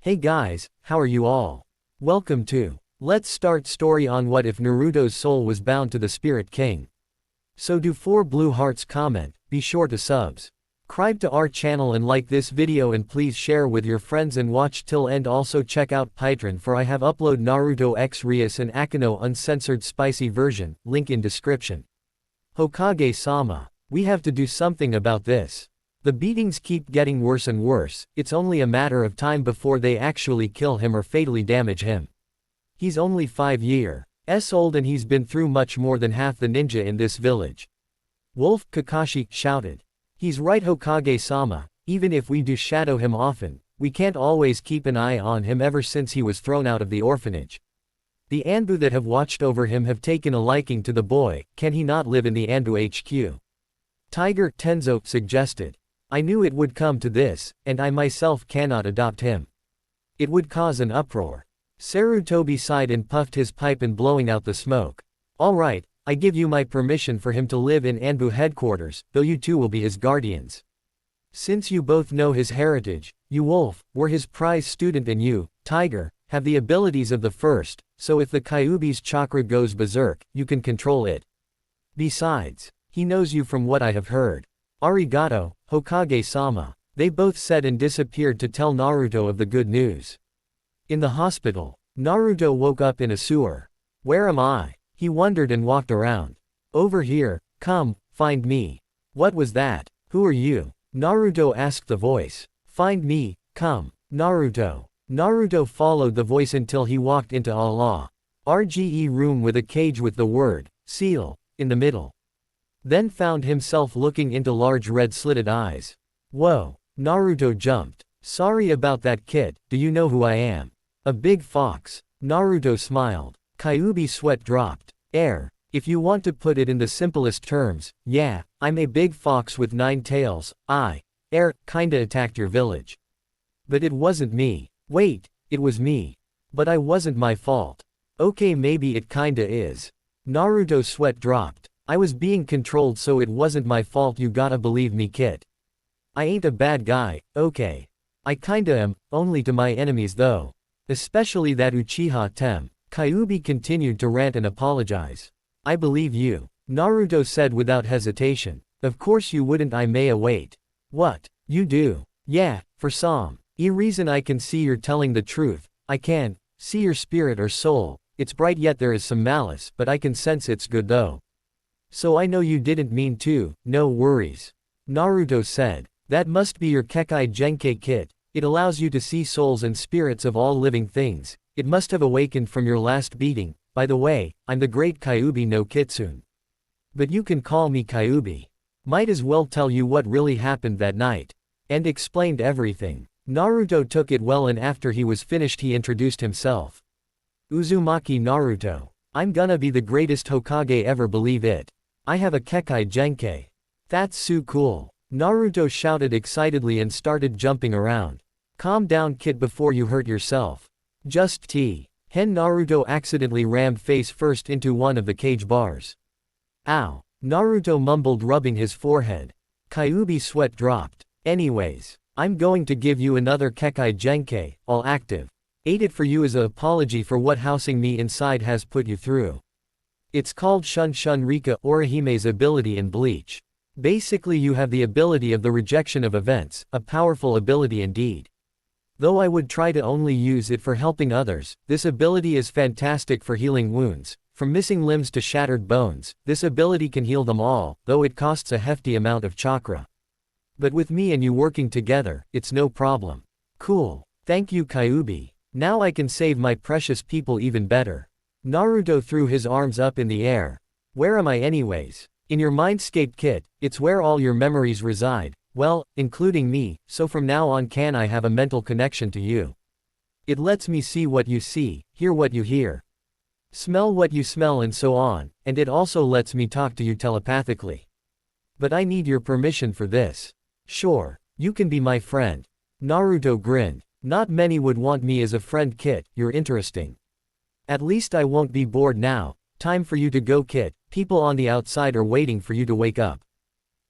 Hey guys, how are you all? Welcome to Let's Start Story on What If Naruto's Soul Was Bound to the Spirit King. So do 4 blue hearts comment, be sure to subscribe to our channel and like this video and please share with your friends and watch till end. Also check out Patreon for I have upload Naruto X Rias and Akino uncensored spicy version, link in description. Hokage-sama, we have to do something about this. The beatings keep getting worse and worse, it's only a matter of time before they actually kill him or fatally damage him. He's only 5 years old and he's been through much more than half the ninja in this village. Wolf Kakashi shouted. He's right Hokage-sama, even if we do shadow him often, we can't always keep an eye on him ever since he was thrown out of the orphanage. The Anbu that have watched over him have taken a liking to the boy, can he not live in the Anbu HQ? Tiger Tenzo suggested. I knew it would come to this, and I myself cannot adopt him. It would cause an uproar. Sarutobi sighed and puffed his pipe and blowing out the smoke. Alright, I give you my permission for him to live in Anbu headquarters, though you two will be his guardians. Since you both know his heritage, you Wolf, were his prize student and you, Tiger, have the abilities of the first, so if the Kyuubi's chakra goes berserk, you can control it. Besides, he knows you from what I have heard. Arigato, Hokage-sama, they both said and disappeared to tell Naruto of the good news. In the hospital, Naruto woke up in a sewer. Where am I? He wondered and walked around. Over here, come, find me. What was that? Who are you? Naruto asked the voice. Find me, come, Naruto. Naruto followed the voice until he walked into a RGE room with a cage with the word, seal, in the middle. Then found himself looking into large red slitted eyes. Whoa, Naruto jumped. Sorry about that kid, do you know who I am? A big fox. Naruto smiled. Kyuubi sweat dropped. If you want to put it in the simplest terms, yeah, I'm a big fox with 9 tails, kinda attacked your village. But it wasn't me. Wait, it was me. But I wasn't my fault. Okay maybe it kinda is. Naruto's sweat dropped. I was being controlled so it wasn't my fault, you gotta believe me kid. I ain't a bad guy, okay. I kinda am, only to my enemies though. Especially that Uchiha Tem. Kyuubi continued to rant and apologize. I believe you, Naruto said without hesitation. Of course you wouldn't, I may await. What? You do? Yeah, for some reason I can see you're telling the truth. I can see your spirit or soul. It's bright yet there is some malice, but I can sense it's good though. So I know you didn't mean to, no worries. Naruto said. That must be your Kekkei Genkai kit. It allows you to see souls and spirits of all living things. It must have awakened from your last beating. By the way, I'm the great Kyuubi no Kitsune. But you can call me Kyuubi. Might as well tell you what really happened that night. And explained everything. Naruto took it well and after he was finished he introduced himself. Uzumaki Naruto. I'm gonna be the greatest Hokage ever, believe it. I have a Kekkei Genkai. That's so cool. Naruto shouted excitedly and started jumping around. Calm down kid before you hurt yourself. Just Hen Naruto accidentally rammed face first into one of the cage bars. Ow. Naruto mumbled rubbing his forehead. Kyuubi sweat dropped. Anyways, I'm going to give you another Kekkei Genkai, all active. Ate it for you as an apology for what housing me inside has put you through. It's called Shun Shun Rika Orihime's ability in Bleach. Basically you have the ability of the rejection of events, a powerful ability indeed. Though I would try to only use it for helping others, this ability is fantastic for healing wounds. From missing limbs to shattered bones, this ability can heal them all, though it costs a hefty amount of chakra. But with me and you working together, it's no problem. Cool. Thank you Kyuubi. Now I can save my precious people even better. Naruto threw his arms up in the air. Where am I anyways? In your mindscape kit, it's where all your memories reside, well, including me, so from now on can I have a mental connection to you. It lets me see what you see, hear what you hear, smell what you smell and so on, and it also lets me talk to you telepathically. But I need your permission for this. Sure, you can be my friend. Naruto grinned. Not many would want me as a friend kit, you're interesting. At least I won't be bored now. Time for you to go kit, people on the outside are waiting for you to wake up.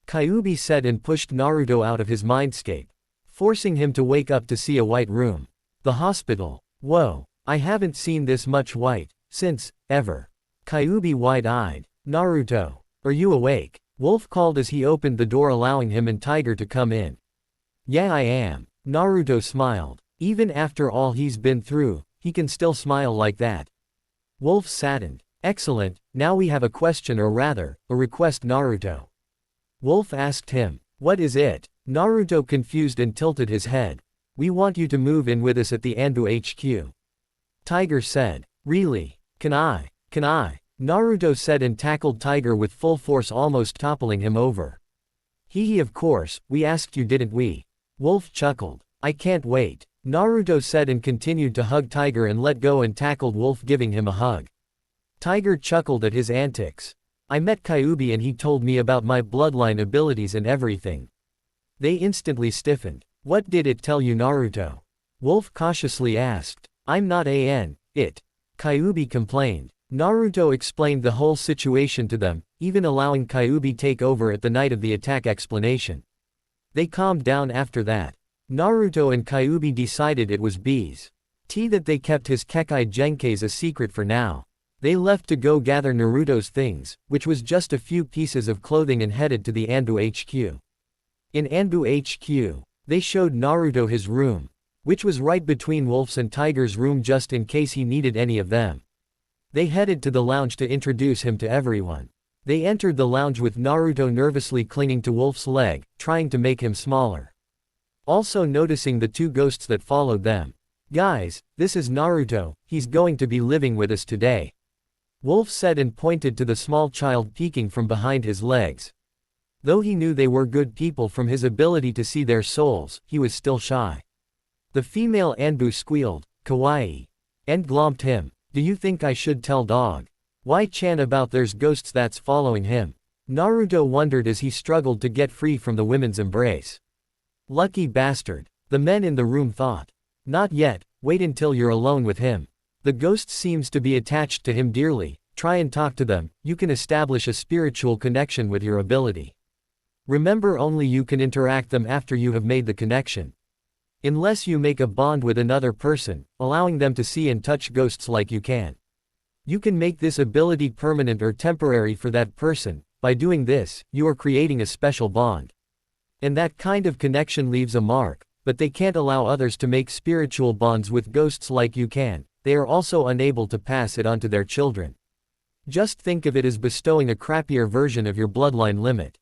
Kyuubi said and pushed Naruto out of his mindscape, forcing him to wake up to see a white room. The hospital. Whoa. I haven't seen this much white, since, ever. Kyuubi wide-eyed. Naruto. Are you awake? Wolf called as he opened the door allowing him and Tiger to come in. Yeah, I am. Naruto smiled. Even after all he's been through, he can still smile like that. Wolf saddened. Excellent, now we have a question or rather, a request Naruto. Wolf asked him. What is it? Naruto confused and tilted his head. We want you to move in with us at the Anbu HQ. Tiger said. Really? Can I? Naruto said and tackled Tiger with full force, almost toppling him over. Hee of course, we asked you, didn't we? Wolf chuckled. I can't wait. Naruto said and continued to hug Tiger and let go and tackled Wolf, giving him a hug. Tiger chuckled at his antics. I met Kyuubi and he told me about my bloodline abilities and everything. They instantly stiffened. What did it tell you, Naruto? Wolf cautiously asked. I'm not it. Kyuubi complained. Naruto explained the whole situation to them, even allowing Kyuubi take over at the night of the attack explanation. They calmed down after that. Naruto and Kyuubi decided it was B's tea that they kept his Kekai Genkais a secret for now. They left to go gather Naruto's things, which was just a few pieces of clothing, and headed to the Anbu HQ. In Anbu HQ, they showed Naruto his room, which was right between Wolf's and Tiger's room just in case he needed any of them. They headed to the lounge to introduce him to everyone. They entered the lounge with Naruto nervously clinging to Wolf's leg, trying to make him smaller. Also noticing the two ghosts that followed them. Guys, this is Naruto, he's going to be living with us today. Wolf said and pointed to the small child peeking from behind his legs. Though he knew they were good people from his ability to see their souls, he was still shy. The female Anbu squealed, kawaii, and glomped him. Do you think I should tell dog? Why Chan about there's ghosts that's following him? Naruto wondered as he struggled to get free from the women's embrace. Lucky bastard, the men in the room thought. Not yet, wait until you're alone with him. The ghost seems to be attached to him dearly, try and talk to them, you can establish a spiritual connection with your ability. Remember, only you can interact them after you have made the connection. Unless you make a bond with another person, allowing them to see and touch ghosts like you can. You can make this ability permanent or temporary for that person. By doing this, you are creating a special bond. And that kind of connection leaves a mark, but they can't allow others to make spiritual bonds with ghosts like you can. They are also unable to pass it on to their children. Just think of it as bestowing a crappier version of your bloodline limit.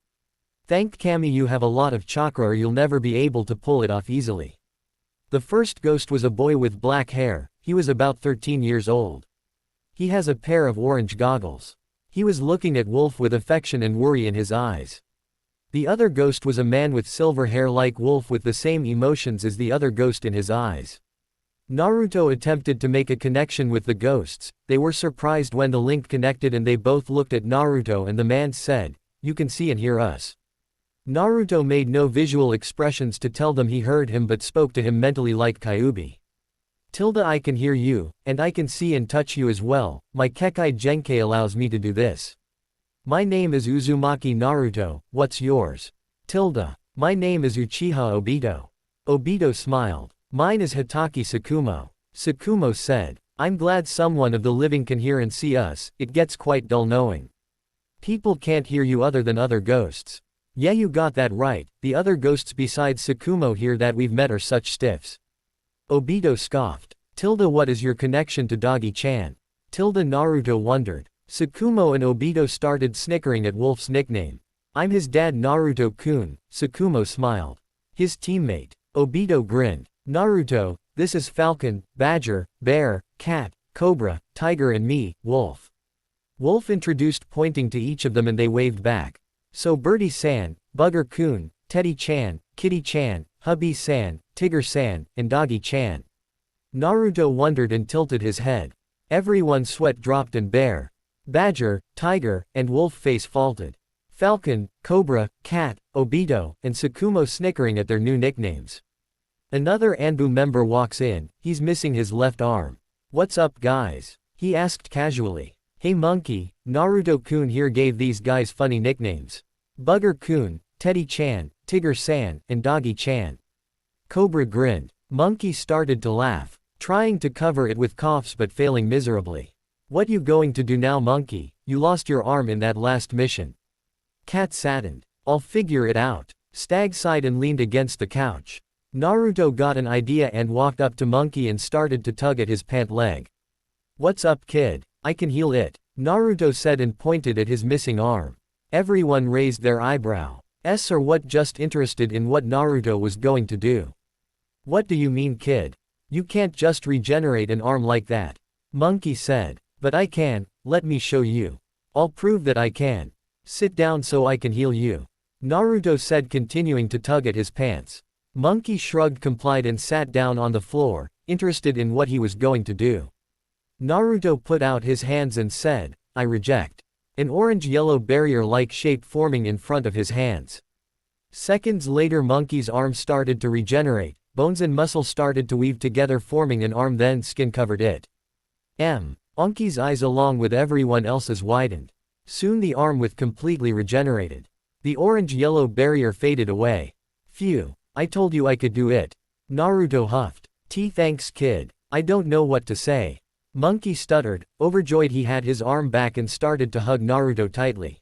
Thank Kami you have a lot of chakra or you'll never be able to pull it off easily. The first ghost was a boy with black hair, he was about 13 years old. He has a pair of orange goggles. He was looking at Wolf with affection and worry in his eyes. The other ghost was a man with silver hair like Wolf with the same emotions as the other ghost in his eyes. Naruto attempted to make a connection with the ghosts. They were surprised when the link connected and they both looked at Naruto and the man said, "You can see and hear us." Naruto made no visual expressions to tell them he heard him but spoke to him mentally like Kyuubi. I can hear you, and I can see and touch you as well, my Kekai Genkai allows me to do this. My name is Uzumaki Naruto, what's yours? My name is Uchiha Obito. Obito smiled. Mine is Hitaki Sakumo. Sakumo said, I'm glad someone of the living can hear and see us, it gets quite dull knowing. People can't hear you other than other ghosts. Yeah, you got that right, the other ghosts besides Sakumo here that we've met are such stiffs. Obito scoffed. What is your connection to Doggy-chan? Naruto wondered. Sakumo and Obito started snickering at Wolf's nickname. I'm his dad Naruto-kun, Sakumo smiled. His teammate. Obito grinned. Naruto, this is Falcon, Badger, Bear, Cat, Cobra, Tiger and me, Wolf. Wolf introduced pointing to each of them and they waved back. So Birdie-san, Bugger-kun, Teddy-chan, Kitty-chan, Hubby-san, Tigger-san, and Doggy-chan. Naruto wondered and tilted his head. Everyone's sweat dropped and Bear, Badger, Tiger, and Wolf face faulted. Falcon, Cobra, Cat, Obito, and Sakumo snickering at their new nicknames. Another Anbu member walks in, he's missing his left arm. What's up guys? He asked casually. Hey monkey, Naruto-kun here gave these guys funny nicknames. Bugger-kun, Teddy-chan, Tigger-san, and Doggy-chan. Cobra grinned. Monkey started to laugh, trying to cover it with coughs but failing miserably. What you going to do now, Monkey? You lost your arm in that last mission. Cat saddened. I'll figure it out. Stag sighed and leaned against the couch. Naruto got an idea and walked up to Monkey and started to tug at his pant leg. What's up, kid? I can heal it, Naruto said and pointed at his missing arm. Everyone raised their eyebrow. Or what, just interested in what Naruto was going to do. What do you mean, kid? You can't just regenerate an arm like that. Monkey said. But I can, let me show you. I'll prove that I can. Sit down so I can heal you, Naruto said, continuing to tug at his pants. Monkey shrugged, complied and sat down on the floor, interested in what he was going to do. Naruto put out his hands and said, I reject. An orange-yellow barrier-like shape forming in front of his hands. Seconds later, Monkey's arm started to regenerate, bones and muscle started to weave together forming an arm, then skin covered it. Monkey's eyes along with everyone else's widened. Soon the arm was completely regenerated. The orange-yellow barrier faded away. Phew, I told you I could do it. Naruto huffed. Thanks, kid. I don't know what to say. Monkey stuttered, overjoyed he had his arm back, and started to hug Naruto tightly.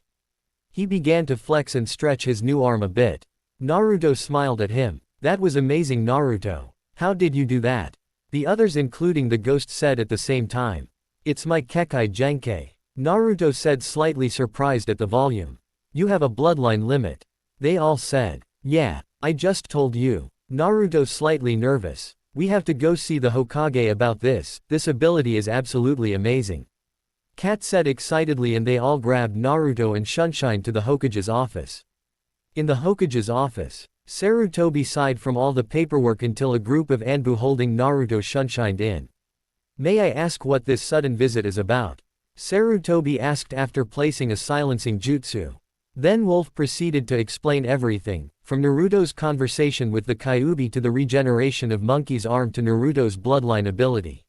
He began to flex and stretch his new arm a bit. Naruto smiled at him. That was amazing, Naruto. How did you do that? The others, including the ghost, said at the same time. It's my Kekai Genkei, Naruto said, slightly surprised at the volume. You have a bloodline limit. They all said. Yeah, I just told you. Naruto, slightly nervous. We have to go see the Hokage about this ability is absolutely amazing. Kat said excitedly, and they all grabbed Naruto and Sunshine to the Hokage's office. In the Hokage's office, Sarutobi sighed from all the paperwork until a group of Anbu holding Naruto Sunshined in. May I ask what this sudden visit is about? Sarutobi asked after placing a silencing jutsu. Then Wolf proceeded to explain everything, from Naruto's conversation with the Kyuubi to the regeneration of Monkey's arm to Naruto's bloodline ability.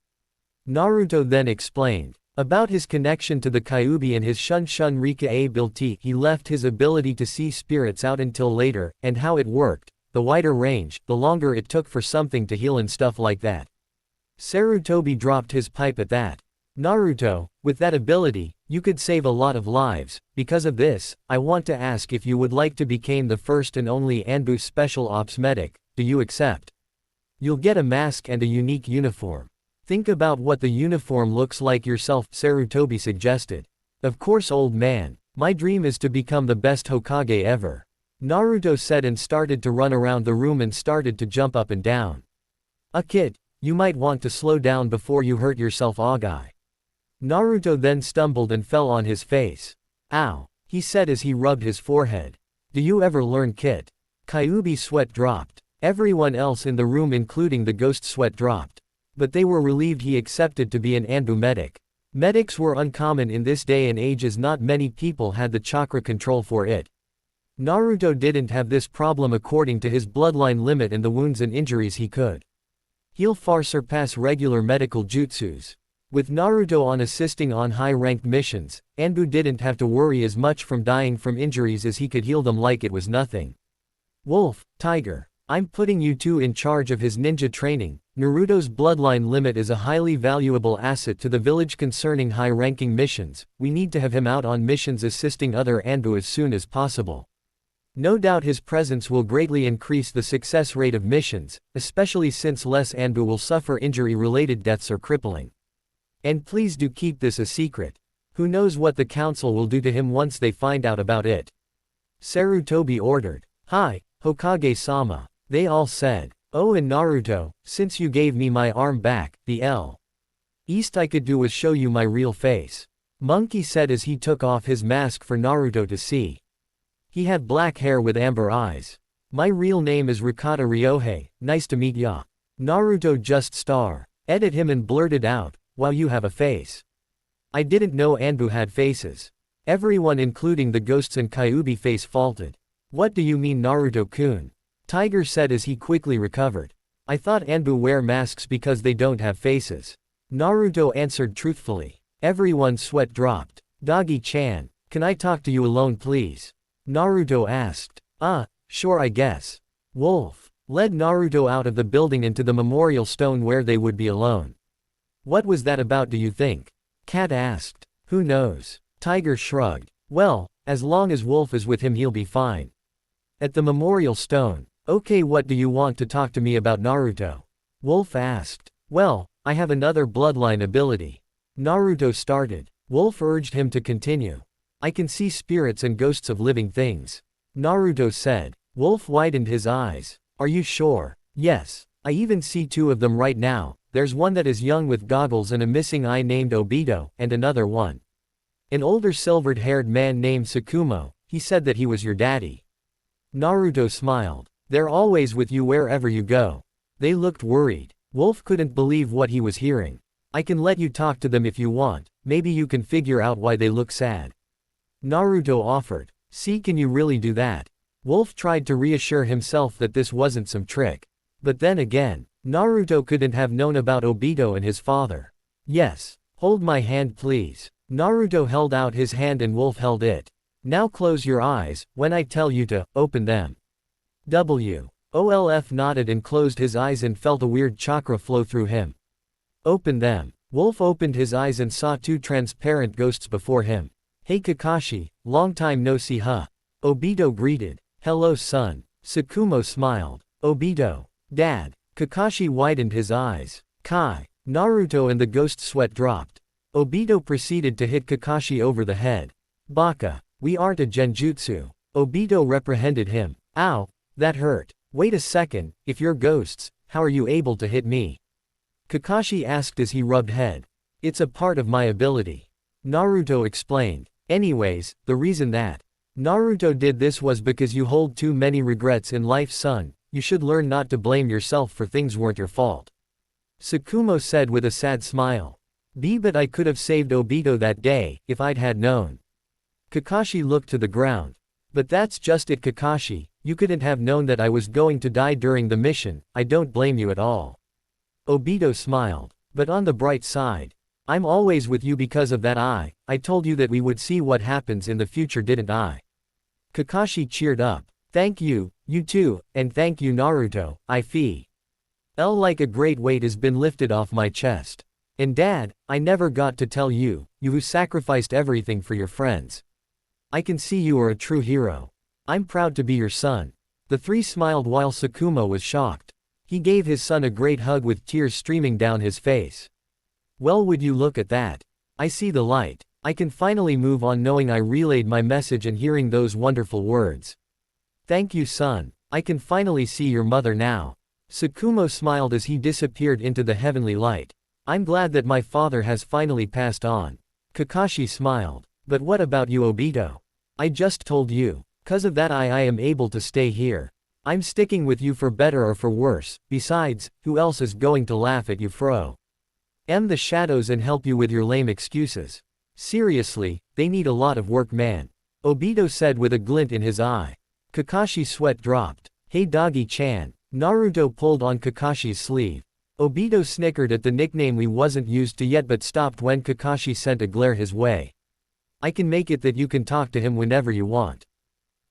Naruto then explained about his connection to the Kyuubi and his Shun Rika ability. He left his ability to see spirits out until later, and how it worked. The wider range, the longer it took for something to heal and stuff like that. Sarutobi dropped his pipe at that. Naruto, with that ability, you could save a lot of lives. Because of this, I want to ask if you would like to become the first and only Anbu Special Ops Medic. Do you accept? You'll get a mask and a unique uniform. Think about what the uniform looks like yourself, Sarutobi suggested. Of course, old man. My dream is to become the best Hokage ever, Naruto said, and started to run around the room and started to jump up and down. Kid, you might want to slow down before you hurt yourself, Agai. Naruto then stumbled and fell on his face. Ow, he said as he rubbed his forehead. Do you ever learn, kid? Kyuubi's sweat dropped. Everyone else in the room, including the ghost, sweat dropped. But they were relieved he accepted to be an Anbu medic. Medics were uncommon in this day and age, as not many people had the chakra control for it. Naruto didn't have this problem according to his bloodline limit, and the wounds and injuries he could heal far surpass regular medical jutsus. With Naruto on assisting on high-ranked missions, Anbu didn't have to worry as much from dying from injuries as he could heal them like it was nothing. Wolf, Tiger, I'm putting you two in charge of his ninja training. Naruto's bloodline limit is a highly valuable asset to the village concerning high-ranking missions. We need to have him out on missions assisting other Anbu as soon as possible. No doubt his presence will greatly increase the success rate of missions, especially since less Anbu will suffer injury-related deaths or crippling. And please do keep this a secret. Who knows what the council will do to him once they find out about it? Sarutobi ordered. Hi, Hokage-sama, they all said. Oh, and Naruto, since you gave me my arm back, the least I could do was show you my real face, Monkey said as he took off his mask for Naruto to see. He had black hair with amber eyes. My real name is Rikata Ryohei, nice to meet ya. Naruto just edit him and blurted out, wow, you have a face. I didn't know Anbu had faces. Everyone, including the ghosts and Kyuubi, face faulted. What do you mean, Naruto-kun? Tiger said as he quickly recovered. I thought Anbu wear masks because they don't have faces. Naruto answered truthfully. Everyone's sweat dropped. Doggy-chan, can I talk to you alone, please? Naruto asked. Sure, I guess. Wolf, led Naruto out of the building into the memorial stone where they would be alone. What was that about, do you think? Cat asked. Who knows? Tiger shrugged. Well, as long as Wolf is with him he'll be fine. At the memorial stone. Okay, what do you want to talk to me about, Naruto? Wolf asked. Well, I have another bloodline ability. Naruto started. Wolf urged him to continue. I can see spirits and ghosts of living things. Naruto said. Wolf widened his eyes. Are you sure? Yes. I even see two of them right now. There's one that is young with goggles and a missing eye named Obito, and another one. An older silvered-haired man named Sakumo. He said that he was your daddy. Naruto smiled. They're always with you wherever you go. They looked worried. Wolf couldn't believe what he was hearing. I can let you talk to them if you want, maybe you can figure out why they look sad. Naruto offered. See, can you really do that? Wolf tried to reassure himself that this wasn't some trick. But then again, Naruto couldn't have known about Obito and his father. Yes. Hold my hand please. Naruto held out his hand and Wolf held it. Now close your eyes, when I tell you to, open them. Wolf nodded and closed his eyes and felt a weird chakra flow through him. Open them. Wolf opened his eyes and saw two transparent ghosts before him. Hey Kakashi, long time no see huh? Obito greeted. Hello son. Sakumo smiled. Obito. Dad. Kakashi widened his eyes. Kai. Naruto and the ghost sweat dropped. Obito proceeded to hit Kakashi over the head. Baka. We aren't a genjutsu. Obito reprehended him. Ow. That hurt. Wait a second, if you're ghosts, how are you able to hit me? Kakashi asked as he rubbed head. It's a part of my ability. Naruto explained. Anyways, the reason that Naruto did this was because you hold too many regrets in life, son. You should learn not to blame yourself for things weren't your fault. Sakumo said with a sad smile. But I could have saved Obito that day, if I'd had known. Kakashi looked to the ground. But that's just it, Kakashi, you couldn't have known that I was going to die during the mission. I don't blame you at all. Obito smiled. But on the bright side, I'm always with you because of that eye. I told you that we would see what happens in the future, didn't I? Kakashi cheered up. Thank you, you too, and thank you Naruto, I feel like a great weight has been lifted off my chest. And Dad, I never got to tell you, you who sacrificed everything for your friends. I can see you are a true hero. I'm proud to be your son. The three smiled while Sakumo was shocked. He gave his son a great hug with tears streaming down his face. Well, would you look at that? I see the light. I can finally move on knowing I relayed my message and hearing those wonderful words. Thank you son, I can finally see your mother now. Sakumo smiled as he disappeared into the heavenly light. I'm glad that my father has finally passed on. Kakashi smiled. But what about you Obito? I just told you. 'Cause of that I am able to stay here. I'm sticking with you for better or for worse, besides, who else is going to laugh at you fro? The shadows and help you with your lame excuses. Seriously, they need a lot of work man. Obito said with a glint in his eye. Kakashi's sweat dropped. Hey Doggy-chan. Naruto pulled on Kakashi's sleeve. Obito snickered at the nickname he wasn't used to yet but stopped when Kakashi sent a glare his way. I can make it that you can talk to him whenever you want.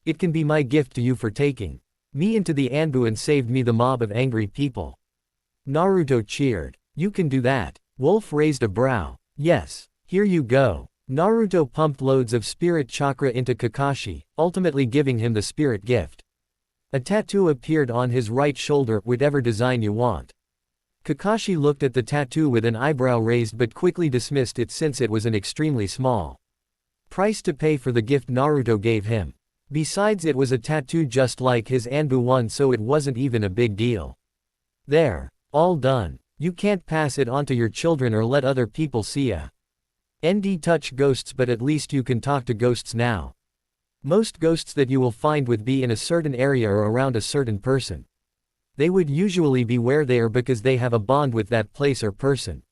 It can be my gift to you for taking me into the Anbu and saved me the mob of angry people. Naruto cheered. You can do that. Wolf raised a brow. Yes. Here you go. Naruto pumped loads of spirit chakra into Kakashi, ultimately giving him the spirit gift. A tattoo appeared on his right shoulder, whatever design you want. Kakashi looked at the tattoo with an eyebrow raised but quickly dismissed it since it was an extremely small price to pay for the gift Naruto gave him. Besides, it was a tattoo just like his Anbu one, so it wasn't even a big deal. There. All done. You can't pass it on to your children or let other people see ya. Touch ghosts, but at least you can talk to ghosts now. Most ghosts that you will find would be in a certain area or around a certain person. They would usually be where they are because they have a bond with that place or person.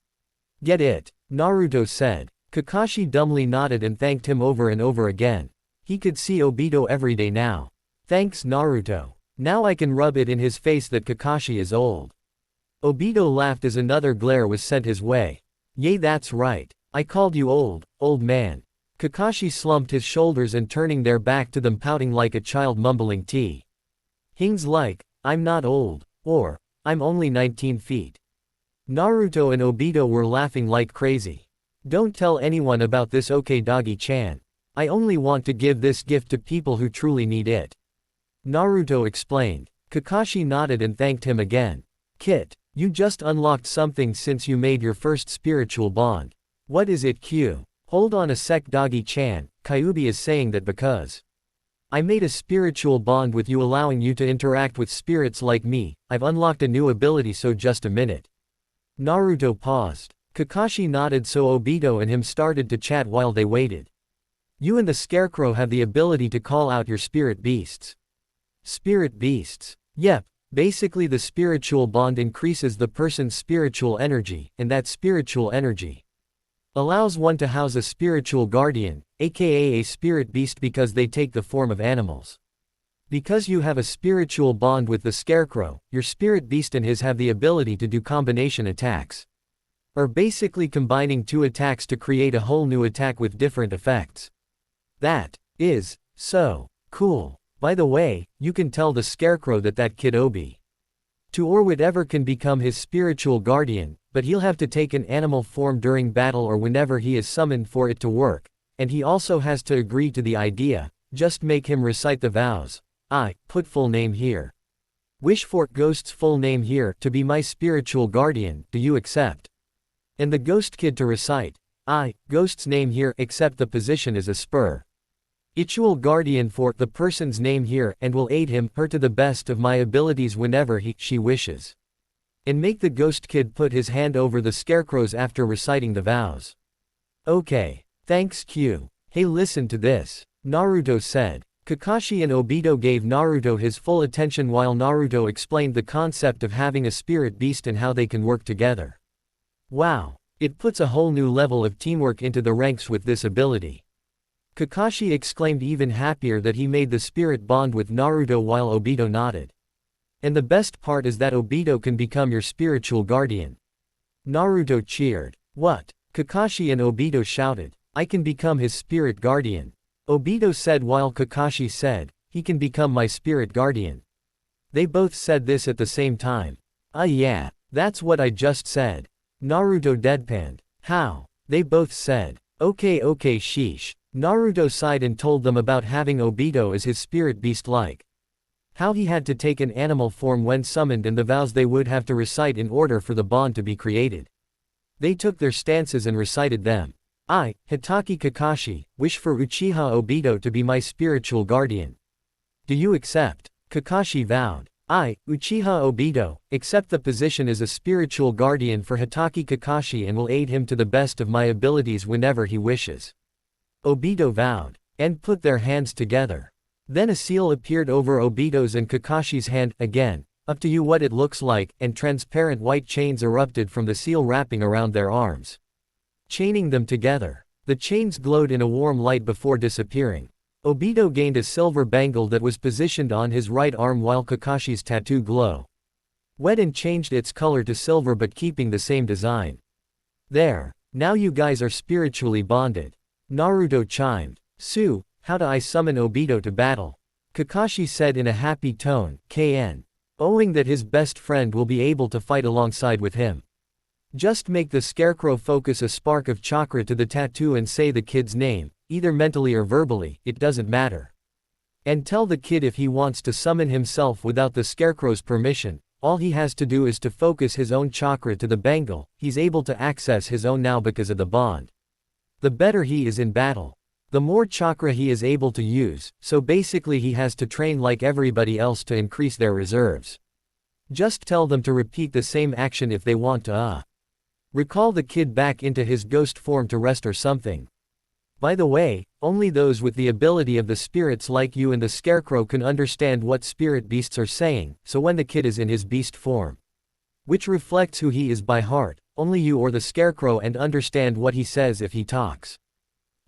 Get it? Naruto said. Kakashi dumbly nodded and thanked him over and over again. He could see Obito every day now. Thanks Naruto. Now I can rub it in his face that Kakashi is old. Obito laughed as another glare was sent his way. Yay, that's right. I called you old man. Kakashi slumped his shoulders and turning their back to them, pouting like a child mumbling tea. Hing's like, I'm not old. Or, I'm only 19 feet. Naruto and Obito were laughing like crazy. Don't tell anyone about this, okay, Doggy-chan. I only want to give this gift to people who truly need it. Naruto explained. Kakashi nodded and thanked him again. Kit, you just unlocked something since you made your first spiritual bond. What is it, Q? Hold on a sec, Doggy-chan. Kyuubi is saying that because I made a spiritual bond with you, allowing you to interact with spirits like me, I've unlocked a new ability, so just a minute. Naruto paused. Kakashi nodded, so Obito and him started to chat while they waited. You and the Scarecrow have the ability to call out your spirit beasts. Spirit beasts. Yep, basically the spiritual bond increases the person's spiritual energy, and that spiritual energy allows one to house a spiritual guardian, aka a spirit beast, because they take the form of animals. Because you have a spiritual bond with the Scarecrow, your spirit beast and his have the ability to do combination attacks. Or basically combining two attacks to create a whole new attack with different effects. That is so cool. By the way, you can tell the Scarecrow that kid Obi to or whatever can become his spiritual guardian, but he'll have to take an animal form during battle or whenever he is summoned for it to work, and he also has to agree to the idea. Just make him recite the vows. I put full name here. Wish for Ghost's full name here to be my spiritual guardian. Do you accept? And the Ghost Kid to recite. I, Ghost's name here, except the position is a spur. Itual guardian for the person's name here and will aid him, her to the best of my abilities whenever she wishes. And make the Ghost Kid put his hand over the Scarecrow's after reciting the vows. Okay. Thanks, Q. Hey, listen to this. Naruto said. Kakashi and Obito gave Naruto his full attention while Naruto explained the concept of having a spirit beast and how they can work together. Wow. It puts a whole new level of teamwork into the ranks with this ability. Kakashi exclaimed, even happier that he made the spirit bond with Naruto, while Obito nodded. And the best part is that Obito can become your spiritual guardian. Naruto cheered. What? Kakashi and Obito shouted. I can become his spirit guardian. Obito said, while Kakashi said, he can become my spirit guardian. They both said this at the same time. Yeah, that's what I just said. Naruto deadpanned. How? They both said. Okay, sheesh. Naruto sighed and told them about having Obito as his spirit beast, like how he had to take an animal form when summoned and the vows they would have to recite in order for the bond to be created. They took their stances and recited them. I, Hitaki Kakashi, wish for Uchiha Obito to be my spiritual guardian. Do you accept? Kakashi vowed. I, Uchiha Obito, accept the position as a spiritual guardian for Hitaki Kakashi and will aid him to the best of my abilities whenever he wishes. Obito vowed, and put their hands together. Then a seal appeared over Obito's and Kakashi's hand, again, up to you what it looks like, and transparent white chains erupted from the seal wrapping around their arms, chaining them together. The chains glowed in a warm light before disappearing. Obito gained a silver bangle that was positioned on his right arm while Kakashi's tattoo glowed wet and changed its color to silver but keeping the same design. There. Now you guys are spiritually bonded. Naruto chimed. Su, how do I summon Obito to battle? Kakashi said in a happy tone, KN. Owing that his best friend will be able to fight alongside with him. Just make the Scarecrow focus a spark of chakra to the tattoo and say the kid's name, either mentally or verbally, it doesn't matter. And tell the kid if he wants to summon himself without the Scarecrow's permission, all he has to do is to focus his own chakra to the bangle. He's able to access his own now because of the bond. The better he is in battle, the more chakra he is able to use, so basically he has to train like everybody else to increase their reserves. Just tell them to repeat the same action if they want to recall the kid back into his ghost form to rest or something. By the way, only those with the ability of the spirits like you and the Scarecrow can understand what spirit beasts are saying, so when the kid is in his beast form, which reflects who he is by heart, only you or the Scarecrow and understand what he says if he talks.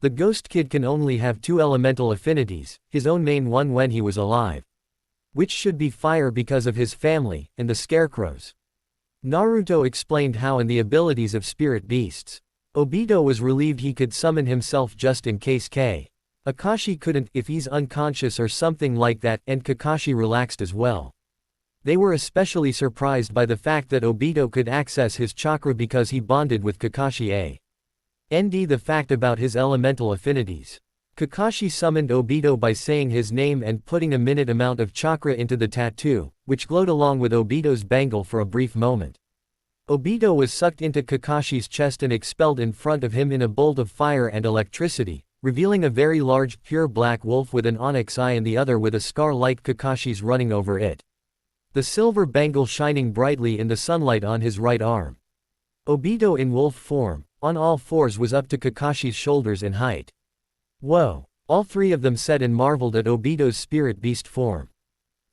The Ghost Kid can only have two elemental affinities, his own main one when he was alive, which should be fire because of his family, and the Scarecrow's. Naruto explained how and the abilities of spirit beasts. Obito was relieved he could summon himself just in case Kakashi couldn't if he's unconscious or something like that, and Kakashi relaxed as well. They were especially surprised by the fact that Obito could access his chakra because he bonded with Kakashi and the fact about his elemental affinities. Kakashi summoned Obito by saying his name and putting a minute amount of chakra into the tattoo, which glowed along with Obito's bangle for a brief moment. Obito was sucked into Kakashi's chest and expelled in front of him in a bolt of fire and electricity, revealing a very large pure black wolf with an onyx eye and the other with a scar like Kakashi's running over it. The silver bangle shining brightly in the sunlight on his right arm. Obito in wolf form, on all fours, was up to Kakashi's shoulders in height. Whoa! All three of them said and marveled at Obito's spirit beast form.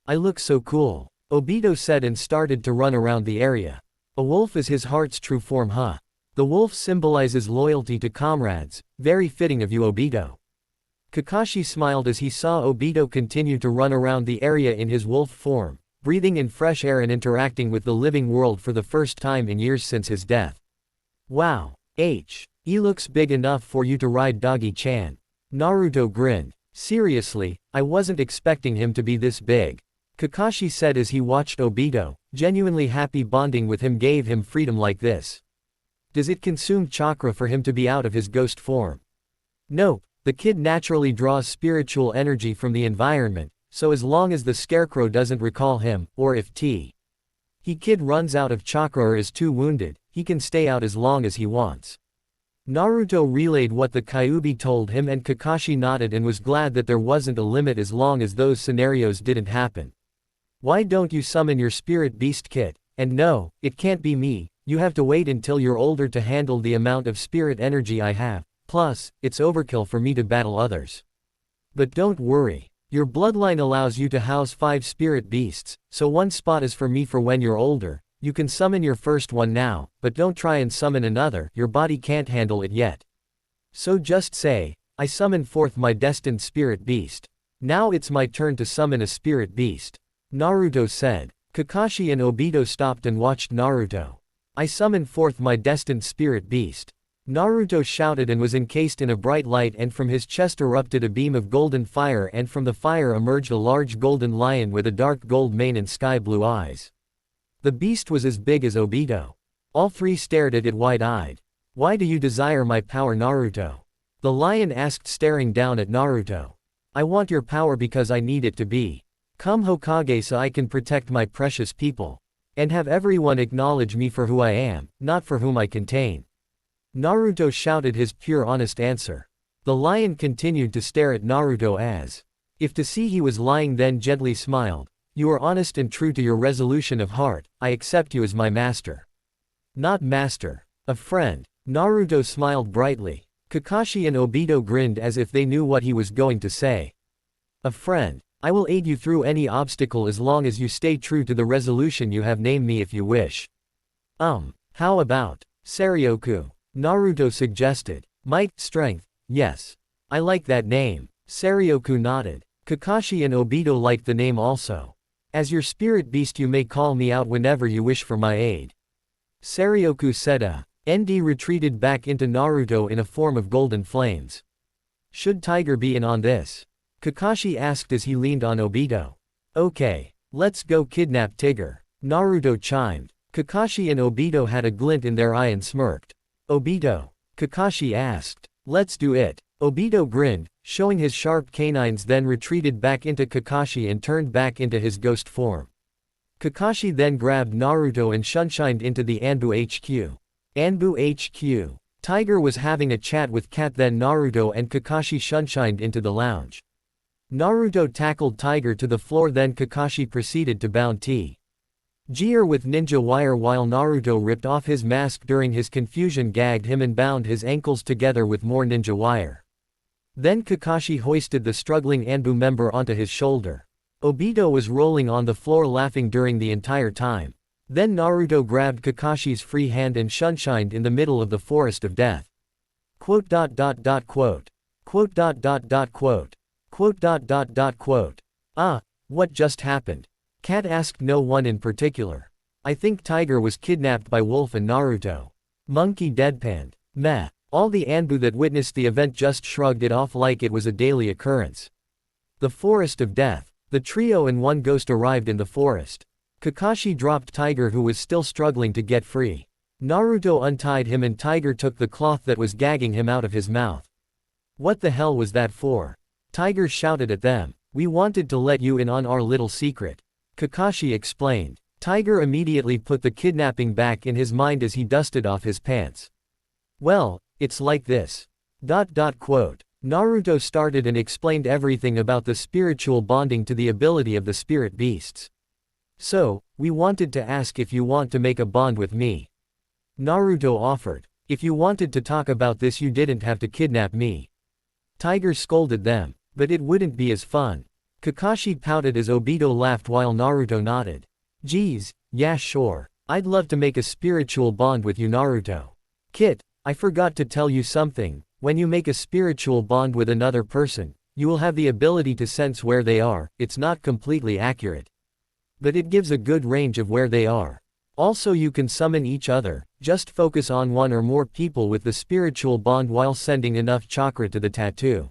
I look so cool, Obito said and started to run around the area. A wolf is his heart's true form, huh? The wolf symbolizes loyalty to comrades, very fitting of you, Obito. Kakashi smiled as he saw Obito continue to run around the area in his wolf form, breathing in fresh air and interacting with the living world for the first time in years since his death. Wow, he looks big enough for you to ride, Doggy-chan. Naruto grinned. Seriously, I wasn't expecting him to be this big, Kakashi said as he watched Obito, genuinely happy bonding with him gave him freedom like this. Does it consume chakra for him to be out of his ghost form? Nope, the kid naturally draws spiritual energy from the environment, so as long as the scarecrow doesn't recall him, or if he kid runs out of chakra or is too wounded, he can stay out as long as he wants. Naruto relayed what the Kyuubi told him and Kakashi nodded and was glad that there wasn't a limit as long as those scenarios didn't happen. Why don't you summon your spirit beast, kid? And no, it can't be me, you have to wait until you're older to handle the amount of spirit energy I have, plus, it's overkill for me to battle others. But don't worry. Your bloodline allows you to house 5 spirit beasts, so one spot is for me for when you're older. You can summon your first one now, but don't try and summon another, your body can't handle it yet. So just say, I summon forth my destined spirit beast. Now it's my turn to summon a spirit beast. Naruto said. Kakashi and Obito stopped and watched Naruto. I summon forth my destined spirit beast. Naruto shouted and was encased in a bright light, and from his chest erupted a beam of golden fire, and from the fire emerged a large golden lion with a dark gold mane and sky blue eyes. The beast was as big as Obito. All three stared at it wide-eyed. Why do you desire my power, Naruto? The lion asked, staring down at Naruto. I want your power because I need it to be. Come Hokage so I can protect my precious people. And have everyone acknowledge me for who I am, not for whom I contain. Naruto shouted his pure honest answer. The lion continued to stare at Naruto as if to see he was lying, then gently smiled. You are honest and true to your resolution of heart, I accept you as my master. Not master. A friend. Naruto smiled brightly. Kakashi and Obito grinned as if they knew what he was going to say. A friend. I will aid you through any obstacle as long as you stay true to the resolution you have. Name me if you wish. How about Saryoku? Naruto suggested. Might, strength, yes. I like that name. Saryoku nodded. Kakashi and Obito liked the name also. As your spirit beast you may call me out whenever you wish for my aid. Saryoku said. ND retreated back into Naruto in a form of golden flames. Should Tiger be in on this? Kakashi asked as he leaned on Obito. Okay. Let's go kidnap Tiger. Naruto chimed. Kakashi and Obito had a glint in their eye and smirked. Obito? Kakashi asked. Let's do it. Obito grinned, showing his sharp canines, then retreated back into Kakashi and turned back into his ghost form. Kakashi then grabbed Naruto and shunshined into the Anbu HQ. Anbu HQ. Tiger was having a chat with Kat, then Naruto and Kakashi shunshined into the lounge. Naruto tackled Tiger to the floor, then Kakashi proceeded to bound Tiger with ninja wire while Naruto ripped off his mask during his confusion, gagged him and bound his ankles together with more ninja wire. Then Kakashi hoisted the struggling Anbu member onto his shoulder. Obito was rolling on the floor laughing during the entire time. Then Naruto grabbed Kakashi's free hand and shunshined in the middle of the forest of death. Quote. What just happened? Kat asked. No one in particular. I think Tiger was kidnapped by Wolf and Naruto. Monkey deadpanned. Meh. All the Anbu that witnessed the event just shrugged it off like it was a daily occurrence. The forest of death. The trio and one ghost arrived in the forest. Kakashi dropped Tiger, who was still struggling to get free. Naruto untied him and Tiger took the cloth that was gagging him out of his mouth. What the hell was that for? Tiger shouted at them. We wanted to let you in on our little secret. Kakashi explained. Tiger immediately put the kidnapping back in his mind as he dusted off his pants. Well, it's like this. Naruto started and explained everything about the spiritual bonding to the ability of the spirit beasts. So, we wanted to ask if you want to make a bond with me. Naruto offered. If you wanted to talk about this, you didn't have to kidnap me. Tiger scolded them, but it wouldn't be as fun. Kakashi pouted as Obito laughed while Naruto nodded. Geez, yeah sure. I'd love to make a spiritual bond with you, Naruto. Kit, I forgot to tell you something. When you make a spiritual bond with another person, you will have the ability to sense where they are. It's not completely accurate, but it gives a good range of where they are. Also, you can summon each other. Just focus on one or more people with the spiritual bond while sending enough chakra to the tattoo.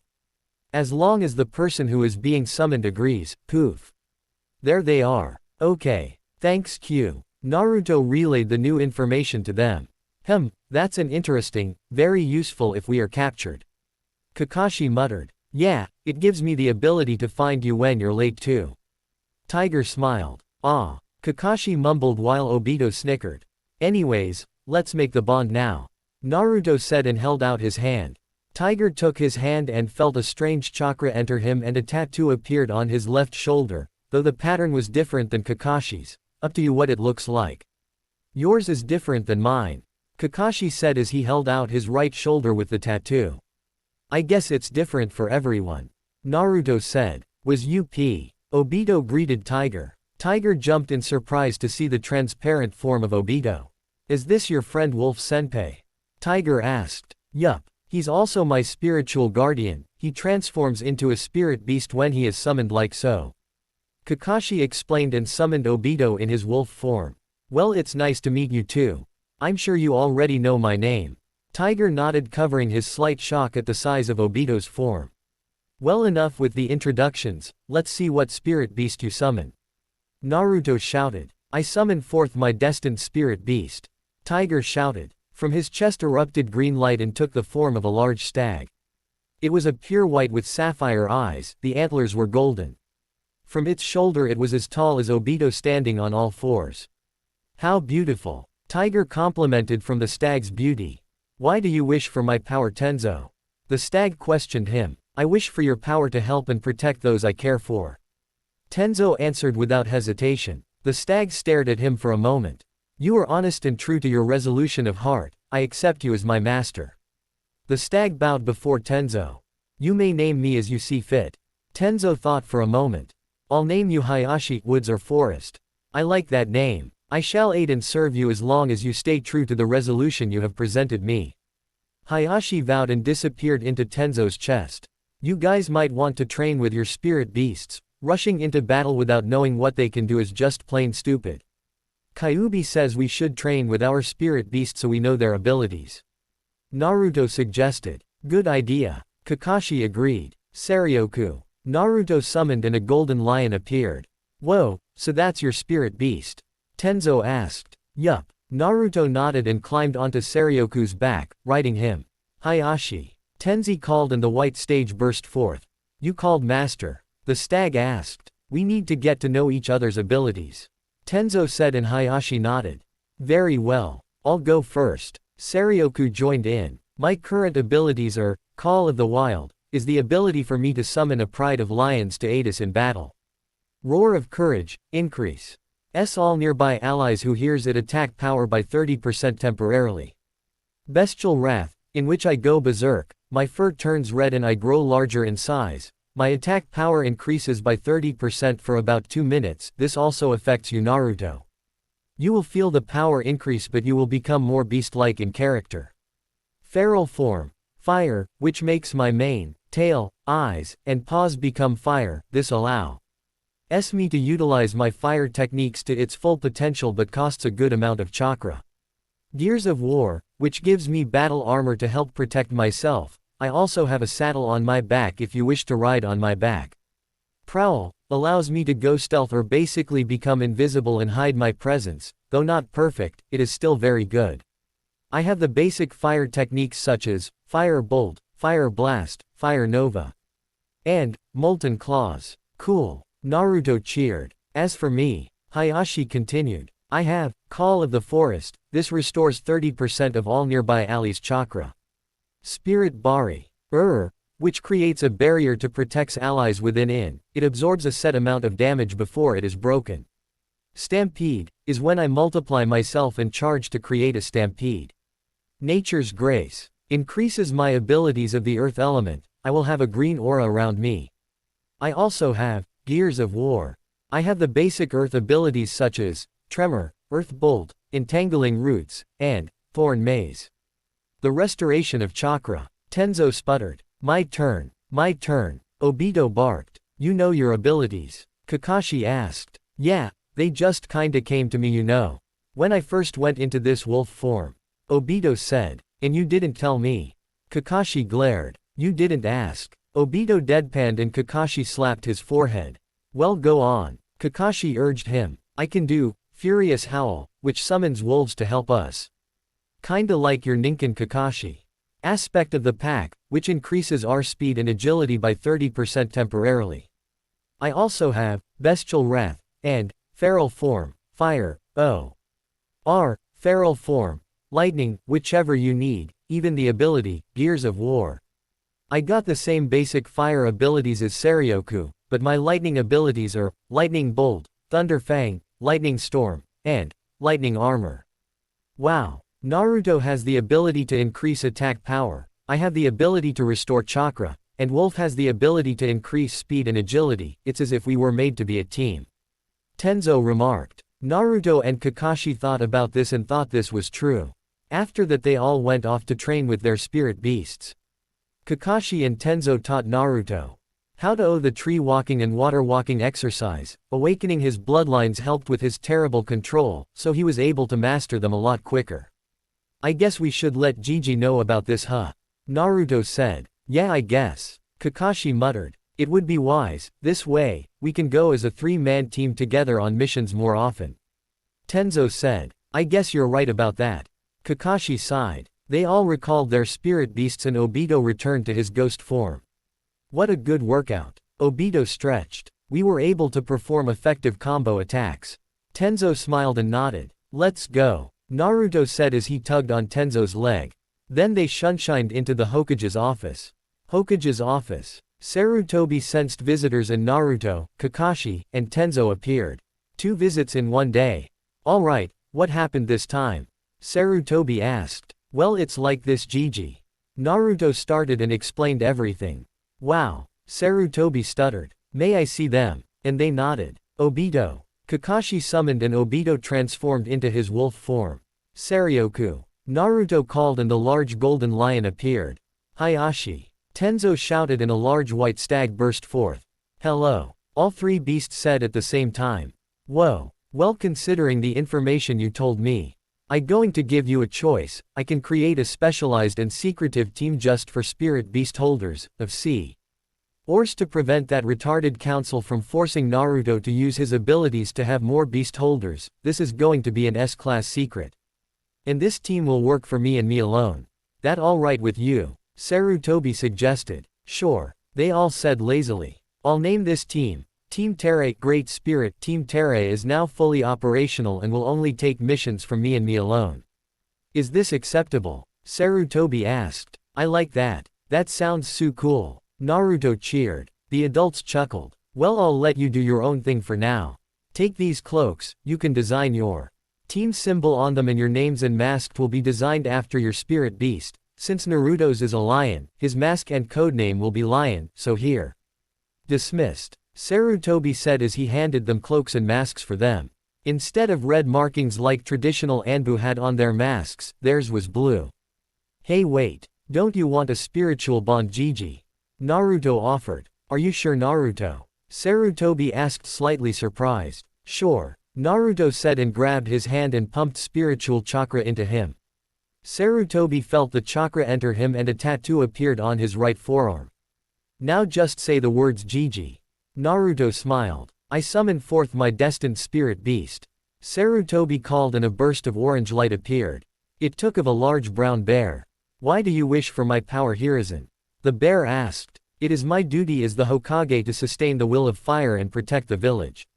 As long as the person who is being summoned agrees, poof. There they are. Okay. Thanks Q. Naruto relayed the new information to them. That's an interesting, very useful if we are captured. Kakashi muttered. Yeah, it gives me the ability to find you when you're late too. Tiger smiled. Ah. Kakashi mumbled while Obito snickered. Anyways, let's make the bond now. Naruto said and held out his hand. Tiger took his hand and felt a strange chakra enter him and a tattoo appeared on his left shoulder, though the pattern was different than Kakashi's. Up to you what it looks like. Yours is different than mine, Kakashi said as he held out his right shoulder with the tattoo. I guess it's different for everyone, Naruto said. Was UP? Obito greeted Tiger. Tiger jumped in surprise to see the transparent form of Obito. Is this your friend Wolf-senpai? Tiger asked. Yup. He's also my spiritual guardian. He transforms into a spirit beast when he is summoned like so. Kakashi explained and summoned Obito in his wolf form. Well, it's nice to meet you too. I'm sure you already know my name. Tiger nodded, covering his slight shock at the size of Obito's form. Well, enough with the introductions, let's see what spirit beast you summon. Naruto shouted. I summon forth my destined spirit beast. Tiger shouted. From his chest erupted green light and took the form of a large stag. It was a pure white with sapphire eyes, the antlers were golden. From its shoulder it was as tall as Obito standing on all fours. How beautiful! Tiger complimented from the stag's beauty. Why do you wish for my power, Tenzo? The stag questioned him. I wish for your power to help and protect those I care for. Tenzo answered without hesitation. The stag stared at him for a moment. You are honest and true to your resolution of heart. I accept you as my master. The stag bowed before Tenzo. You may name me as you see fit. Tenzo thought for a moment. I'll name you Hayashi, woods or forest. I like that name. I shall aid and serve you as long as you stay true to the resolution you have presented me. Hayashi vowed and disappeared into Tenzo's chest. You guys might want to train with your spirit beasts. Rushing into battle without knowing what they can do is just plain stupid. Kyuubi says we should train with our spirit beasts so we know their abilities. Naruto suggested. Good idea. Kakashi agreed. Saryoku. Naruto summoned and a golden lion appeared. Whoa, so that's your spirit beast? Tenzo asked. Yup. Naruto nodded and climbed onto Saryoku's back, riding him. Hayashi. Tenzi called and the white stage burst forth. You called master? The stag asked. We need to get to know each other's abilities. Tenzo said and Hayashi nodded. Very well. I'll go first. Saryoku joined in. My current abilities are, Call of the Wild, is the ability for me to summon a pride of lions to aid us in battle. Roar of Courage, increase. All nearby allies who hears it attack power by 30% temporarily. Bestial Wrath, in which I go berserk, my fur turns red and I grow larger in size. My attack power increases by 30% for about 2 minutes. This also affects you, Naruto. You will feel the power increase, but you will become more beast-like in character. Feral Form. Fire, which makes my mane, tail, eyes, and paws become fire. This allows me to utilize my fire techniques to its full potential but costs a good amount of chakra. Gears of War, which gives me battle armor to help protect myself. I also have a saddle on my back if you wish to ride on my back. Prowl, allows me to go stealth or basically become invisible and hide my presence. Though not perfect, it is still very good. I have the basic fire techniques such as Fire Bolt, Fire Blast, Fire Nova, and Molten Claws. Cool. Naruto cheered. As for me, Hayashi continued, I have Call of the Forest. This restores 30% of all nearby allies' chakra. Spirit Bari, which creates a barrier to protect allies within. It absorbs a set amount of damage before it is broken. Stampede is when I multiply myself and charge to create a stampede. Nature's Grace increases my abilities of the earth element. I will have a green aura around me. I also have Gears of War. I have the basic earth abilities such as Tremor, Earth Bolt, Entangling Roots, and Thorn Maze. The restoration of chakra. Tenzo sputtered. My turn. My turn. Obito barked. You know your abilities? Kakashi asked. Yeah, they just kinda came to me, you know. When I first went into this wolf form. Obito said. And you didn't tell me. Kakashi glared. You didn't ask. Obito deadpanned and Kakashi slapped his forehead. Well, go on. Kakashi urged him. I can do Furious Howl, which summons wolves to help us. Kinda like your Ninken Kakashi. Aspect of the pack, which increases our speed and agility by 30% temporarily. I also have Bestial Wrath and Feral Form, Fire, Feral Form, Lightning, whichever you need, even the ability, Gears of War. I got the same basic fire abilities as Serioku, but my lightning abilities are Lightning Bolt, Thunder Fang, Lightning Storm, and Lightning Armor. Wow. Naruto has the ability to increase attack power, I have the ability to restore chakra, and Wolf has the ability to increase speed and agility. It's as if we were made to be a team. Tenzo remarked. Naruto and Kakashi thought about this and thought this was true. After that they all went off to train with their spirit beasts. Kakashi and Tenzo taught Naruto how to the tree walking and water walking exercise. Awakening his bloodlines helped with his terrible control, so he was able to master them a lot quicker. I guess we should let Gigi know about this, huh? Naruto said. Yeah, I guess. Kakashi muttered. It would be wise. This way, we can go as a three-man team together on missions more often. Tenzo said. I guess you're right about that. Kakashi sighed. They all recalled their spirit beasts and Obito returned to his ghost form. What a good workout. Obito stretched. We were able to perform effective combo attacks. Tenzo smiled and nodded. Let's go. Naruto said as he tugged on Tenzo's leg. Then they shunshined into the Hokage's office. Hokage's office. Sarutobi sensed visitors and Naruto, Kakashi, and Tenzo appeared. 2 visits in one day. Alright, what happened this time? Sarutobi asked. Well, it's like this, Gigi. Naruto started and explained everything. Wow. Sarutobi stuttered. May I see them? And they nodded. Obito. Kakashi summoned and Obito transformed into his wolf form. Serioku. Naruto called and the large golden lion appeared. Hayashi. Tenzo shouted and a large white stag burst forth. Hello. All 3 beasts said at the same time. Whoa. Well, considering the information you told me, I'm going to give you a choice. I can create a specialized and secretive team just for spirit beast holders, of C. Ors to prevent that retarded council from forcing Naruto to use his abilities to have more beast holders. This is going to be an S-class secret. And this team will work for me and me alone. That alright with you? Sarutobi suggested. Sure. They all said lazily. I'll name this team Team Terre. Great Spirit. Team Terre is now fully operational and will only take missions from me and me alone. Is this acceptable? Sarutobi asked. I like that. That sounds so cool. Naruto cheered. The adults chuckled. Well, I'll let you do your own thing for now. Take these cloaks, you can design your team symbol on them and your names and mask will be designed after your spirit beast. Since Naruto's is a lion, his mask and codename will be Lion, so here. Dismissed. Sarutobi said as he handed them cloaks and masks for them. Instead of red markings like traditional Anbu had on their masks, theirs was blue. Hey wait, don't you want a spiritual bond, Gigi? Naruto offered. Are you sure, Naruto? Sarutobi asked, slightly surprised. Sure, Naruto said and grabbed his hand and pumped spiritual chakra into him. Sarutobi felt the chakra enter him and a tattoo appeared on his right forearm. Now just say the words, Gigi. Naruto smiled. I summon forth my destined spirit beast. Sarutobi called and a burst of orange light appeared. It took of a large brown bear. Why do you wish for my power, Hiruzen? The bear asked. It is my duty as the Hokage to sustain the will of fire and protect the village.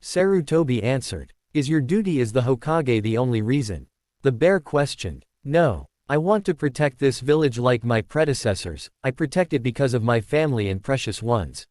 Sarutobi answered. Is your duty as the Hokage the only reason? The bear questioned. No. I want to protect this village like my predecessors. I protect it because of my family and precious ones.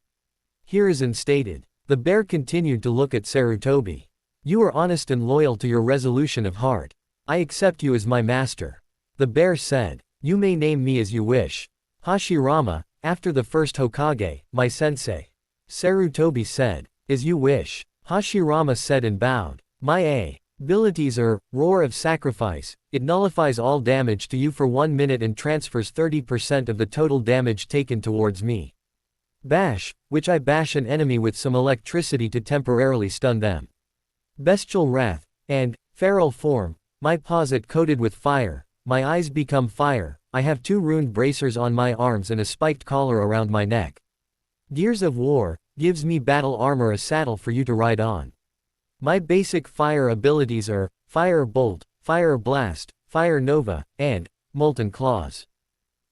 Hiruzen stated. The bear continued to look at Sarutobi. You are honest and loyal to your resolution of heart. I accept you as my master. The bear said. You may name me as you wish. Hashirama, after the first Hokage, my sensei. Sarutobi said. As you wish. Hashirama said and bowed. My abilities are, Roar of Sacrifice. It nullifies all damage to you for 1 minute and transfers 30% of the total damage taken towards me. Bash, which I bash an enemy with some electricity to temporarily stun them. Bestial Wrath, and, Feral Form, my paws it coated with fire, my eyes become fire, I have 2 runed bracers on my arms and a spiked collar around my neck. Gears of War, gives me battle armor, a saddle for you to ride on. My basic fire abilities are, Fire Bolt, Fire Blast, Fire Nova, and, Molten Claws.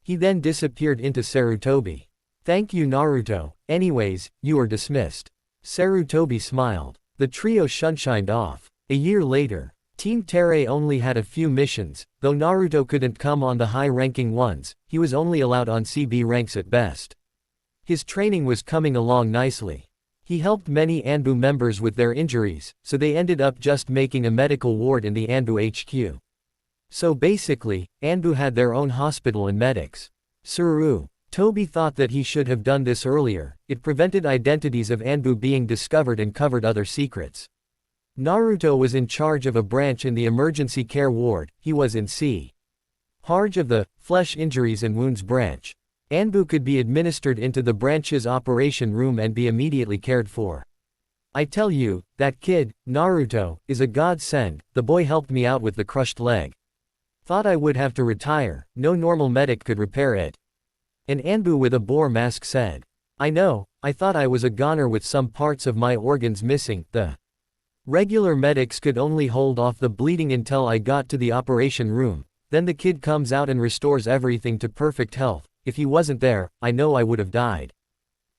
He then disappeared into Sarutobi. Thank you Naruto, anyways, you are dismissed. Sarutobi smiled. The trio sunshined off. A year later, Team Terei only had a few missions, though Naruto couldn't come on the high-ranking ones, he was only allowed on CB ranks at best. His training was coming along nicely. He helped many Anbu members with their injuries, so they ended up just making a medical ward in the Anbu HQ. So basically, Anbu had their own hospital and medics. Toby thought that he should have done this earlier, it prevented identities of Anbu being discovered and covered other secrets. Naruto was in charge of a branch in the emergency care ward, he was in charge of the flesh injuries and wounds branch. Anbu could be administered into the branch's operation room and be immediately cared for. I tell you, that kid, Naruto, is a godsend. The boy helped me out with the crushed leg. Thought I would have to retire, no normal medic could repair it. An Anbu with a boar mask said. I know, I thought I was a goner with some parts of my organs missing, the regular medics could only hold off the bleeding until I got to the operation room, then the kid comes out and restores everything to perfect health, if he wasn't there, I know I would have died.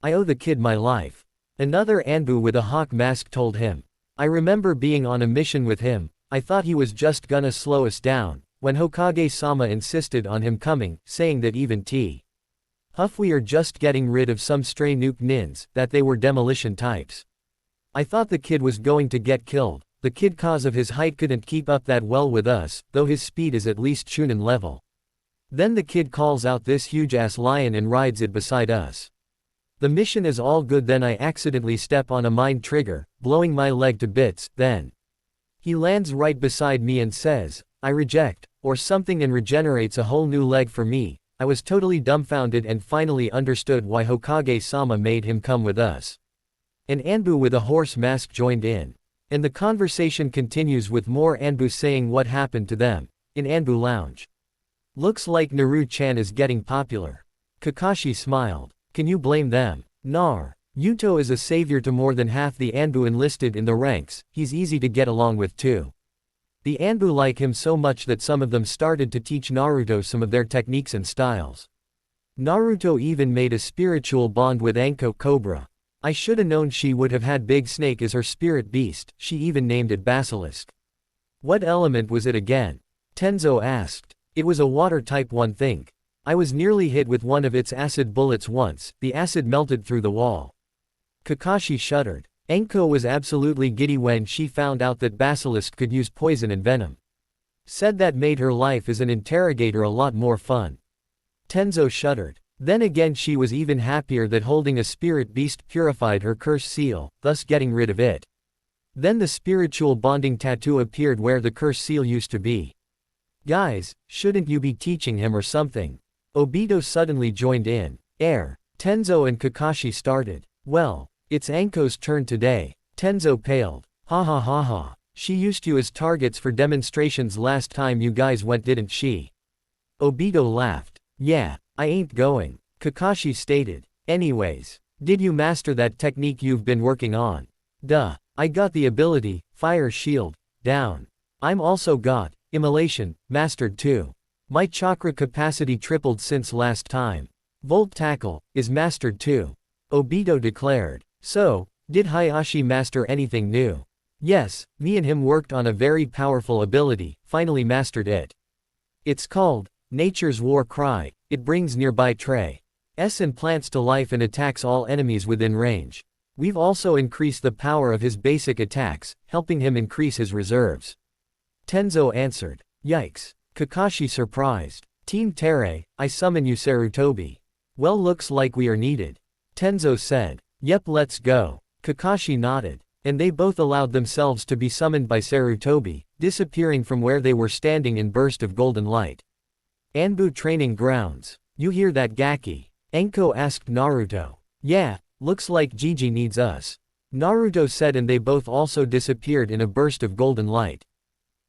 I owe the kid my life. Another Anbu with a hawk mask told him. I remember being on a mission with him, I thought he was just gonna slow us down, when Hokage-sama insisted on him coming, saying that even Huff we are just getting rid of some stray nuke nins, that they were demolition types. I thought the kid was going to get killed, the kid cause of his height couldn't keep up that well with us, though his speed is at least Chunin level. Then the kid calls out this huge ass lion and rides it beside us. The mission is all good, then I accidentally step on a mine trigger, blowing my leg to bits, then he lands right beside me and says, I reject, or something, and regenerates a whole new leg for me. I was totally dumbfounded and finally understood why Hokage-sama made him come with us. An Anbu with a horse mask joined in. And the conversation continues with more Anbu saying what happened to them, in Anbu Lounge. Looks like Naru-chan is getting popular. Kakashi smiled. Can you blame them? Yuto is a savior to more than half the Anbu enlisted in the ranks, he's easy to get along with too. The Anbu like him so much that some of them started to teach Naruto some of their techniques and styles. Naruto even made a spiritual bond with Anko Cobra. I shoulda known she would have had Big Snake as her spirit beast, she even named it Basilisk. What element was it again? Tenzo asked. It was a water type one think. I was nearly hit with one of its acid bullets once, the acid melted through the wall. Kakashi shuddered. Anko was absolutely giddy when she found out that Basilisk could use poison and venom. Said that made her life as an interrogator a lot more fun. Tenzo shuddered. Then again she was even happier that holding a spirit beast purified her curse seal, thus getting rid of it. Then the spiritual bonding tattoo appeared where the curse seal used to be. Guys, shouldn't you be teaching him or something? Obito suddenly joined in. Tenzo and Kakashi started. Well, it's Anko's turn today. Tenzo paled. Ha ha ha ha. She used you as targets for demonstrations last time you guys went, didn't she? Obito laughed. Yeah, I ain't going. Kakashi stated. Anyways, Did you master that technique you've been working on? Duh. I got the ability, fire shield, down. I'm also got, immolation, mastered too. My chakra capacity tripled since last time. Volt tackle, is mastered too. Obito declared. So, did Hayashi master anything new? Yes, me and him worked on a very powerful ability, finally mastered it. It's called, Nature's War Cry. It brings nearby Trey S and plants to life and attacks all enemies within range. We've also increased the power of his basic attacks, helping him increase his reserves. Tenzo answered. Yikes. Kakashi surprised. Team Terei, I summon you Sarutobi. Well, looks like we are needed. Tenzo said. Yep, let's go. Kakashi nodded. And they both allowed themselves to be summoned by Sarutobi, disappearing from where they were standing in burst of golden light. Anbu training grounds. You hear that, Gaki? Enko asked Naruto. Yeah, looks like Gigi needs us. Naruto said, and they both also disappeared in a burst of golden light.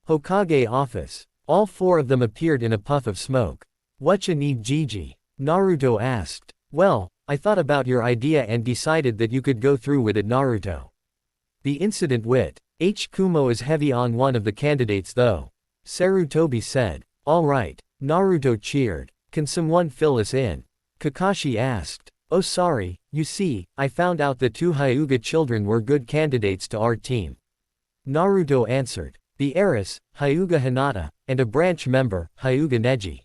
Hokage office. All four of them appeared in a puff of smoke. Whatcha need Gigi? Naruto asked. Well, I thought about your idea and decided that you could go through with it, Naruto. The incident wit. Kumo is heavy on one of the candidates though. Sarutobi said. Alright. Naruto cheered. Can someone fill us in? Kakashi asked. Oh sorry, you see, I found out that 2 Hyuga children were good candidates to our team. Naruto answered. The heiress, Hyuga Hinata, and a branch member, Hyuga Neji.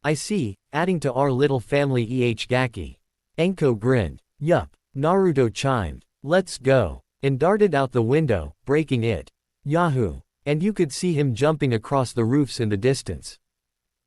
I see, adding to our little family Gaki. Enko grinned. Yup. Naruto chimed. Let's go. And darted out the window, breaking it. Yahoo! And you could see him jumping across the roofs in the distance.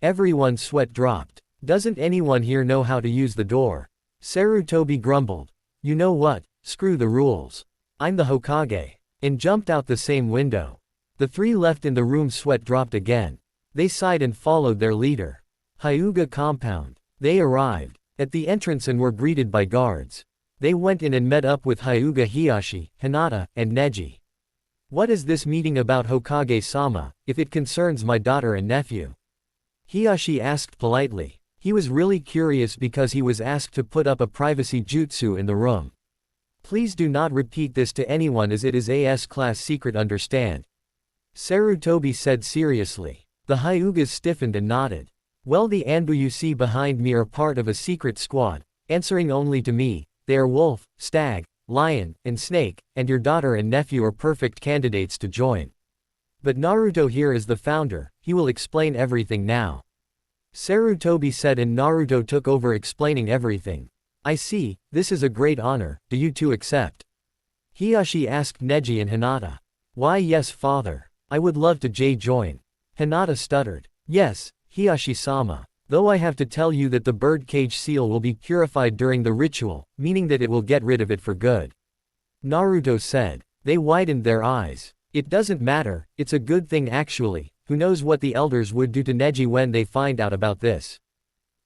Everyone's sweat dropped. Doesn't anyone here know how to use the door? Sarutobi grumbled. You know what, screw the rules. I'm the Hokage. And jumped out the same window. The three left in the room, sweat dropped again. They sighed and followed their leader. Hyuga compound. They arrived at the entrance and were greeted by guards. They went in and met up with Hyuga Hiyashi, Hinata, and Neji. What is this meeting about, Hokage-sama, if it concerns my daughter and nephew? Hiyashi asked politely. He was really curious because he was asked to put up a privacy jutsu in the room. Please do not repeat this to anyone as it is a S-class secret, understand? Sarutobi said seriously. The Hyugas stiffened and nodded. Well, the Anbu you see behind me are part of a secret squad, answering only to me. They are wolf, stag, lion, and snake, and your daughter and nephew are perfect candidates to join. But Naruto here is the founder, he will explain everything now. Sarutobi said, and Naruto took over explaining everything. I see, this is a great honor, do you two accept? Hiyashi asked Neji and Hinata. Why yes father. I would love to join. Hinata stuttered. Yes, Hiyashi-sama. Though I have to tell you that the birdcage seal will be purified during the ritual, meaning that it will get rid of it for good. Naruto said. They widened their eyes. It doesn't matter, it's a good thing actually. Who knows what the elders would do to Neji when they find out about this.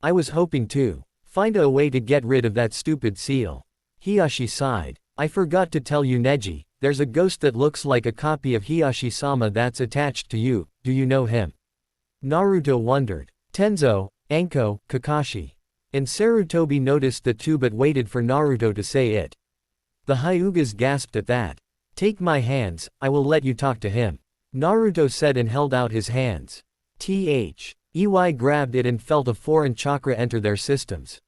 I was hoping to find a way to get rid of that stupid seal. Hiyashi sighed. I forgot to tell you Neji, there's a ghost that looks like a copy of Hiyashi-sama that's attached to you, do you know him? Naruto wondered. Tenzo, Anko, Kakashi. And Sarutobi noticed the two but waited for Naruto to say it. The Hyugas gasped at that. Take my hands, I will let you talk to him. Naruto said and held out his hands. EY grabbed it and felt a foreign chakra enter their systems.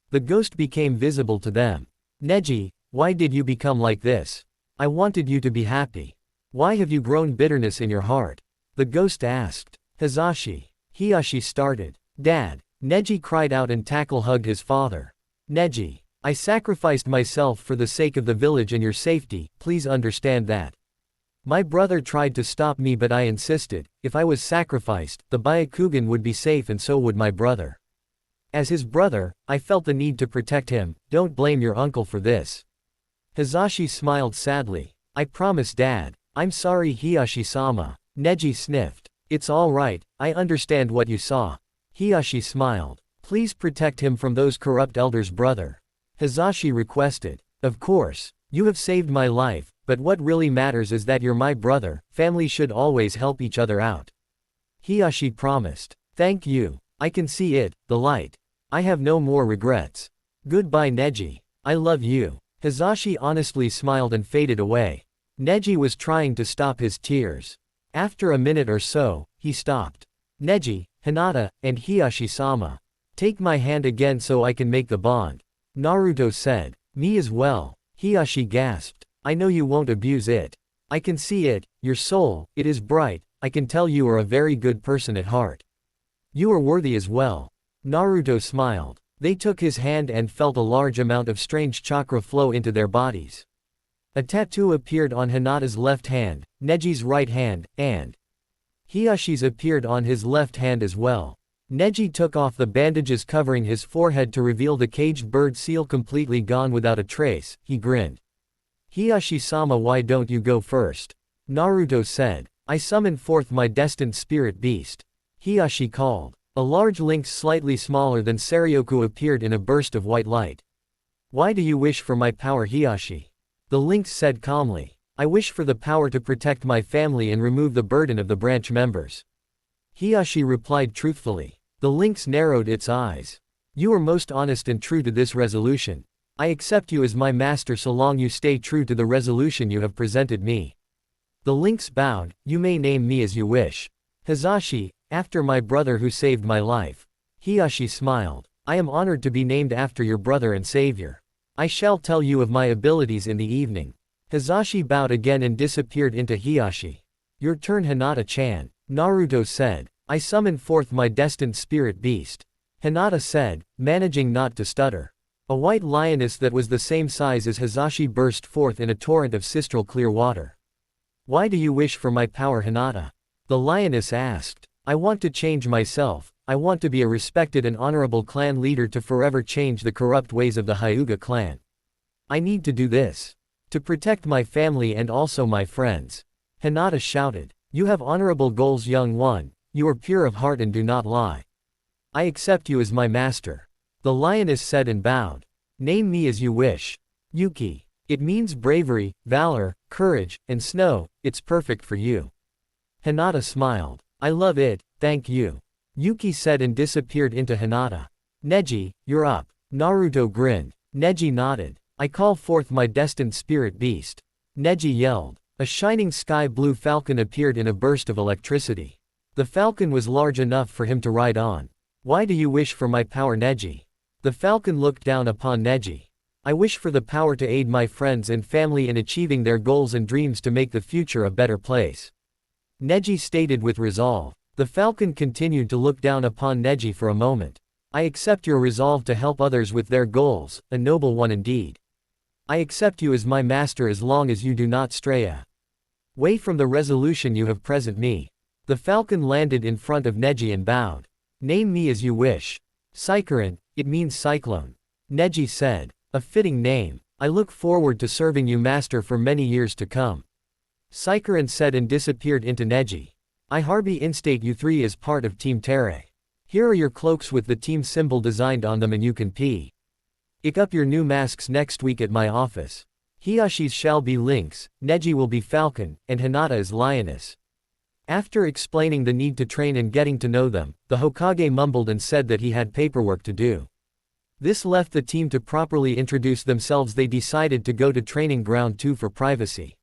The ghost became visible to them. Neji, why did you become like this? I wanted you to be happy. Why have you grown bitterness in your heart? The ghost asked. Hizashi. Hiyashi started. Dad. Neji cried out and tackle-hugged his father. Neji. I sacrificed myself for the sake of the village and your safety, please understand that. My brother tried to stop me but I insisted, if I was sacrificed, the Byakugan would be safe and so would my brother. As his brother, I felt the need to protect him, don't blame your uncle for this. Hizashi smiled sadly. I promise Dad. I'm sorry Hiyashi-sama. Neji sniffed. It's alright, I understand what you saw. Hiyashi smiled. Please protect him from those corrupt elders, brother. Hizashi requested. Of course. You have saved my life, but what really matters is that you're my brother, family should always help each other out. Hiyashi promised. Thank you. I can see it, the light. I have no more regrets. Goodbye Neji. I love you. Hizashi honestly smiled and faded away. Neji was trying to stop his tears. After a minute or so, he stopped. Neji, Hinata, and Hiyashi-sama. Take my hand again so I can make the bond. Naruto said. Me as well. Hiyashi gasped. I know you won't abuse it. I can see it, your soul, it is bright, I can tell you are a very good person at heart. You are worthy as well. Naruto smiled. They took his hand and felt a large amount of strange chakra flow into their bodies. A tattoo appeared on Hinata's left hand, Neji's right hand, and Hiyashi's appeared on his left hand as well. Neji took off the bandages covering his forehead to reveal the caged bird seal completely gone without a trace. He grinned. Hiyashi-sama, why don't you go first? Naruto said. I summon forth my destined spirit beast. Hiyashi called. A large lynx slightly smaller than Saryoku appeared in a burst of white light. Why do you wish for my power, Hiyashi? The lynx said calmly. I wish for the power to protect my family and remove the burden of the branch members. Hiyashi replied truthfully. The lynx narrowed its eyes. You are most honest and true to this resolution. I accept you as my master so long you stay true to the resolution you have presented me. The lynx bowed. You may name me as you wish. Hizashi, after my brother who saved my life. Hiyashi smiled. I am honored to be named after your brother and savior. I shall tell you of my abilities in the evening. Hizashi bowed again and disappeared into Hiyashi. Your turn, Hinata-chan. Naruto said. I summon forth my destined spirit beast. Hinata said, managing not to stutter. A white lioness that was the same size as Hizashi burst forth in a torrent of crystal clear water. Why do you wish for my power, Hinata? The lioness asked. I want to change myself. I want to be a respected and honorable clan leader to forever change the corrupt ways of the Hyuga clan. I need to do this. To protect my family and also my friends. Hinata shouted. You have honorable goals, young one. You are pure of heart and do not lie. I accept you as my master. The lioness said and bowed. Name me as you wish. Yuki. It means bravery, valor, courage, and snow. It's perfect for you. Hinata smiled. I love it, thank you. Yuki said and disappeared into Hinata. Neji, you're up. Naruto grinned. Neji nodded. I call forth my destined spirit beast. Neji yelled. A shining sky blue falcon appeared in a burst of electricity. The falcon was large enough for him to ride on. Why do you wish for my power, Neji? The falcon looked down upon Neji. I wish for the power to aid my friends and family in achieving their goals and dreams to make the future a better place. Neji stated with resolve. The falcon continued to look down upon Neji for a moment. I accept your resolve to help others with their goals, a noble one indeed. I accept you as my master as long as you do not stray away from the resolution you have present me. The falcon landed in front of Neji and bowed. Name me as you wish. Cycloran, it means cyclone. Neji said. A fitting name. I look forward to serving you, master, for many years to come. Cycloran said and disappeared into Neji. I hereby instate you three as part of Team Terre. Here are your cloaks with the team symbol designed on them and you can pick up your new masks next week at my office. Hiyashi's shall be lynx, Neji will be falcon, and Hinata is lioness. After explaining the need to train and getting to know them, the Hokage mumbled and said that he had paperwork to do. This left the team to properly introduce themselves. They decided to go to Training Ground 2 for privacy.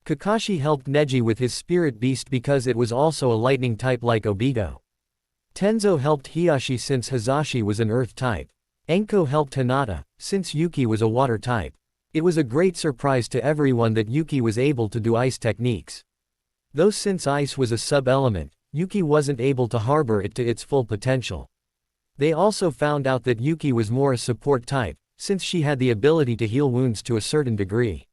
Kakashi helped Neji with his spirit beast because it was also a lightning type like Obito. Tenzo helped Hiyashi since Hizashi was an earth type. Enko helped Hinata, since Yuki was a water type. It was a great surprise to everyone that Yuki was able to do ice techniques. Though since ice was a sub-element, Yuki wasn't able to harbor it to its full potential. They also found out that Yuki was more a support type, since she had the ability to heal wounds to a certain degree.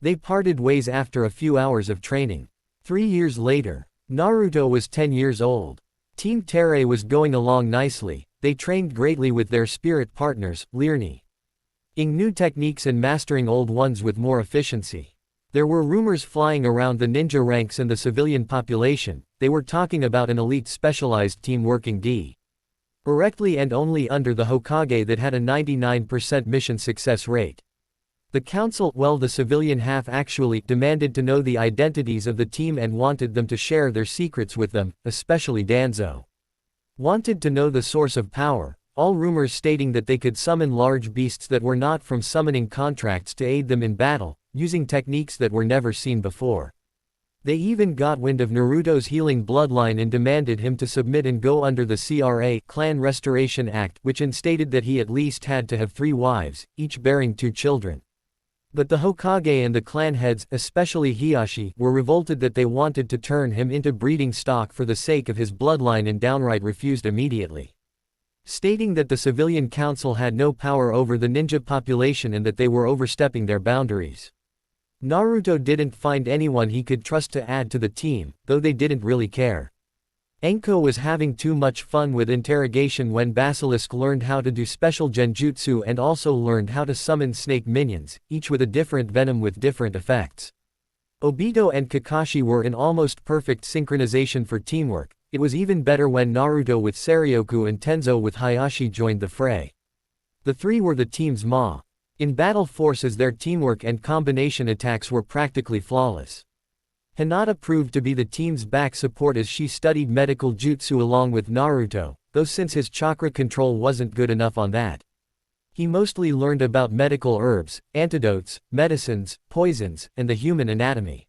They parted ways after a few hours of training. 3 years later, Naruto was 10 years old. Team Terre was going along nicely. They trained greatly with their spirit partners, learning new techniques and mastering old ones with more efficiency. There were rumors flying around the ninja ranks and the civilian population. They were talking about an elite specialized team working directly and only under the Hokage that had a 99% mission success rate. The council, well, the civilian half actually, demanded to know the identities of the team and wanted them to share their secrets with them, especially Danzo. Wanted to know the source of power, all rumors stating that they could summon large beasts that were not from summoning contracts to aid them in battle, using techniques that were never seen before. They even got wind of Naruto's healing bloodline and demanded him to submit and go under the Clan Restoration Act, which instated that he at least had to have 3 wives, each bearing 2 children. But the Hokage and the clan heads, especially Hiashi, were revolted that they wanted to turn him into breeding stock for the sake of his bloodline and downright refused immediately, stating that the civilian council had no power over the ninja population and that they were overstepping their boundaries. Naruto didn't find anyone he could trust to add to the team, though they didn't really care. Enko was having too much fun with interrogation when Basilisk learned how to do special genjutsu and also learned how to summon snake minions, each with a different venom with different effects. Obito and Kakashi were in almost perfect synchronization for teamwork. It was even better when Naruto with Saryoku and Tenzo with Hayashi joined the fray. The 3 were the team's ma. In battle forces their teamwork and combination attacks were practically flawless. Hinata proved to be the team's back support as she studied medical jutsu along with Naruto, though since his chakra control wasn't good enough on that. He mostly learned about medical herbs, antidotes, medicines, poisons, and the human anatomy.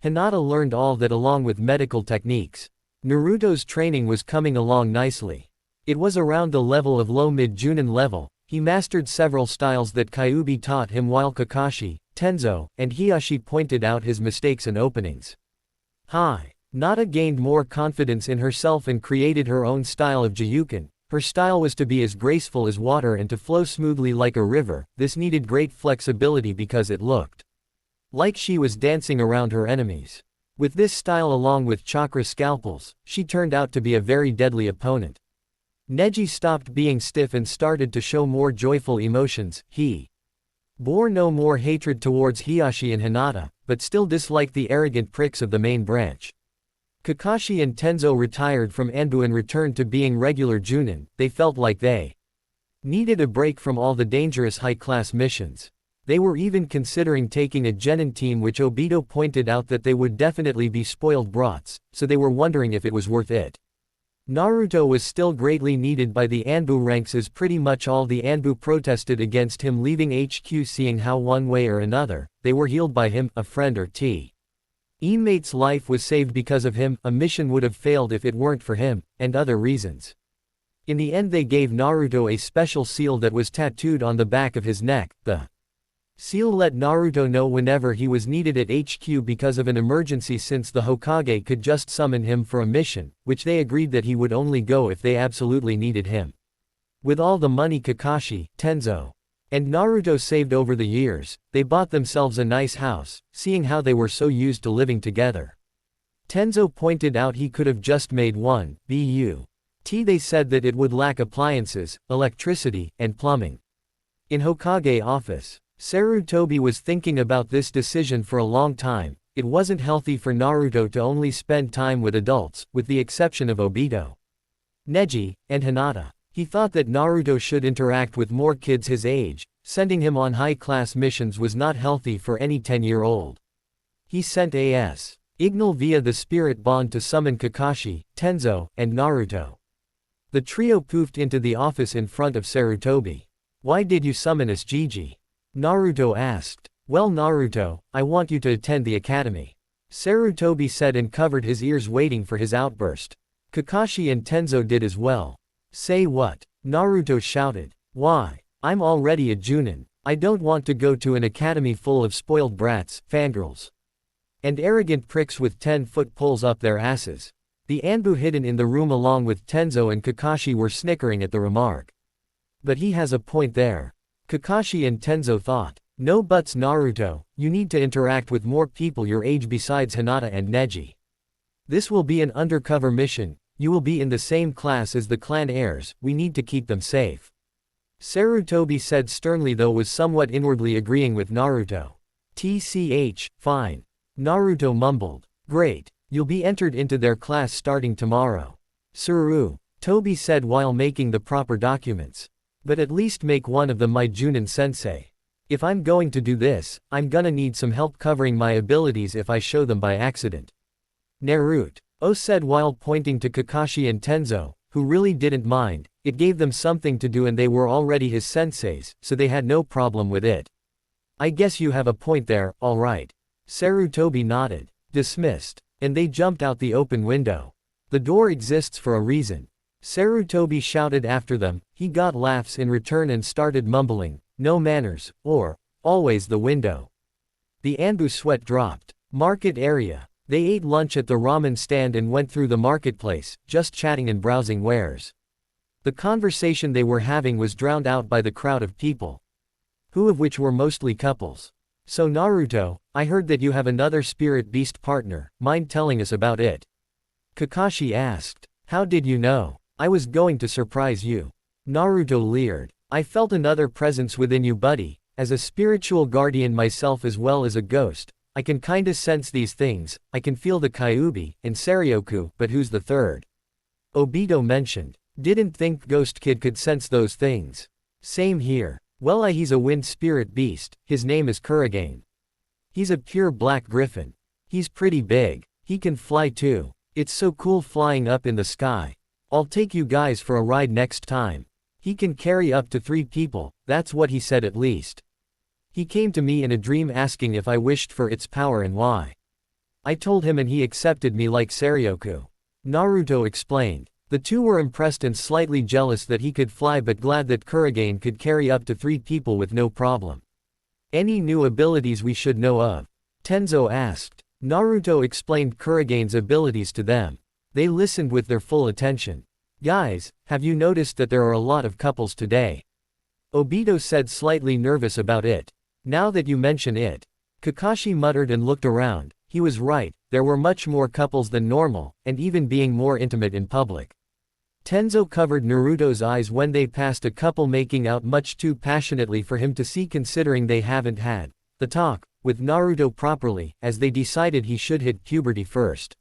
Hinata learned all that along with medical techniques. Naruto's training was coming along nicely. It was around the level of low-mid Junin level. He mastered several styles that Kyuubi taught him while Kakashi, Tenzo, and Hiashi pointed out his mistakes and openings. Hinata gained more confidence in herself and created her own style of Jiyuken. Her style was to be as graceful as water and to flow smoothly like a river. This needed great flexibility because it looked like she was dancing around her enemies. With this style along with chakra scalpels, she turned out to be a very deadly opponent. Neji stopped being stiff and started to show more joyful emotions. He bore no more hatred towards Hiashi and Hinata, but still disliked the arrogant pricks of the main branch. Kakashi and Tenzo retired from Anbu and returned to being regular Junin. They felt like they needed a break from all the dangerous high-class missions. They were even considering taking a genin team, which Obito pointed out that they would definitely be spoiled brats, so they were wondering if it was worth it. Naruto was still greatly needed by the Anbu ranks as pretty much all the Anbu protested against him leaving HQ, seeing how one way or another, they were healed by him, a friend or teammate's life was saved because of him, a mission would have failed if it weren't for him, and other reasons. In the end they gave Naruto a special seal that was tattooed on the back of his neck. The seal let Naruto know whenever he was needed at HQ because of an emergency, since the Hokage could just summon him for a mission, which they agreed that he would only go if they absolutely needed him. With all the money Kakashi, Tenzo, and Naruto saved over the years, they bought themselves a nice house, seeing how they were so used to living together. Tenzo pointed out he could have just made one, but they said that it would lack appliances, electricity, and plumbing. In Hokage office, Sarutobi was thinking about this decision for a long time. It wasn't healthy for Naruto to only spend time with adults, with the exception of Obito, Neji, and Hinata. He thought that Naruto should interact with more kids his age. Sending him on high-class missions was not healthy for any 10-year-old. He sent A.S. Ignal via the spirit bond to summon Kakashi, Tenzo, and Naruto. The trio poofed into the office in front of Sarutobi. "Why did you summon us, Gigi?" Naruto asked. "Well, Naruto, I want you to attend the academy," Sarutobi said and covered his ears waiting for his outburst. Kakashi and Tenzo did as well. "Say what?" Naruto shouted. "Why? I'm already a Junin. I don't want to go to an academy full of spoiled brats, fangirls, and arrogant pricks with 10-foot poles up their asses." The Anbu hidden in the room along with Tenzo and Kakashi were snickering at the remark. But he has a point there. Kakashi and Tenzo thought. "No buts, Naruto, you need to interact with more people your age besides Hinata and Neji. This will be an undercover mission, you will be in the same class as the clan heirs, we need to keep them safe," Sarutobi said sternly, though was somewhat inwardly agreeing with Naruto. Fine. Naruto mumbled. "Great. You'll be entered into their class starting tomorrow." Tobi said while making the proper documents. "But at least make one of them my Junin sensei. If I'm going to do this, I'm gonna need some help covering my abilities if I show them by accident," Naruto said while pointing to Kakashi and Tenzo, who really didn't mind. It gave them something to do and they were already his senseis, so they had no problem with it. I guess you have a point there, alright. Sarutobi nodded. Dismissed. And they jumped out the open window. The door exists for a reason. Sarutobi shouted after them, he got laughs in return and started mumbling, no manners, or, always the window. The Anbu sweat dropped. Market area. They ate lunch at the ramen stand and went through the marketplace, just chatting and browsing wares. The conversation they were having was drowned out by the crowd of people. Who of which were mostly couples. So Naruto, I heard that you have another spirit beast partner, mind telling us about it? Kakashi asked. How did you know? I was going to surprise you. Naruto leered. I felt another presence within you, buddy. As a spiritual guardian myself as well as a ghost, I can kinda sense these things. I can feel the Kyuubi and Saryoku, but who's the third? Obito mentioned. Didn't think Ghost Kid could sense those things. Same here. Well, he's a wind spirit beast. His name is Kurogane. He's a pure black griffin. He's pretty big. He can fly too. It's so cool flying up in the sky. I'll take you guys for a ride next time. He can carry up to 3 people, that's what he said at least. He came to me in a dream asking if I wished for its power and why. I told him and he accepted me like Saryoku. Naruto explained. The two were impressed and slightly jealous that he could fly but glad that Kurogane could carry up to 3 people with no problem. Any new abilities we should know of? Tenzo asked. Naruto explained Kurogane's abilities to them. They listened with their full attention. Guys, have you noticed that there are a lot of couples today? Obito said, slightly nervous about it. Now that you mention it. Kakashi muttered and looked around. He was right, there were much more couples than normal, and even being more intimate in public. Tenzo covered Naruto's eyes when they passed a couple making out much too passionately for him to see, considering they haven't had the talk with Naruto properly, as they decided he should hit puberty first.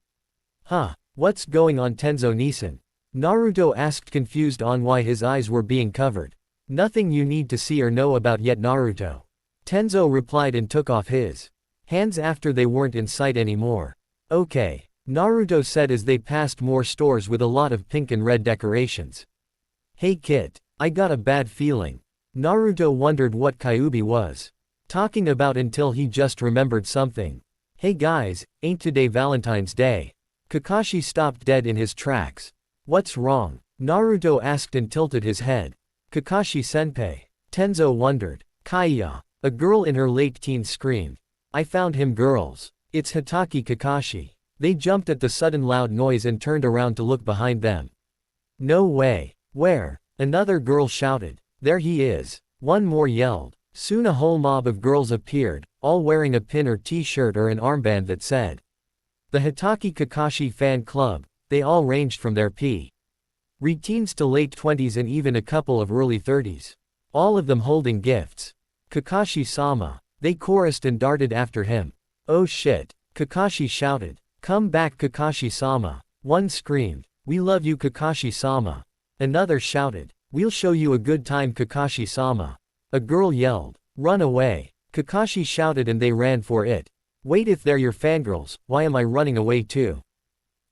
Huh, what's going on, Tenzo-Nisan? Naruto asked, confused on why his eyes were being covered. Nothing you need to see or know about yet, Naruto. Tenzo replied and took off his hands after they weren't in sight anymore. Okay, Naruto said as they passed more stores with a lot of pink and red decorations. Hey Kit, I got a bad feeling. Naruto wondered what Kyuubi was talking about until he just remembered something. Hey guys, ain't today Valentine's Day? Kakashi stopped dead in his tracks. What's wrong? Naruto asked and tilted his head. Kakashi-senpai. Tenzo wondered. Kaiya. A girl in her late teens screamed. I found him, girls. It's Hitaki Kakashi. They jumped at the sudden loud noise and turned around to look behind them. No way. Where? Another girl shouted. There he is. One more yelled. Soon a whole mob of girls appeared, all wearing a pin or t-shirt or an armband that said the Hitaki Kakashi Fan Club. They all ranged from their pre-teens to late 20s and even a couple of early 30s. All of them holding gifts. Kakashi-sama. They chorused and darted after him. Oh shit. Kakashi shouted. Come back, Kakashi-sama. One screamed. We love you, Kakashi-sama. Another shouted. We'll show you a good time, Kakashi-sama. A girl yelled. Run away. Kakashi shouted and they ran for it. Wait, if they're your fangirls, why am I running away too?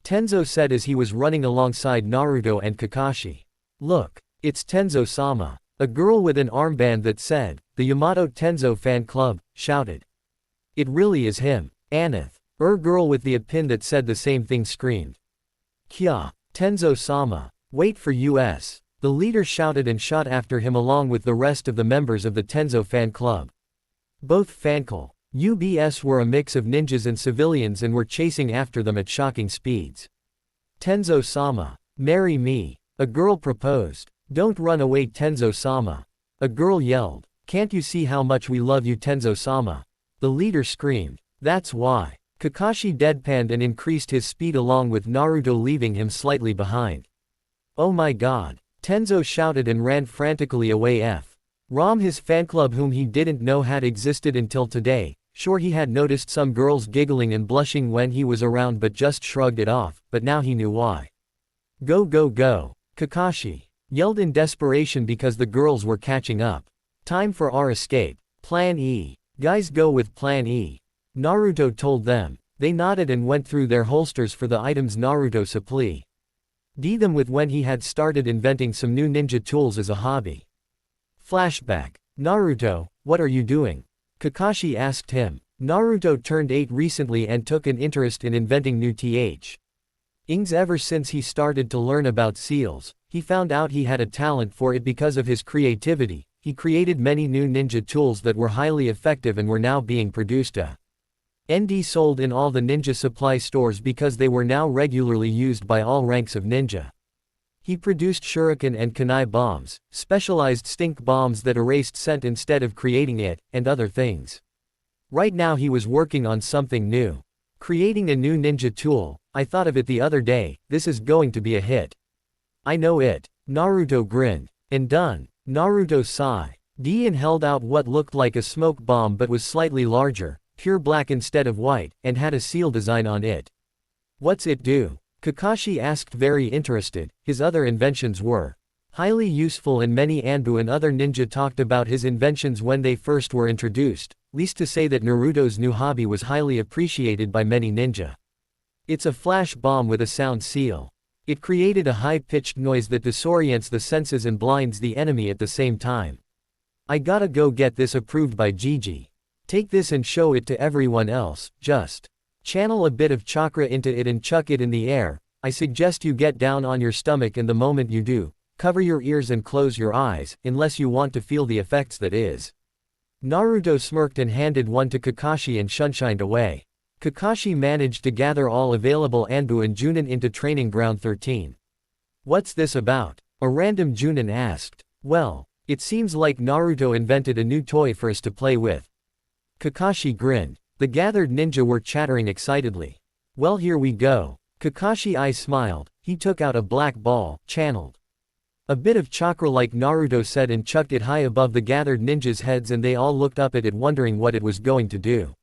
Tenzo said as he was running alongside Naruto and Kakashi. Look, it's Tenzo-sama. A girl with an armband that said, the Yamato Tenzo Fan Club, shouted. It really is him. Aneth. Girl with the pin that said the same thing screamed. Kya. Tenzo-sama. Wait for us. The leader shouted and shot after him along with the rest of the members of the Tenzo Fan Club. Both UBS were a mix of ninjas and civilians and were chasing after them at shocking speeds. Tenzo-sama. Marry me. A girl proposed. Don't run away, Tenzo-sama. A girl yelled. Can't you see how much we love you, Tenzo-sama? The leader screamed. That's why. Kakashi deadpanned and increased his speed along with Naruto, leaving him slightly behind. Oh my god. Tenzo shouted and ran frantically away. Rom, his fan club whom he didn't know had existed until today. Sure, he had noticed some girls giggling and blushing when he was around but just shrugged it off, but now he knew why. Go go go. Kakashi yelled in desperation because the girls were catching up. Time for our escape. Plan E. Guys, go with Plan E. Naruto told them. They nodded and went through their holsters for the items Naruto supplied. Them with when he had started inventing some new ninja tools as a hobby. Flashback. Naruto, what are you doing? Kakashi asked him. Naruto turned 8 recently and took an interest in inventing new things ever since he started to learn about seals. He found out he had a talent for it because of his creativity. He created many new ninja tools that were highly effective and were now being produced and sold in all the ninja supply stores because they were now regularly used by all ranks of ninja. He produced shuriken and kunai bombs, specialized stink bombs that erased scent instead of creating it, and other things. Right now he was working on something new. Creating a new ninja tool. I thought of it the other day, this is going to be a hit. I know it. Naruto grinned. And done. Naruto sighed. Dian held out what looked like a smoke bomb but was slightly larger, pure black instead of white, and had a seal design on it. What's it do? Kakashi asked, very interested. His other inventions were highly useful and many Anbu and other ninja talked about his inventions when they first were introduced, least to say that Naruto's new hobby was highly appreciated by many ninja. It's a flash bomb with a sound seal. It created a high-pitched noise that disorients the senses and blinds the enemy at the same time. I gotta go get this approved by Gigi. Take this and show it to everyone else, just channel a bit of chakra into it and chuck it in the air. I suggest you get down on your stomach and the moment you do, cover your ears and close your eyes, unless you want to feel the effects that is. Naruto smirked and handed one to Kakashi and shunshined away. Kakashi managed to gather all available Anbu and Junin into Training Ground 13. What's this about? A random Junin asked. Well, it seems like Naruto invented a new toy for us to play with. Kakashi grinned. The gathered ninja were chattering excitedly. Well, here we go. Kakashi's eyes smiled. He took out a black ball, channeled a bit of chakra like Naruto said and chucked it high above the gathered ninjas' heads and they all looked up at it wondering what it was going to do.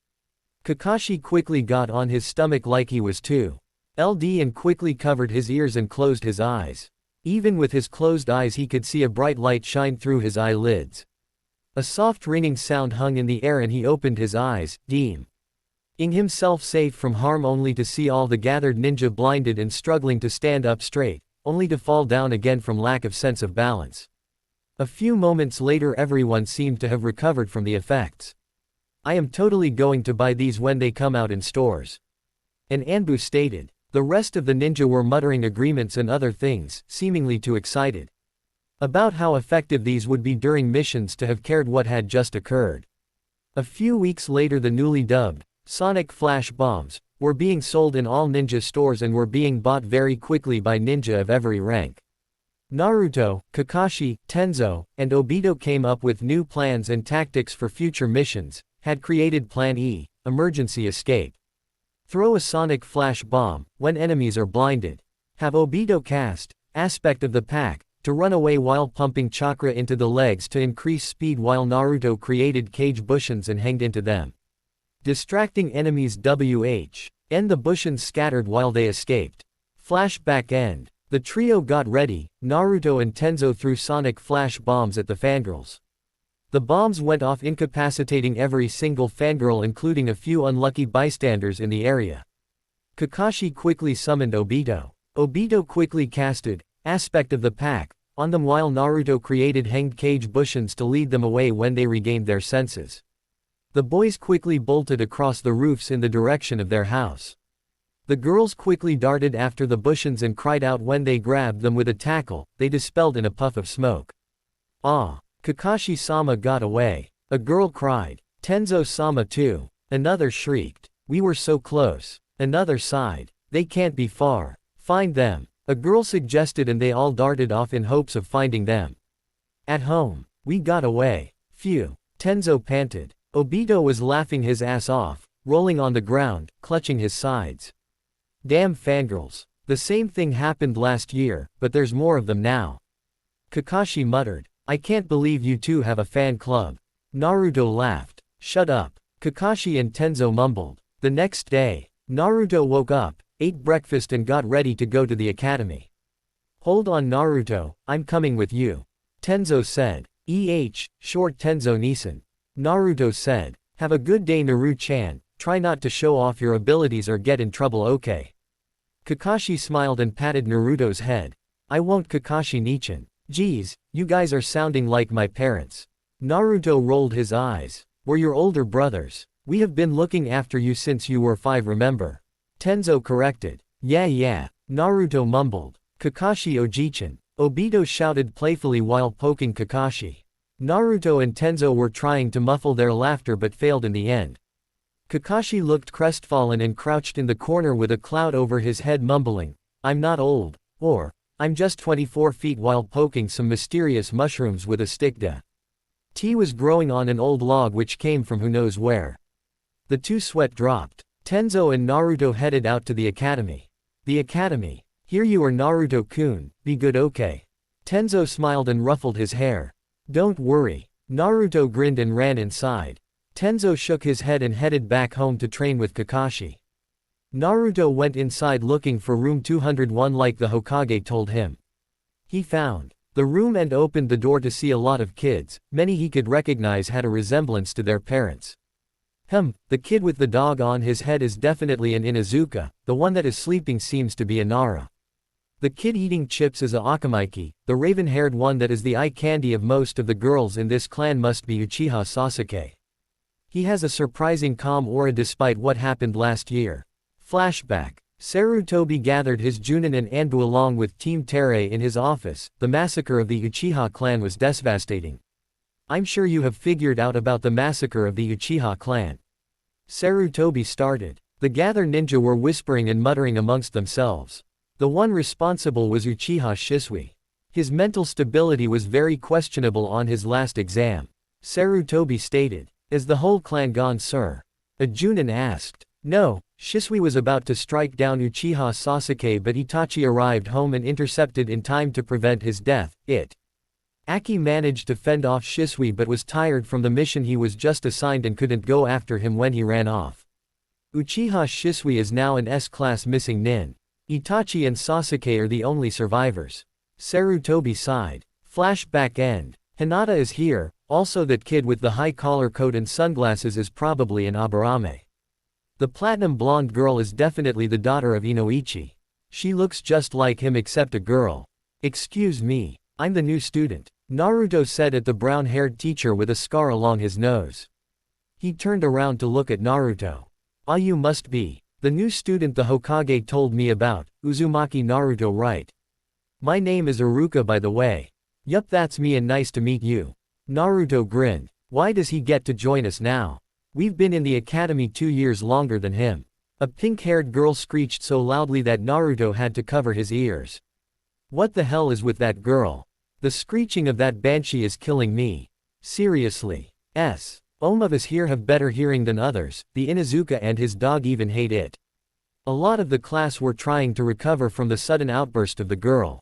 Kakashi quickly got on his stomach like he was too. LD and quickly covered his ears and closed his eyes. Even with his closed eyes he could see a bright light shine through his eyelids. A soft ringing sound hung in the air and he opened his eyes, deeming himself safe from harm only to see all the gathered ninja blinded and struggling to stand up straight, only to fall down again from lack of sense of balance. A few moments later everyone seemed to have recovered from the effects. I am totally going to buy these when they come out in stores. An Anbu stated. The rest of the ninja were muttering agreements and other things, seemingly too excited about how effective these would be during missions to have cared what had just occurred. A few weeks later the newly dubbed Sonic Flash Bombs were being sold in all ninja stores and were being bought very quickly by ninja of every rank. Naruto, Kakashi, Tenzo, and Obito came up with new plans and tactics for future missions, had created Plan E, Emergency Escape. Throw a sonic flash bomb, when enemies are blinded. Have Obito cast, Aspect of the Pack, to run away while pumping chakra into the legs to increase speed while Naruto created cage bushins and hanged into them. Distracting enemies and the bushins scattered while they escaped. Flashback end. The trio got ready, Naruto and Tenzo threw sonic flash bombs at the fangirls. The bombs went off incapacitating every single fangirl including a few unlucky bystanders in the area. Kakashi quickly summoned Obito. Obito quickly casted, Aspect of the Pack, on them while Naruto created hanged cage bushins to lead them away when they regained their senses. The boys quickly bolted across the roofs in the direction of their house. The girls quickly darted after the bushins and cried out when they grabbed them with a tackle, they dispelled in a puff of smoke. Ah! Kakashi-sama got away. A girl cried. Tenzo-sama too. Another shrieked. We were so close. Another sighed. They can't be far. Find them. A girl suggested and they all darted off in hopes of finding them. At home. We got away. Phew. Tenzo panted. Obito was laughing his ass off, rolling on the ground, clutching his sides. Damn fangirls. The same thing happened last year, but there's more of them now. Kakashi muttered. I can't believe you two have a fan club. Naruto laughed. Shut up. Kakashi and Tenzo mumbled. The next day, Naruto woke up, ate breakfast and got ready to go to the academy. Hold on Naruto, I'm coming with you. Tenzo said. Short Tenzo-Nisan. Naruto said. Have a good day Naru-chan, try not to show off your abilities or get in trouble okay? Kakashi smiled and patted Naruto's head. I won't, Kakashi-nichan. Geez, you guys are sounding like my parents. Naruto rolled his eyes. We're your older brothers. We have been looking after you since you were 5, remember? Tenzo corrected. Yeah, Naruto mumbled. Kakashi Oji-chan. Obito shouted playfully while poking Kakashi. Naruto and Tenzo were trying to muffle their laughter but failed in the end. Kakashi looked crestfallen and crouched in the corner with a cloud over his head mumbling, I'm not old, or, I'm just 24 feet while poking some mysterious mushrooms with a stick. Tea was growing on an old log which came from who knows where. The two sweat dropped. Tenzo and Naruto headed out to the academy. The academy. Here you are, Naruto-kun, be good, okay? Tenzo smiled and ruffled his hair. Don't worry. Naruto grinned and ran inside. Tenzo shook his head and headed back home to train with Kakashi. Naruto went inside looking for room 201 like the Hokage told him. He found the room and opened the door to see a lot of kids, many he could recognize had a resemblance to their parents. The kid with the dog on his head is definitely an Inuzuka, the one that is sleeping seems to be a Nara. The kid eating chips is a Akamaiki, the raven-haired one that is the eye candy of most of the girls in this clan must be Uchiha Sasuke. He has a surprising calm aura despite what happened last year. Flashback. Sarutobi gathered his Junin and Anbu along with Team Terei in his office. The massacre of the Uchiha clan was devastating. I'm sure you have figured out about the massacre of the Uchiha clan. Sarutobi started. The Gather ninja were whispering and muttering amongst themselves. The one responsible was Uchiha Shisui. His mental stability was very questionable on his last exam. Sarutobi stated. Is the whole clan gone, sir? A Junin asked. No, Shisui was about to strike down Uchiha Sasuke but Itachi arrived home and intercepted in time to prevent his death. Aki managed to fend off Shisui but was tired from the mission he was just assigned and couldn't go after him when he ran off. Uchiha Shisui is now an S-class missing nin. Itachi and Sasuke are the only survivors. Sarutobi sighed. Flashback end. Hinata is here, also that kid with the high collar coat and sunglasses is probably an Aburame. The platinum blonde girl is definitely the daughter of Inoichi. She looks just like him except a girl. Excuse me, I'm the new student, Naruto said at the brown-haired teacher with a scar along his nose. He turned around to look at Naruto. Ah, you must be the new student the Hokage told me about, Uzumaki Naruto, right? My name is Iruka, by the way. Yup, that's me and nice to meet you. Naruto grinned. Why does he get to join us now? We've been in the academy 2 years longer than him. A pink-haired girl screeched so loudly that Naruto had to cover his ears. What the hell is with that girl? The screeching of that banshee is killing me. Seriously. Some of us here have better hearing than others, the Inuzuka and his dog even hate it. A lot of the class were trying to recover from the sudden outburst of the girl.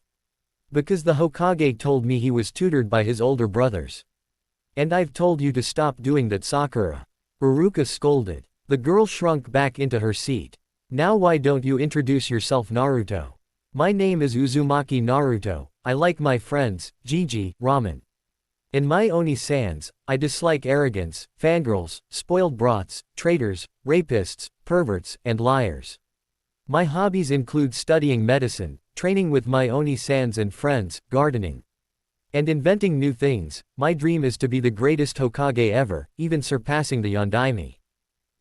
Because the Hokage told me he was tutored by his older brothers. And I've told you to stop doing that, Sakura. Iruka scolded. The girl shrunk back into her seat. Now why don't you introduce yourself, Naruto? My name is Uzumaki Naruto, I like my friends, Gigi, ramen. In my Oni-sans, I dislike arrogance, fangirls, spoiled brats, traitors, rapists, perverts, and liars. My hobbies include studying medicine, training with my Oni-sans and friends, gardening, and inventing new things. My dream is to be the greatest Hokage ever, even surpassing the Yondaime.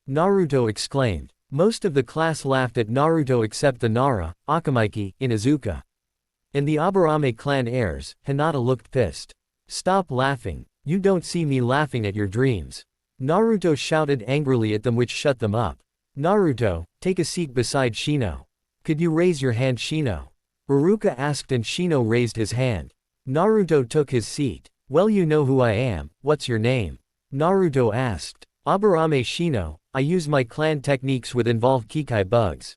Naruto exclaimed. Most of the class laughed at Naruto except the Nara, Akamaiki, Inuzuka. In the Aburame clan heirs, Hinata looked pissed. Stop laughing. You don't see me laughing at your dreams. Naruto shouted angrily at them, which shut them up. Naruto, take a seat beside Shino. Could you raise your hand, Shino? Iruka asked and Shino raised his hand. Naruto took his seat. Well, you know who I am, what's your name? Naruto asked. Aburame Shino, I use my clan techniques with involve Kikai bugs.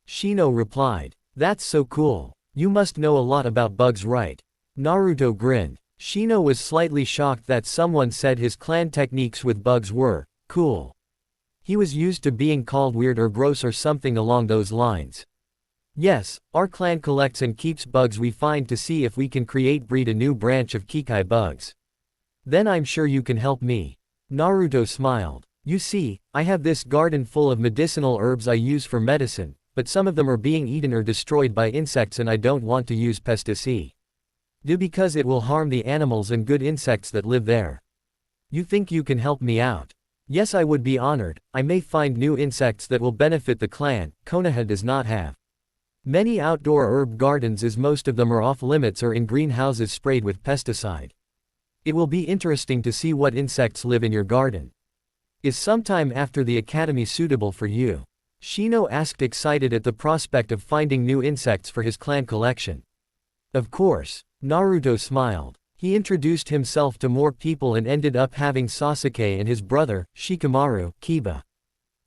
Shino replied. That's so cool. You must know a lot about bugs, right? Naruto grinned. Shino was slightly shocked that someone said his clan techniques with bugs were cool. He was used to being called weird or gross or something along those lines. Yes, our clan collects and keeps bugs we find to see if we can breed a new branch of Kikai bugs. Then I'm sure you can help me. Naruto smiled. You see, I have this garden full of medicinal herbs I use for medicine, but some of them are being eaten or destroyed by insects and I don't want to use pesticide. Do because it will harm the animals and good insects that live there. You think you can help me out? Yes, I would be honored. I may find new insects that will benefit the clan. Konoha does not have many outdoor herb gardens as most of them are off limits or in greenhouses sprayed with pesticide. It will be interesting to see what insects live in your garden. Is sometime after the academy suitable for you? Shino asked, excited at the prospect of finding new insects for his clan collection. Of course. Naruto smiled. He introduced himself to more people and ended up having Sasuke and his brother, Shikamaru, Kiba,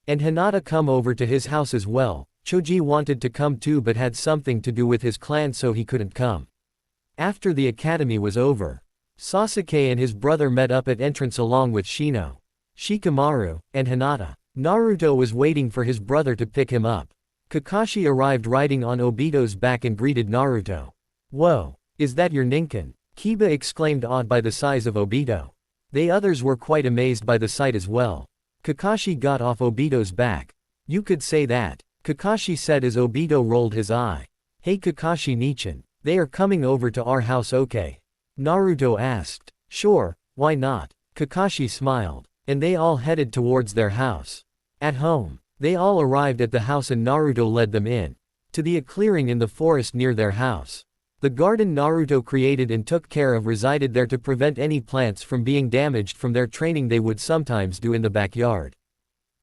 and Hinata come over to his house as well. Choji wanted to come too but had something to do with his clan so he couldn't come. After the academy was over, Sasuke and his brother met up at entrance along with Shino, Shikamaru, and Hinata. Naruto was waiting for his brother to pick him up. Kakashi arrived riding on Obito's back and greeted Naruto. Whoa, is that your Ninken? Kiba exclaimed, awed by the size of Obito. The others were quite amazed by the sight as well. Kakashi got off Obito's back. You could say that, Kakashi said as Obito rolled his eye. Hey Kakashi Nichan, they are coming over to our house, okay? Naruto asked. Sure, why not? Kakashi smiled, and they all headed towards their house. At home, they all arrived at the house and Naruto led them in to a clearing in the forest near their house. The garden Naruto created and took care of resided there to prevent any plants from being damaged from their training they would sometimes do in the backyard.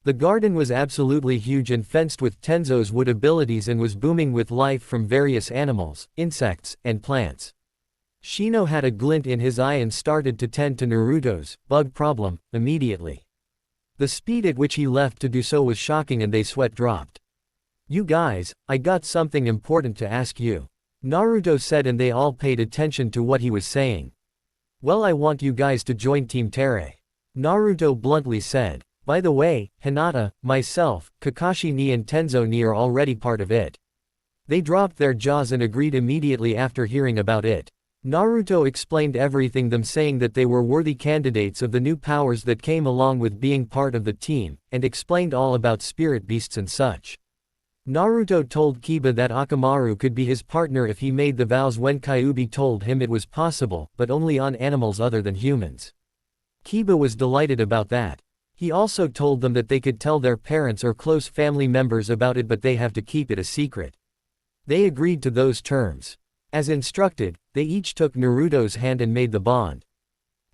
The garden was absolutely huge and fenced with Tenzo's wood abilities and was booming with life from various animals, insects, and plants. Shino had a glint in his eye and started to tend to Naruto's bug problem immediately. The speed at which he left to do so was shocking and they sweat dropped. You guys, I got something important to ask you, Naruto said, and they all paid attention to what he was saying. Well, I want you guys to join Team Terei, Naruto bluntly said. By the way, Hinata, myself, Kakashi ni and Tenzo ni are already part of it. They dropped their jaws and agreed immediately after hearing about it. Naruto explained everything, them saying that they were worthy candidates of the new powers that came along with being part of the team, and explained all about spirit beasts and such. Naruto told Kiba that Akamaru could be his partner if he made the vows when Kyuubi told him it was possible, but only on animals other than humans. Kiba was delighted about that. He also told them that they could tell their parents or close family members about it, but they have to keep it a secret. They agreed to those terms. As instructed, they each took Naruto's hand and made the bond.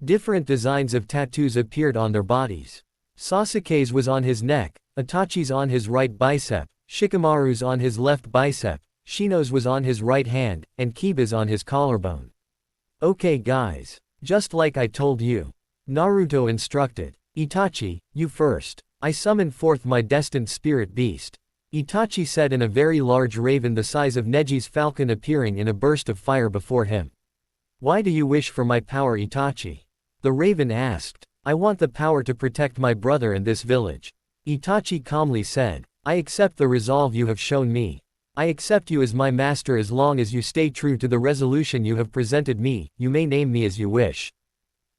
Different designs of tattoos appeared on their bodies. Sasuke's was on his neck, Itachi's on his right bicep, Shikamaru's on his left bicep, Shino's was on his right hand, and Kiba's on his collarbone. Okay guys, just like I told you, Naruto instructed. Itachi, you first. I summon forth my destined spirit beast, Itachi said, in a very large raven the size of Neji's falcon appearing in a burst of fire before him. Why do you wish for my power, Itachi? The raven asked. I want the power to protect my brother and this village, Itachi calmly said. I accept the resolve you have shown me. I accept you as my master as long as you stay true to the resolution you have presented me. You may name me as you wish.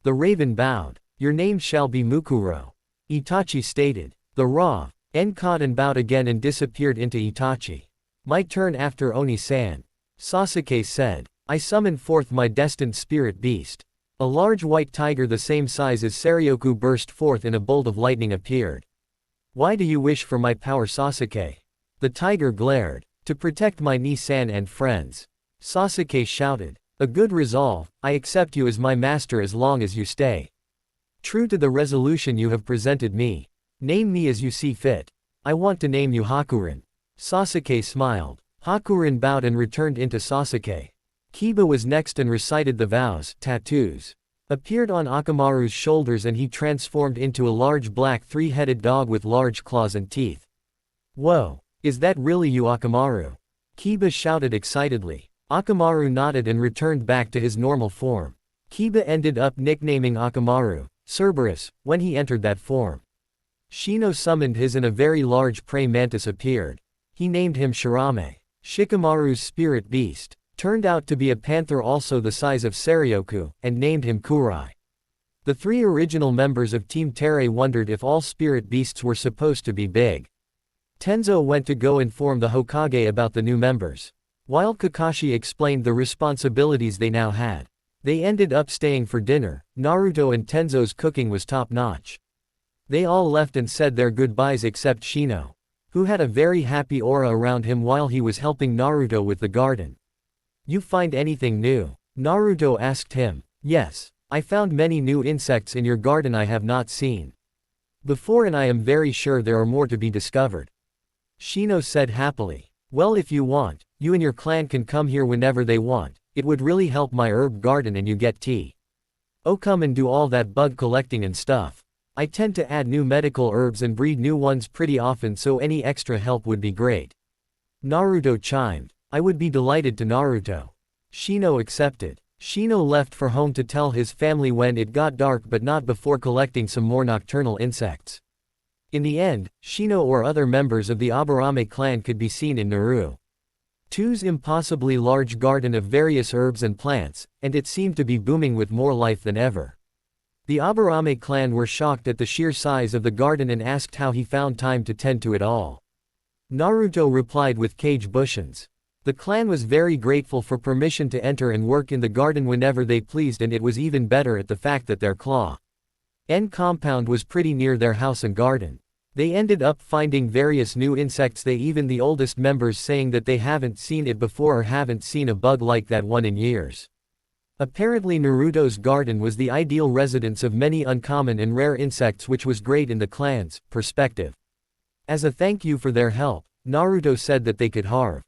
The raven bowed. Your name shall be Mukuro, Itachi stated. The raven caught and bowed again and disappeared into Itachi. My turn after Oni-san, Sasuke said. I summon forth my destined spirit beast. A large white tiger the same size as Saryoku burst forth and a bolt of lightning appeared. Why do you wish for my power, Sasuke? The tiger glared. To protect my Ni-san and friends, Sasuke shouted. A good resolve. I accept you as my master as long as you stay true to the resolution you have presented me. Name me as you see fit. I want to name you Hakurin. Sasuke smiled. Hakurin bowed and returned into Sasuke. Kiba was next and recited the vows. Tattoos appeared on Akamaru's shoulders and he transformed into a large black three-headed dog with large claws and teeth. Whoa, is that really you, Akamaru? Kiba shouted excitedly. Akamaru nodded and returned back to his normal form. Kiba ended up nicknaming Akamaru Cerberus when he entered that form. Shino summoned his and a very large praying mantis appeared. He named him Shirame. Shikamaru's spirit beast turned out to be a panther also the size of Saryoku, and named him Kurai. The three original members of Team Terei wondered if all spirit beasts were supposed to be big. Tenzo went to go inform the Hokage about the new members. While Kakashi explained the responsibilities they now had, they ended up staying for dinner. Naruto and Tenzo's cooking was top-notch. They all left and said their goodbyes except Shino, who had a very happy aura around him while he was helping Naruto with the garden. "You find anything new?" Naruto asked him. "Yes. I found many new insects in your garden I have not seen before, and I am very sure there are more to be discovered," Shino said happily. "Well, if you want, you and your clan can come here whenever they want. It would really help my herb garden and you get tea. Oh, come and do all that bug collecting and stuff. I tend to add new medical herbs and breed new ones pretty often, so any extra help would be great." Naruto chimed. "I would be delighted to Naruto." Shino accepted. Shino left for home to tell his family when it got dark, but not before collecting some more nocturnal insects. In the end, Shino or other members of the Aburame clan could be seen in Naruto's impossibly large garden of various herbs and plants, and it seemed to be booming with more life than ever. The Aburame clan were shocked at the sheer size of the garden and asked how he found time to tend to it all. Naruto replied with cage bushins. The clan was very grateful for permission to enter and work in the garden whenever they pleased, and it was even better at the fact that their claw-N compound was pretty near their house and garden. They ended up finding various new insects, even the oldest members saying that they haven't seen it before or haven't seen a bug like that one in years. Apparently Naruto's garden was the ideal residence of many uncommon and rare insects, which was great in the clan's perspective. As a thank you for their help, Naruto said that they could harvest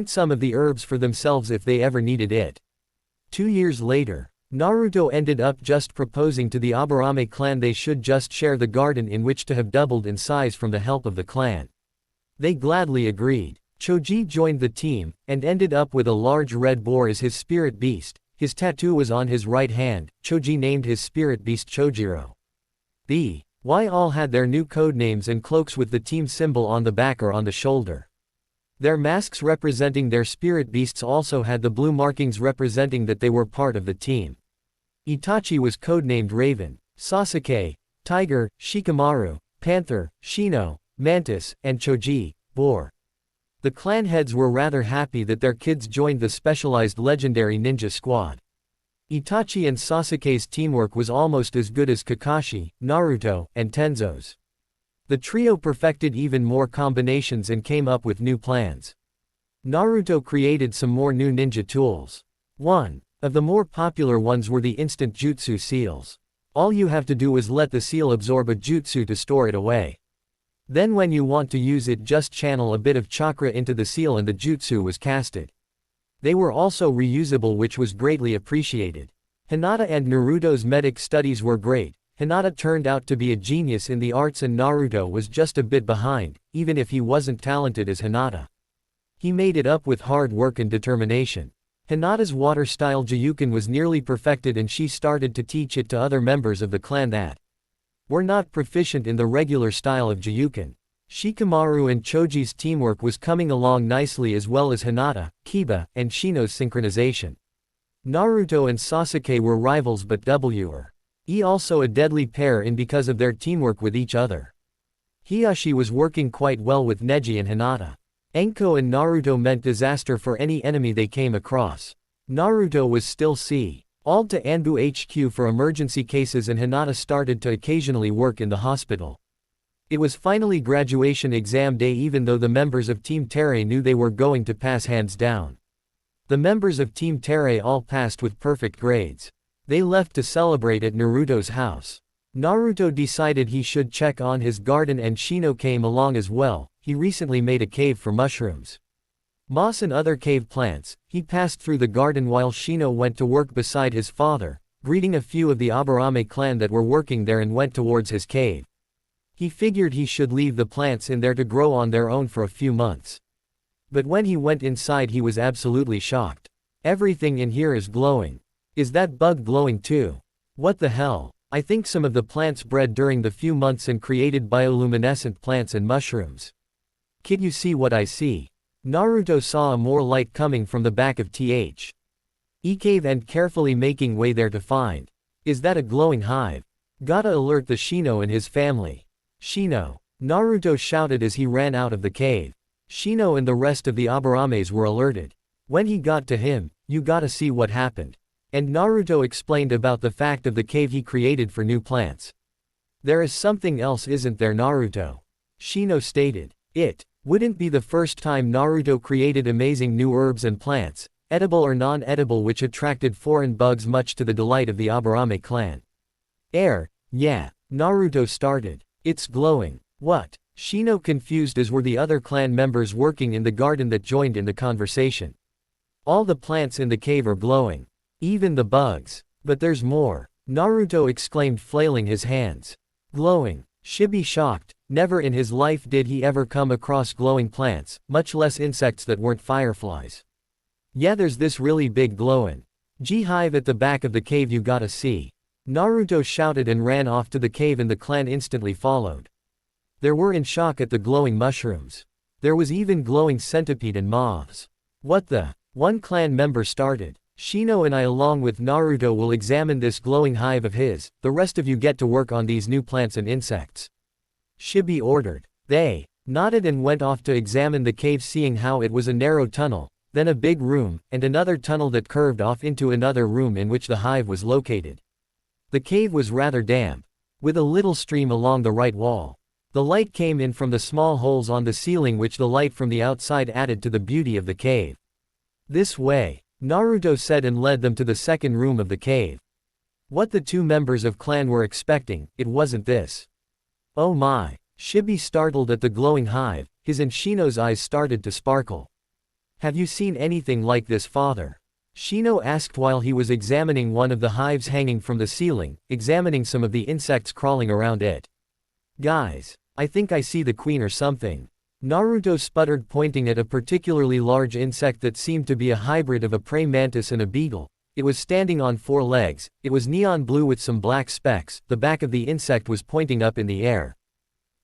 some of the herbs for themselves if they ever needed it. 2 years later, Naruto ended up just proposing to the Aburame clan they should just share the garden, in which to have doubled in size from the help of the clan. They gladly agreed. Choji joined the team, and ended up with a large red boar as his spirit beast. His tattoo was on his right hand. Choji named his spirit beast Chojiro. The Y all had their new code names and cloaks with the team symbol on the back or on the shoulder. Their masks representing their spirit beasts also had the blue markings representing that they were part of the team. Itachi was codenamed Raven, Sasuke, Tiger, Shikamaru, Panther, Shino, Mantis, and Choji, Boar. The clan heads were rather happy that their kids joined the specialized legendary ninja squad. Itachi and Sasuke's teamwork was almost as good as Kakashi, Naruto, and Tenzo's. The trio perfected even more combinations and came up with new plans. Naruto created some more new ninja tools. One of the more popular ones were the instant jutsu seals. All you have to do is let the seal absorb a jutsu to store it away. Then when you want to use it, just channel a bit of chakra into the seal and the jutsu was casted. They were also reusable, which was greatly appreciated. Hinata and Naruto's medic studies were great. Hinata turned out to be a genius in the arts and Naruto was just a bit behind, even if he wasn't talented as Hinata. He made it up with hard work and determination. Hinata's water-style Jiyuken was nearly perfected, and she started to teach it to other members of the clan that were not proficient in the regular style of Jiyuken. Shikamaru and Choji's teamwork was coming along nicely, as well as Hinata, Kiba, and Shino's synchronization. Naruto and Sasuke were rivals, but were also a deadly pair in because of their teamwork with each other. Hiyashi was working quite well with Neji and Hinata. Enko and Naruto meant disaster for any enemy they came across. Naruto was still called to Anbu HQ for emergency cases, and Hinata started to occasionally work in the hospital. It was finally graduation exam day, even though the members of Team Terre knew they were going to pass hands down. The members of Team Terre all passed with perfect grades. They left to celebrate at Naruto's house. Naruto decided he should check on his garden, and Shino came along as well. He recently made a cave for mushrooms, moss and other cave plants. He passed through the garden while Shino went to work beside his father, greeting a few of the Aburame clan that were working there, and went towards his cave. He figured he should leave the plants in there to grow on their own for a few months. But when he went inside, he was absolutely shocked. Everything in here is glowing. Is that bug glowing too? What the hell? I think some of the plants bred during the few months and created bioluminescent plants and mushrooms. Kid, you see what I see? Naruto saw more light coming from the back of the cave and carefully making way there to find. Is that a glowing hive? Gotta alert the Shino and his family. Shino, Naruto shouted as he ran out of the cave. Shino and the rest of the Abarames were alerted. When he got to him, "You gotta see what happened." And Naruto explained about the fact of the cave he created for new plants. "There is something else, isn't there, Naruto?" Shino stated. It wouldn't be the first time Naruto created amazing new herbs and plants, edible or non-edible, which attracted foreign bugs much to the delight of the Aburame clan. Yeah, Naruto started. "It's glowing." "What?" Shino confused, as were the other clan members working in the garden that joined in the conversation. "All the plants in the cave are glowing. Even the bugs. But there's more," Naruto exclaimed, flailing his hands. "Glowing." Shibi shocked. Never in his life did he ever come across glowing plants, much less insects that weren't fireflies. "Yeah, there's this really big glowin' hive at the back of the cave, you gotta see." Naruto shouted and ran off to the cave, and the clan instantly followed. They were in shock at the glowing mushrooms. There was even glowing centipede and moths. "What the?" one clan member started. "Shino and I along with Naruto will examine this glowing hive of his, the rest of you get to work on these new plants and insects," Shibi ordered. They nodded and went off to examine the cave, seeing how it was a narrow tunnel, then a big room, and another tunnel that curved off into another room in which the hive was located. The cave was rather damp, with a little stream along the right wall. The light came in from the small holes on the ceiling, which the light from the outside added to the beauty of the cave. "This way," Naruto said, and led them to the second room of the cave. What the two members of clan were expecting, it wasn't this. "Oh my!" Shibi startled at the glowing hive, his and Shino's eyes started to sparkle. "Have you seen anything like this, father?" Shino asked while he was examining one of the hives hanging from the ceiling, examining some of the insects crawling around it. "Guys, I think I see the queen or something," Naruto sputtered, pointing at a particularly large insect that seemed to be a hybrid of a praying mantis and a beetle. It was standing on 4 legs, it was neon blue with some black specks, the back of the insect was pointing up in the air.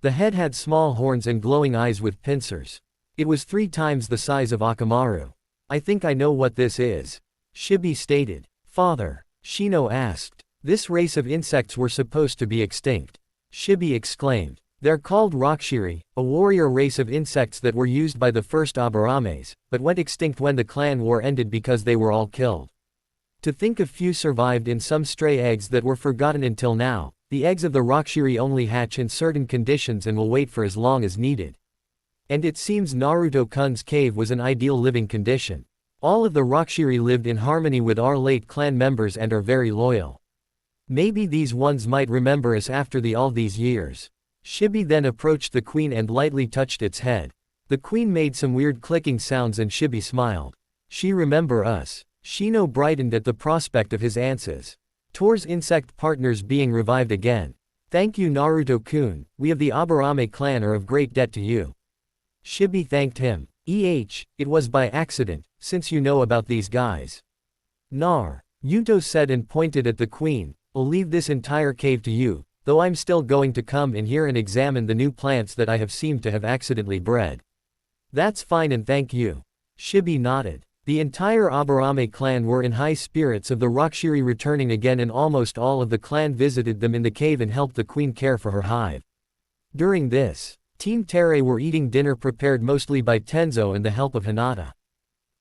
The head had small horns and glowing eyes with pincers. It was 3 times the size of Akamaru. "I think I know what this is," Shibi stated. "Father," Shino asked. "This race of insects were supposed to be extinct," Shibi exclaimed. "They're called Rockshiri, a warrior race of insects that were used by the first Abarames, but went extinct when the clan war ended because they were all killed. To think a few survived in some stray eggs that were forgotten until now. The eggs of the Rockshiri only hatch in certain conditions and will wait for as long as needed. And it seems Naruto-kun's cave was an ideal living condition. All of the Rockshiri lived in harmony with our late clan members and are very loyal. Maybe these ones might remember us after all these years." Shibi then approached the queen and lightly touched its head. The queen made some weird clicking sounds and Shibi smiled. "She remember us." Shino brightened at the prospect of his answers. Tor's insect partners being revived again. "Thank you, Naruto-kun, we of the Aburame clan are of great debt to you." Shibi thanked him. It was by accident, since you know about these guys." Yuto said and pointed at the queen. "I'll leave this entire cave to you, though I'm still going to come in here and examine the new plants that I have seemed to have accidentally bred." "That's fine and thank you." Shibi nodded. The entire Aburame clan were in high spirits of the Rockshiri returning again, and almost all of the clan visited them in the cave and helped the queen care for her hive. During this, Team Tere were eating dinner prepared mostly by Tenzo and the help of Hinata.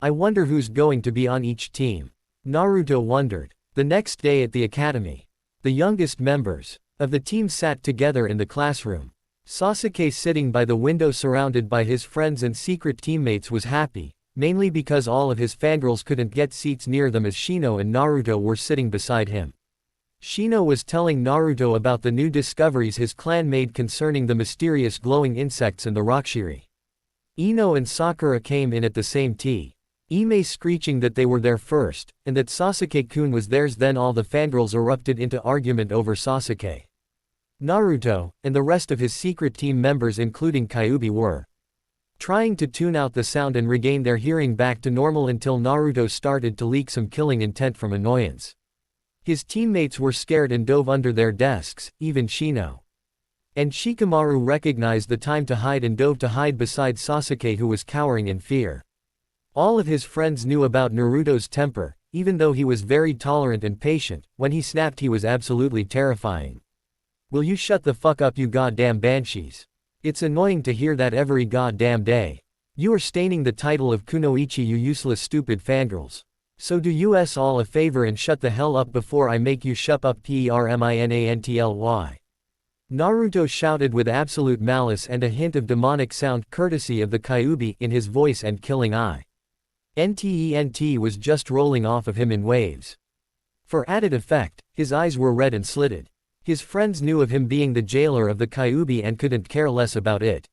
"I wonder who's going to be on each team," Naruto wondered. The next day at the academy, the youngest members of the team sat together in the classroom. Sasuke, sitting by the window surrounded by his friends and secret teammates, was happy, mainly because all of his fangirls couldn't get seats near them as Shino and Naruto were sitting beside him. Shino was telling Naruto about the new discoveries his clan made concerning the mysterious glowing insects and the Rockshiri. Ino and Sakura came in at the same tea. Ime screeching that they were there first, and that Sasuke-kun was theirs. Then all the fangirls erupted into argument over Sasuke. Naruto, and the rest of his secret team members including Kyuubi were trying to tune out the sound and regain their hearing back to normal until Naruto started to leak some killing intent from annoyance. His teammates were scared and dove under their desks, even Shino. And Shikamaru recognized the time to hide and dove to hide beside Sasuke, who was cowering in fear. All of his friends knew about Naruto's temper. Even though he was very tolerant and patient, when he snapped he was absolutely terrifying. "Will you shut the fuck up, you goddamn banshees?" It's annoying to hear that every goddamn day. You are staining the title of Kunoichi, you useless stupid fangirls. So do us all a favor and shut the hell up before I make you shup up permanently. Naruto shouted with absolute malice and a hint of demonic sound courtesy of the Kyuubi in his voice and killing eye. NTENT was just rolling off of him in waves. For added effect, his eyes were red and slitted. His friends knew of him being the jailer of the Kyuubi and couldn't care less about it.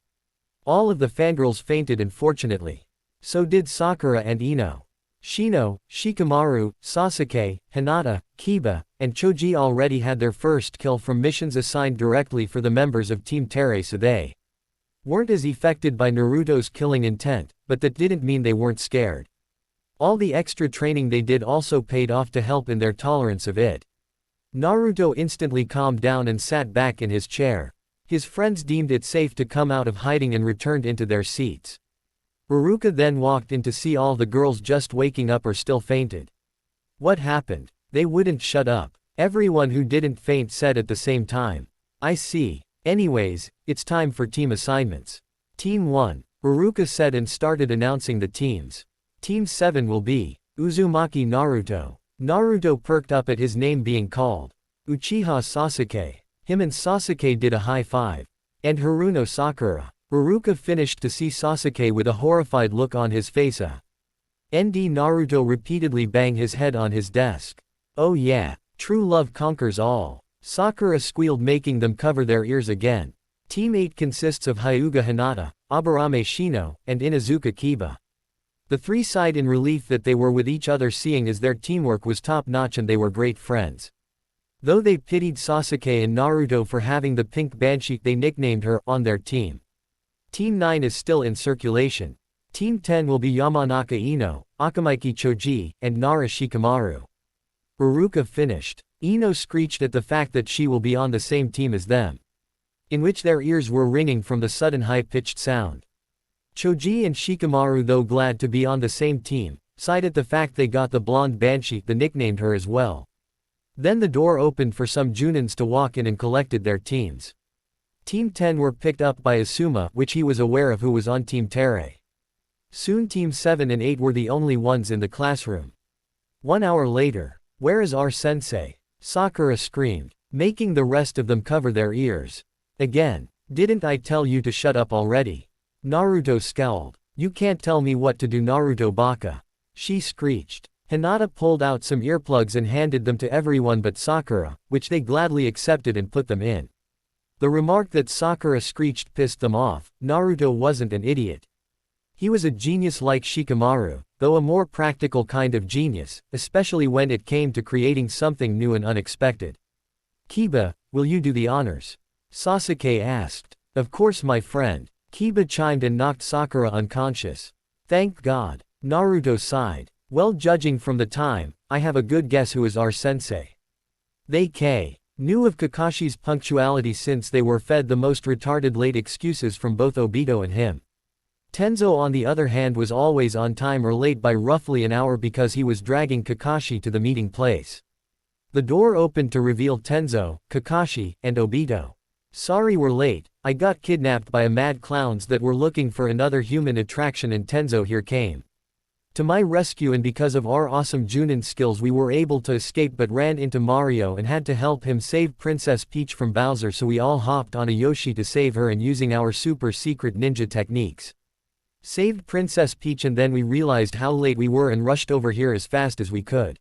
All of the fangirls fainted, unfortunately. So did Sakura and Ino. Shino, Shikamaru, Sasuke, Hinata, Kiba, and Choji already had their first kill from missions assigned directly for the members of Team Terre, so they weren't as affected by Naruto's killing intent, but that didn't mean they weren't scared. All the extra training they did also paid off to help in their tolerance of it. Naruto instantly calmed down and sat back in his chair. His friends deemed it safe to come out of hiding and returned into their seats. Haruka then walked in to see all the girls just waking up or still fainted. What happened? They wouldn't shut up. Everyone who didn't faint said at the same time. I see. Anyways, it's time for team assignments. Team 1, Haruka said and started announcing the teams. Team 7 will be Uzumaki Naruto. Naruto perked up at his name being called. Uchiha Sasuke. Him and Sasuke did a high five. And Haruno Sakura. Haruka finished to see Sasuke with a horrified look on his face. ND Naruto repeatedly banged his head on his desk. Oh yeah, true love conquers all. Sakura squealed, making them cover their ears again. Team 8 consists of Hyuga Hinata, Aburame Shino, and Inazuka Kiba. The three sighed in relief that they were with each other, seeing as their teamwork was top-notch and they were great friends. Though they pitied Sasuke and Naruto for having the pink banshee they nicknamed her on their team. Team 9 is still in circulation. Team 10 will be Yamanaka Ino, Akamaiki Choji, and Nara Shikamaru. Haruka finished. Ino screeched at the fact that she will be on the same team as them, in which their ears were ringing from the sudden high-pitched sound. Choji and Shikamaru, though glad to be on the same team, sighed at the fact they got the blonde banshee that nicknamed her as well. Then the door opened for some Junins to walk in and collected their teams. Team 10 were picked up by Asuma, which he was aware of who was on Team Terre. Soon Team 7 and 8 were the only ones in the classroom. 1 hour later, where is our sensei? Sakura screamed, making the rest of them cover their ears. Again, didn't I tell you to shut up already? Naruto scowled. You can't tell me what to do, Naruto baka. She screeched. Hinata pulled out some earplugs and handed them to everyone but Sakura, which they gladly accepted and put them in. The remark that Sakura screeched pissed them off. Naruto wasn't an idiot. He was a genius like Shikamaru, though a more practical kind of genius, especially when it came to creating something new and unexpected. Kiba, will you do the honors? Sasuke asked. Of course, my friend. Kiba chimed and knocked Sakura unconscious. Thank God. Naruto sighed. Well, judging from the time, I have a good guess who is our sensei. They knew of Kakashi's punctuality since they were fed the most retarded late excuses from both Obito and him. Tenzo on the other hand was always on time or late by roughly an hour because he was dragging Kakashi to the meeting place. The door opened to reveal Tenzo, Kakashi, and Obito. Sorry we're late, I got kidnapped by a mad clowns that were looking for another human attraction and Tenzo here came to my rescue, and because of our awesome Junin skills we were able to escape but ran into Mario and had to help him save Princess Peach from Bowser, so we all hopped on a Yoshi to save her and using our super secret ninja techniques saved Princess Peach, and then we realized how late we were and rushed over here as fast as we could.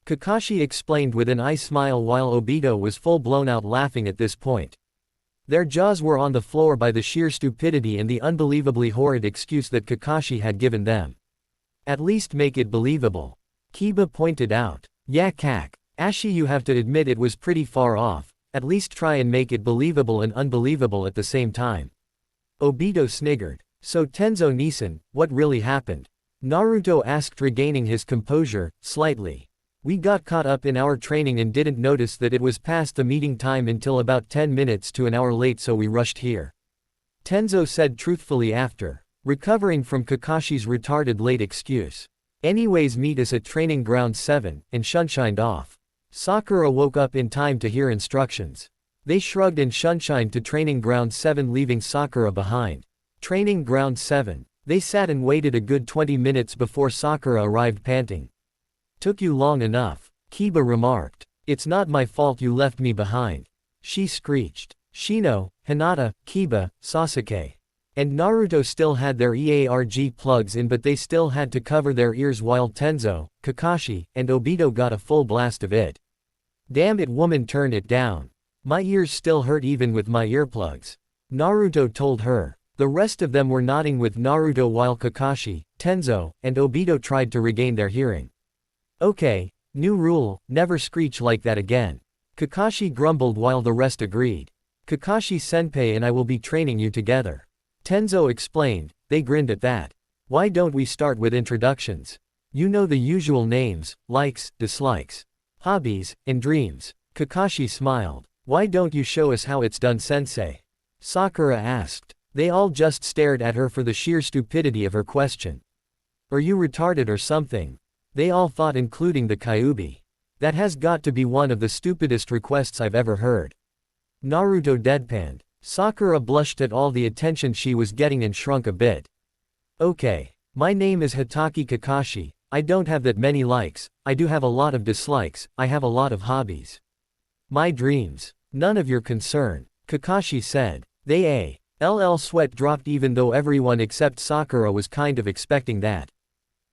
Kakashi explained with an eye smile while Obito was full blown out laughing at this point. Their jaws were on the floor by the sheer stupidity and the unbelievably horrid excuse that Kakashi had given them. At least make it believable. Kiba pointed out. Yeah, Kak. Ashi, you have to admit it was pretty far off. At least try and make it believable and unbelievable at the same time. Obito sniggered. So Tenzo Nisan, what really happened? Naruto asked, regaining his composure, slightly. We got caught up in our training and didn't notice that it was past the meeting time until about 10 minutes to an hour late, so we rushed here. Tenzo said truthfully after recovering from Kakashi's retarded late excuse. Anyways, meet us at Training Ground 7, and shunshined off. Sakura woke up in time to hear instructions. They shrugged and shunshined to Training Ground 7, leaving Sakura behind. Training Ground 7. They sat and waited a good 20 minutes before Sakura arrived panting. Took you long enough, Kiba remarked. It's not my fault you left me behind. She screeched. Shino, Hinata, Kiba, Sasuke, and Naruto still had their EARG plugs in, but they still had to cover their ears while Tenzo, Kakashi, and Obito got a full blast of it. Damn it, woman, turn it down. My ears still hurt even with my earplugs, Naruto told her. The rest of them were nodding with Naruto while Kakashi, Tenzo, and Obito tried to regain their hearing. Okay, new rule, never screech like that again. Kakashi grumbled while the rest agreed. Kakashi-senpai and I will be training you together, Tenzo explained. They grinned at that. Why don't we start with introductions? You know the usual names, likes, dislikes, hobbies, and dreams. Kakashi smiled. Why don't you show us how it's done, sensei? Sakura asked. They all just stared at her for the sheer stupidity of her question. Are you retarded or something? They all thought, including the Kyuubi. That has got to be one of the stupidest requests I've ever heard. Naruto deadpanned. Sakura blushed at all the attention she was getting and shrunk a bit. Okay. My name is Hitaki Kakashi. I don't have that many likes, I do have a lot of dislikes, I have a lot of hobbies. My dreams. None of your concern, Kakashi said. They LL sweat dropped even though everyone except Sakura was kind of expecting that.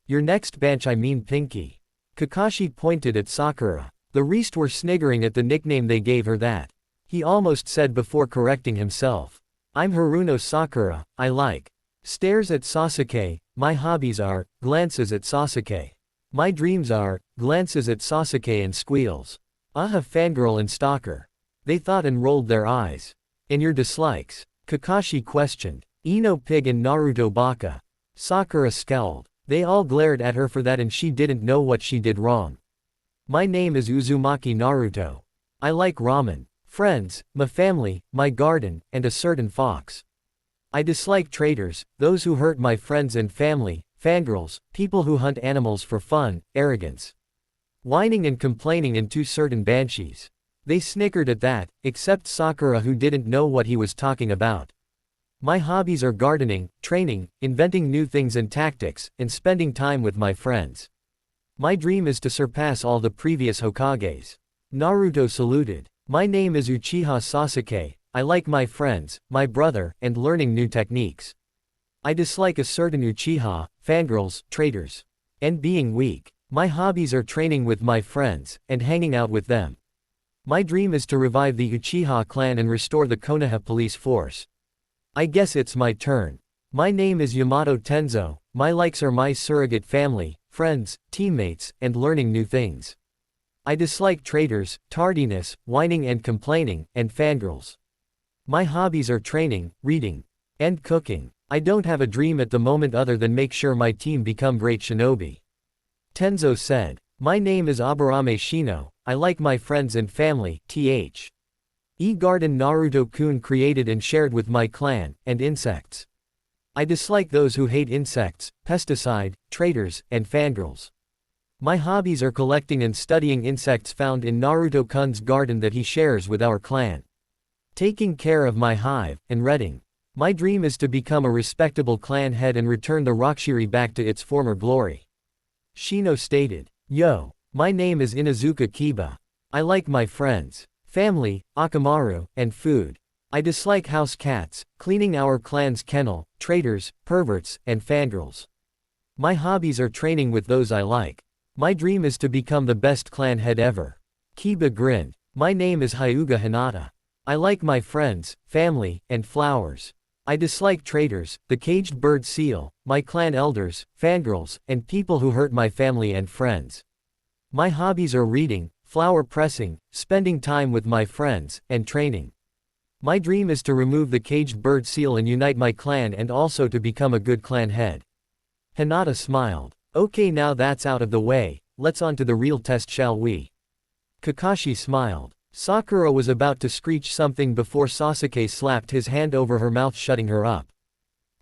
Your next bench, I mean Pinky. Kakashi pointed at Sakura. The rest were sniggering at the nickname they gave her that. He almost said before correcting himself. I'm Haruno Sakura, I like. Stares at Sasuke. My hobbies are, glances at Sasuke. My dreams are, glances at Sasuke and squeals. Aha, fangirl and stalker. They thought and rolled their eyes. And your dislikes? Kakashi questioned. Ino pig and Naruto baka. Sakura scowled. They all glared at her for that and she didn't know what she did wrong. My name is Uzumaki Naruto. I like ramen, friends, my family, my garden, and a certain fox. I dislike traitors, those who hurt my friends and family, fangirls, people who hunt animals for fun, arrogance, whining and complaining, and two certain banshees. They snickered at that, except Sakura, who didn't know what he was talking about. My hobbies are gardening, training, inventing new things and tactics, and spending time with my friends. My dream is to surpass all the previous Hokages. Naruto saluted. My name is Uchiha Sasuke. I like my friends, my brother, and learning new techniques. I dislike a certain Uchiha, fangirls, traitors, and being weak. My hobbies are training with my friends, and hanging out with them. My dream is to revive the Uchiha clan and restore the Konoha police force. I guess it's my turn. My name is Yamato Tenzo. My likes are my surrogate family, friends, teammates, and learning new things. I dislike traitors, tardiness, whining and complaining, and fangirls. My hobbies are training, reading, and cooking. I don't have a dream at the moment other than make sure my team become great shinobi. Tenzo said. My name is Aburame Shino. I like my friends and family, garden Naruto-kun created and shared with my clan, and insects. I dislike those who hate insects, pesticide, traitors, and fangirls. My hobbies are collecting and studying insects found in Naruto-kun's garden that he shares with our clan. Taking care of my hive, and reading. My dream is to become a respectable clan head and return the Rokushiri back to its former glory. Shino stated. Yo. My name is Inuzuka Kiba. I like my friends, family, Akamaru, and food. I dislike house cats, cleaning our clan's kennel, traitors, perverts, and fangirls. My hobbies are training with those I like. My dream is to become the best clan head ever. Kiba grinned. My name is Hyuga Hinata. I like my friends, family, and flowers. I dislike traitors, the caged bird seal, my clan elders, fangirls, and people who hurt my family and friends. My hobbies are reading, flower pressing, spending time with my friends, and training. My dream is to remove the caged bird seal and unite my clan and also to become a good clan head. Hinata smiled. Okay, now that's out of the way, let's on to the real test, shall we? Kakashi smiled. Sakura was about to screech something before Sasuke slapped his hand over her mouth, shutting her up.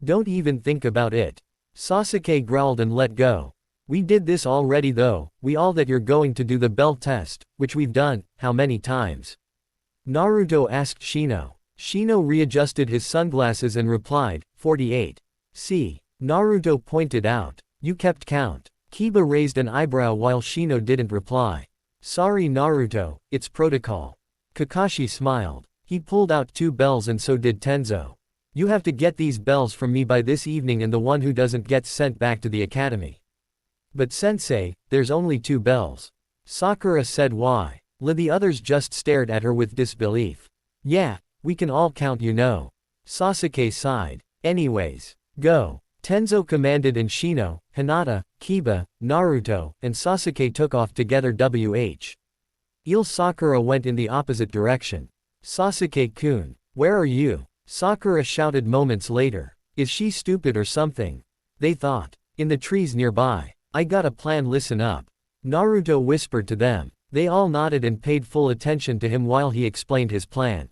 Don't even think about it. Sasuke growled and let go. We did this already though, we all that you're going to do the bell test, which we've done, how many times? Naruto asked Shino. Shino readjusted his sunglasses and replied, 48. See. Naruto pointed out. You kept count. Kiba raised an eyebrow while Shino didn't reply. Sorry Naruto, it's protocol. Kakashi smiled. He pulled out 2 bells and so did Tenzo. You have to get these bells from me by this evening and the one who doesn't gets sent back to the academy. But sensei, there's only 2 bells. Sakura said why. The others just stared at her with disbelief. Yeah, we can all count you know. Sasuke sighed. Anyways, go. Tenzo commanded and Shino, Hinata, Kiba, Naruto, and Sasuke took off together. Sakura went in the opposite direction. Sasuke-kun, where are you? Sakura shouted moments later. Is she stupid or something? They thought. In the trees nearby. I got a plan, listen up. Naruto whispered to them. They all nodded and paid full attention to him while he explained his plan.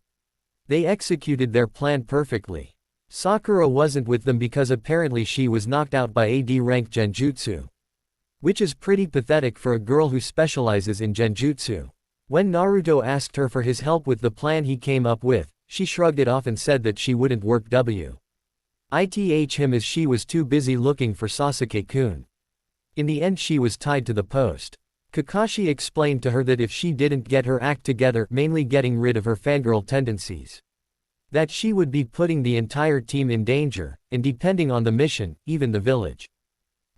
They executed their plan perfectly. Sakura wasn't with them because apparently she was knocked out by AD rank genjutsu. Which is pretty pathetic for a girl who specializes in genjutsu. When Naruto asked her for his help with the plan he came up with, she shrugged it off and said that she wouldn't work him as she was too busy looking for Sasuke-kun. In the end she was tied to the post. Kakashi explained to her that if she didn't get her act together, mainly getting rid of her fangirl tendencies, that she would be putting the entire team in danger, and depending on the mission, even the village.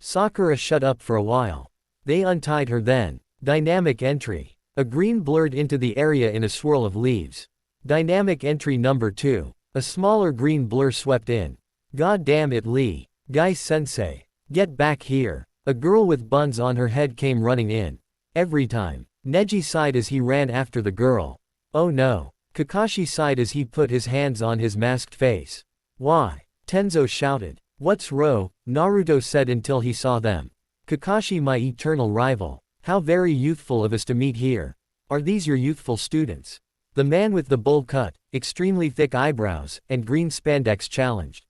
Sakura shut up for a while. They untied her then. Dynamic entry. A green blurred into the area in a swirl of leaves. Dynamic entry number 2. A smaller green blur swept in. God damn it Lee. Guy-sensei. Get back here. A girl with buns on her head came running in. Every time. Neji sighed as he ran after the girl. Oh no. Kakashi sighed as he put his hands on his masked face. Why? Tenzo shouted. What's Ro? Naruto said until he saw them. Kakashi, my eternal rival. How very youthful of us to meet here. Are these your youthful students? The man with the bowl cut, extremely thick eyebrows, and green spandex challenged.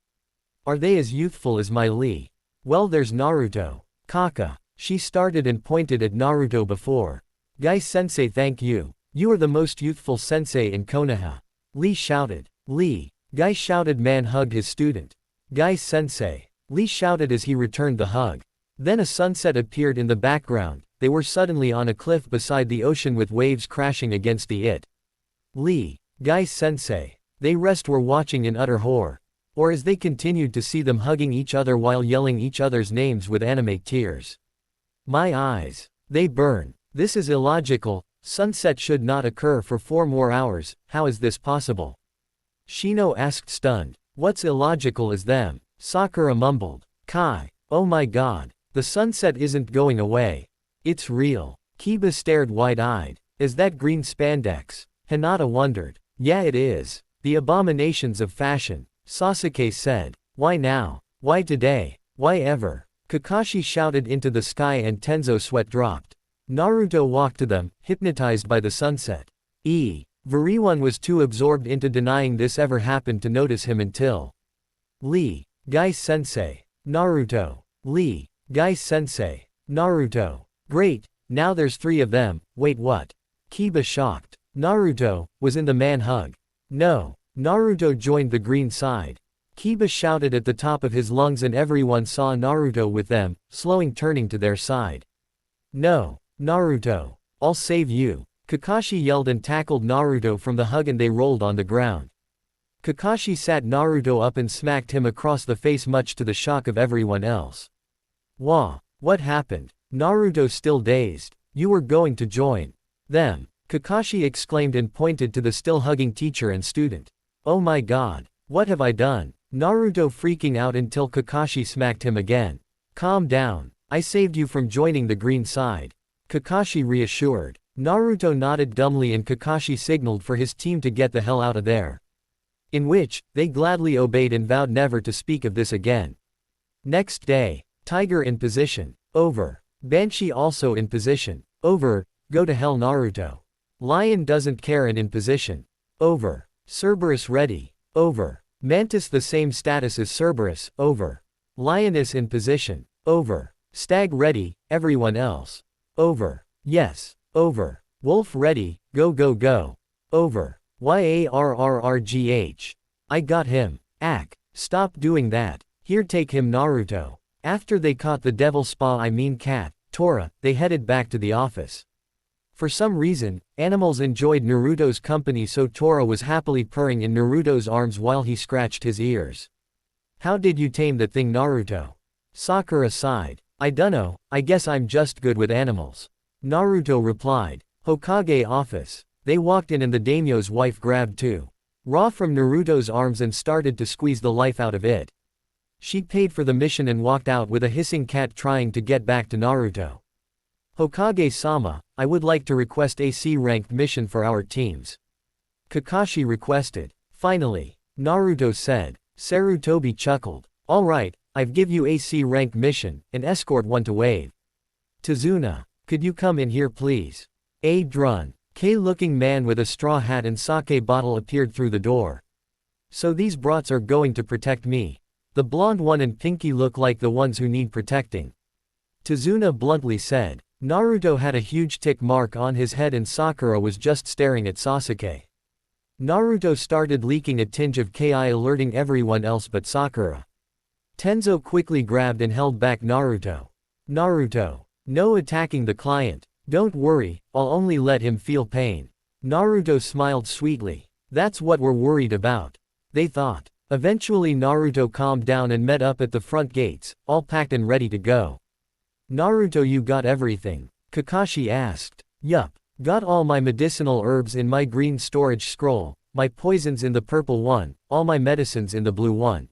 Are they as youthful as my Lee? Well, there's Naruto. Kaka. She started and pointed at Naruto before. Guy-sensei, thank you. You are the most youthful sensei in Konoha. Lee shouted. Lee. Guy shouted. Man hugged his student. Guy-sensei. Lee shouted as he returned the hug. Then a sunset appeared in the background. They were suddenly on a cliff beside the ocean with waves crashing against it. Lee. Guy-sensei. They rest were watching in utter horror. Or as they continued to see them hugging each other while yelling each other's names with anime tears. My eyes. They burn. This is illogical. Sunset should not occur for 4 more hours, how is this possible? Shino asked stunned. What's illogical is them? Sakura mumbled. Kai. Oh my god. The sunset isn't going away. It's real. Kiba stared wide-eyed. Is that green spandex? Hinata wondered. Yeah it is. The abominations of fashion. Sasuke said. Why now? Why today? Why ever? Kakashi shouted into the sky and Tenzo sweat dropped. Naruto walked to them, hypnotized by the sunset. Everyone was too absorbed into denying this ever happened to notice him until Lee. Guy-sensei. Naruto. Lee. Guy-sensei. Naruto. Great, now there's 3 of them. Wait, what? Kiba shocked. Naruto was in the man hug. No. Naruto joined the green side. Kiba shouted at the top of his lungs and everyone saw Naruto with them, slowing turning to their side. No. Naruto. I'll save you. Kakashi yelled and tackled Naruto from the hug and they rolled on the ground. Kakashi sat Naruto up and smacked him across the face much to the shock of everyone else. Wah. What happened? Naruto still dazed. You were going to join them. Kakashi exclaimed and pointed to the still hugging teacher and student. Oh my god. What have I done? Naruto freaking out until Kakashi smacked him again. Calm down. I saved you from joining the green side. Kakashi reassured. Naruto nodded dumbly and Kakashi signaled for his team to get the hell out of there. In which, they gladly obeyed and vowed never to speak of this again. Next day. Tiger in position. Over. Banshee also in position. Over. Go to hell Naruto. Lion doesn't care and in position. Over. Cerberus ready. Over. Mantis the same status as Cerberus. Over. Lioness in position. Over. Stag ready. Everyone else. Over. Yes. Over. Wolf ready. Go go go. Over. Yarrrgh. I got him. Ack. Stop doing that. Here, take him, Naruto. After they caught the devil cat, Tora, they headed back to the office. For some reason, animals enjoyed Naruto's company, so Tora was happily purring in Naruto's arms while he scratched his ears. How did you tame the thing, Naruto? Sakura sighed. I dunno, I guess I'm just good with animals. Naruto replied. Hokage office. They walked in and the daimyo's wife grabbed Ra from Naruto's arms and started to squeeze the life out of it. She paid for the mission and walked out with a hissing cat trying to get back to Naruto. Hokage-sama, I would like to request a C-ranked mission for our teams. Kakashi requested. Finally, Naruto said. Sarutobi chuckled. Alright, I've give you a C-ranked mission, and escort one to Wave. Tazuna, could you come in here please? A drun. K-looking man with a straw hat and sake bottle appeared through the door. So these brats are going to protect me. The blonde one and Pinky look like the ones who need protecting. Tazuna bluntly said. Naruto had a huge tick mark on his head and Sakura was just staring at Sasuke. Naruto started leaking a tinge of Ki, alerting everyone else but Sakura. Tenzo quickly grabbed and held back Naruto. Naruto. No attacking the client. Don't worry, I'll only let him feel pain. Naruto smiled sweetly. That's what we're worried about. They thought. Eventually Naruto calmed down and met up at the front gates, all packed and ready to go. Naruto, you got everything? Kakashi asked. Yup. Got all my medicinal herbs in my green storage scroll, my poisons in the purple one, all my medicines in the blue one.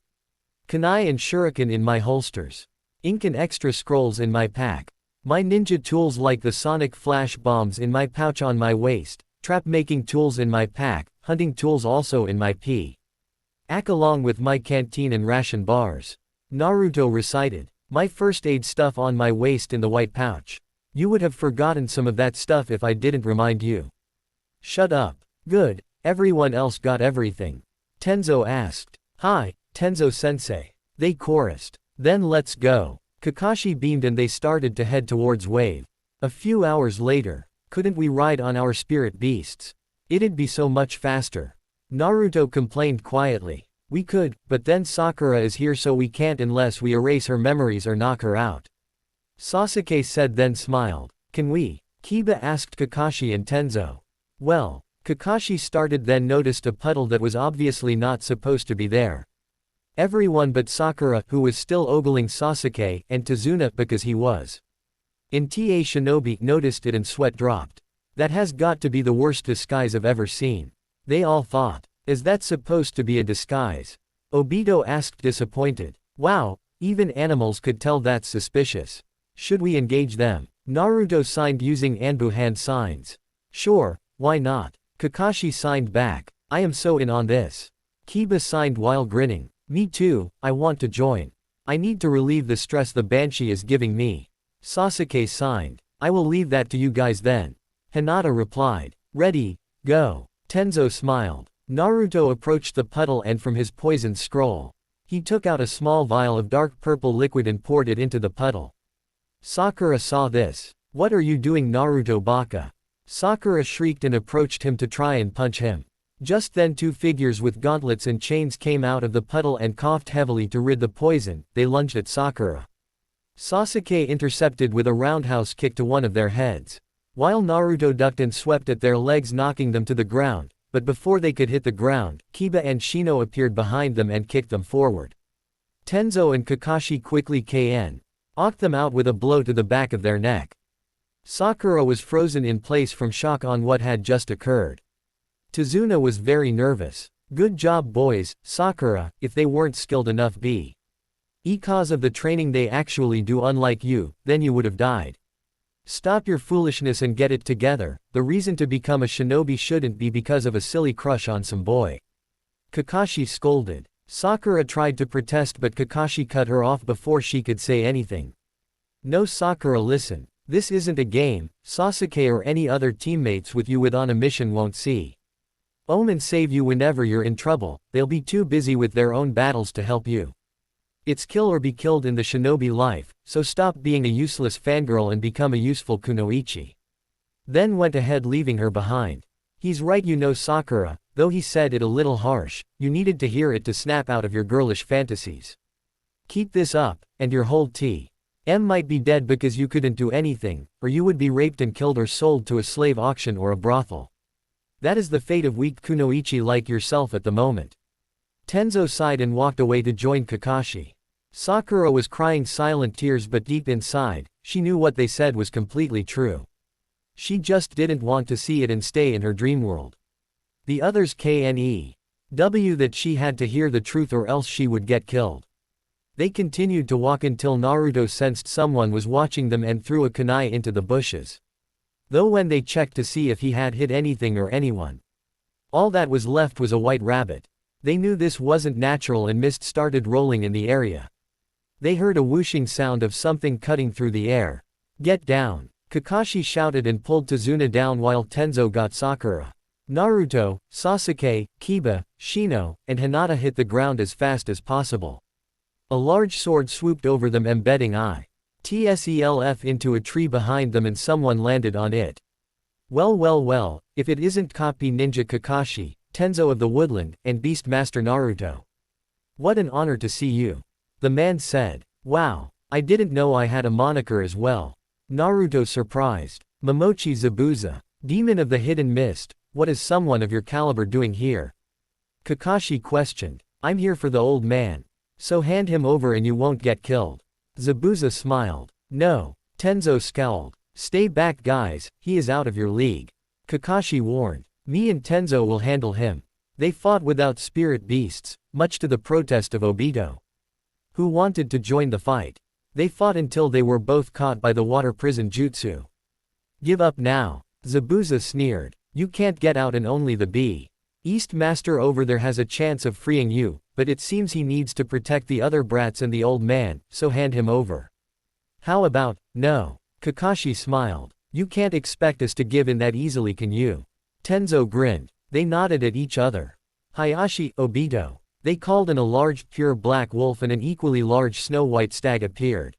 Kunai and shuriken in my holsters. Ink and extra scrolls in my pack. My ninja tools like the sonic flash bombs in my pouch on my waist, trap making tools in my pack, hunting tools also in my pack along with my canteen and ration bars. Naruto recited. My first aid stuff on my waist in the white pouch. You would have forgotten some of that stuff if I didn't remind you. Shut up. Good, everyone else got everything. Tenzo asked. Hi, Tenzo-sensei. They chorused. Then let's go. Kakashi beamed and they started to head towards Wave. A few hours later. Couldn't we ride on our spirit beasts? It'd be so much faster. Naruto complained quietly. We could, but then Sakura is here so we can't unless we erase her memories or knock her out. Sasuke said then smiled. Can we? Kiba asked Kakashi and Tenzo. Well, Kakashi started then noticed a puddle that was obviously not supposed to be there. Everyone but Sakura, who was still ogling Sasuke, and Tazuna because he was in TA Shinobi, noticed it and sweat dropped. That has got to be the worst disguise I've ever seen. They all thought. Is that supposed to be a disguise? Obito asked disappointed. Wow, even animals could tell that's suspicious. Should we engage them? Naruto signed using Anbu hand signs. Sure, why not? Kakashi signed back. I am so in on this. Kiba signed while grinning. Me too, I want to join. I need to relieve the stress the Banshee is giving me. Sasuke signed. I will leave that to you guys then. Hinata replied. Ready, go. Tenzo smiled. Naruto approached the puddle and from his poisoned scroll. He took out a small vial of dark purple liquid and poured it into the puddle. Sakura saw this. What are you doing, Naruto Baka? Sakura shrieked and approached him to try and punch him. Just then two figures with gauntlets and chains came out of the puddle and coughed heavily to rid the poison. They lunged at Sakura. Sasuke intercepted with a roundhouse kick to one of their heads. While Naruto ducked and swept at their legs, knocking them to the ground. But before they could hit the ground, Kiba and Shino appeared behind them and kicked them forward. Tenzo and Kakashi quickly knocked them out with a blow to the back of their neck. Sakura was frozen in place from shock on what had just occurred. Tazuna was very nervous. Good job boys, Sakura, if they weren't skilled enough because of the training they actually do, unlike you, then you would have died. Stop your foolishness and get it together. The reason to become a shinobi shouldn't be because of a silly crush on some boy. Kakashi scolded. Sakura tried to protest but Kakashi cut her off before she could say anything. No, Sakura, listen. This isn't a game. Sasuke or any other teammates with you on a mission won't see and save you whenever you're in trouble. They'll be too busy with their own battles to help you. It's kill or be killed in the shinobi life, so stop being a useless fangirl and become a useful kunoichi. Then went ahead, leaving her behind. He's right, you know, Sakura, Though he said it a little harsh, you needed to hear it to snap out of your girlish fantasies. Keep this up, and your whole TM might be dead because you couldn't do anything, or you would be raped and killed or sold to a slave auction or a brothel. That is the fate of weak kunoichi like yourself at the moment. Tenzo sighed and walked away to join Kakashi. Sakura was crying silent tears, but deep inside, she knew what they said was completely true. She just didn't want to see it and stay in her dream world. The others knew that she had to hear the truth or else she would get killed. They continued to walk until Naruto sensed someone was watching them and threw a kunai into the bushes. Though when they checked to see if he had hit anything or anyone, all that was left was a white rabbit. They knew this wasn't natural and mist started rolling in the area. They heard a whooshing sound of something cutting through the air. Get down! Kakashi shouted and pulled Tazuna down while Tenzo got Sakura. Naruto, Sasuke, Kiba, Shino, and Hinata hit the ground as fast as possible. A large sword swooped over them, embedding itself into a tree behind them, and someone landed on it. Well, if it isn't Copy Ninja Kakashi, Tenzo of the Woodland, and Beastmaster Naruto. What an honor to see you. The man said. Wow, I didn't know I had a moniker as well. Naruto surprised. Momochi Zabuza, demon of the hidden mist, what is someone of your caliber doing here? Kakashi questioned. I'm here for the old man. So hand him over and you won't get killed. Zabuza smiled. No. Tenzo scowled. Stay back guys, he is out of your league. Kakashi warned. Me and Tenzo will handle him. They fought without spirit beasts, much to the protest of Obito, who wanted to join the fight. They fought until they were both caught by the water prison jutsu. Give up now. Zabuza sneered. You can't get out and only the Beastmaster over there has a chance of freeing you, but it seems he needs to protect the other brats and the old man, so hand him over. How about, no? Kakashi smiled. You can't expect us to give in that easily, can you? Tenzo grinned. They nodded at each other. Hayashi, Obito. They called, and a large, pure black wolf and an equally large snow-white stag appeared.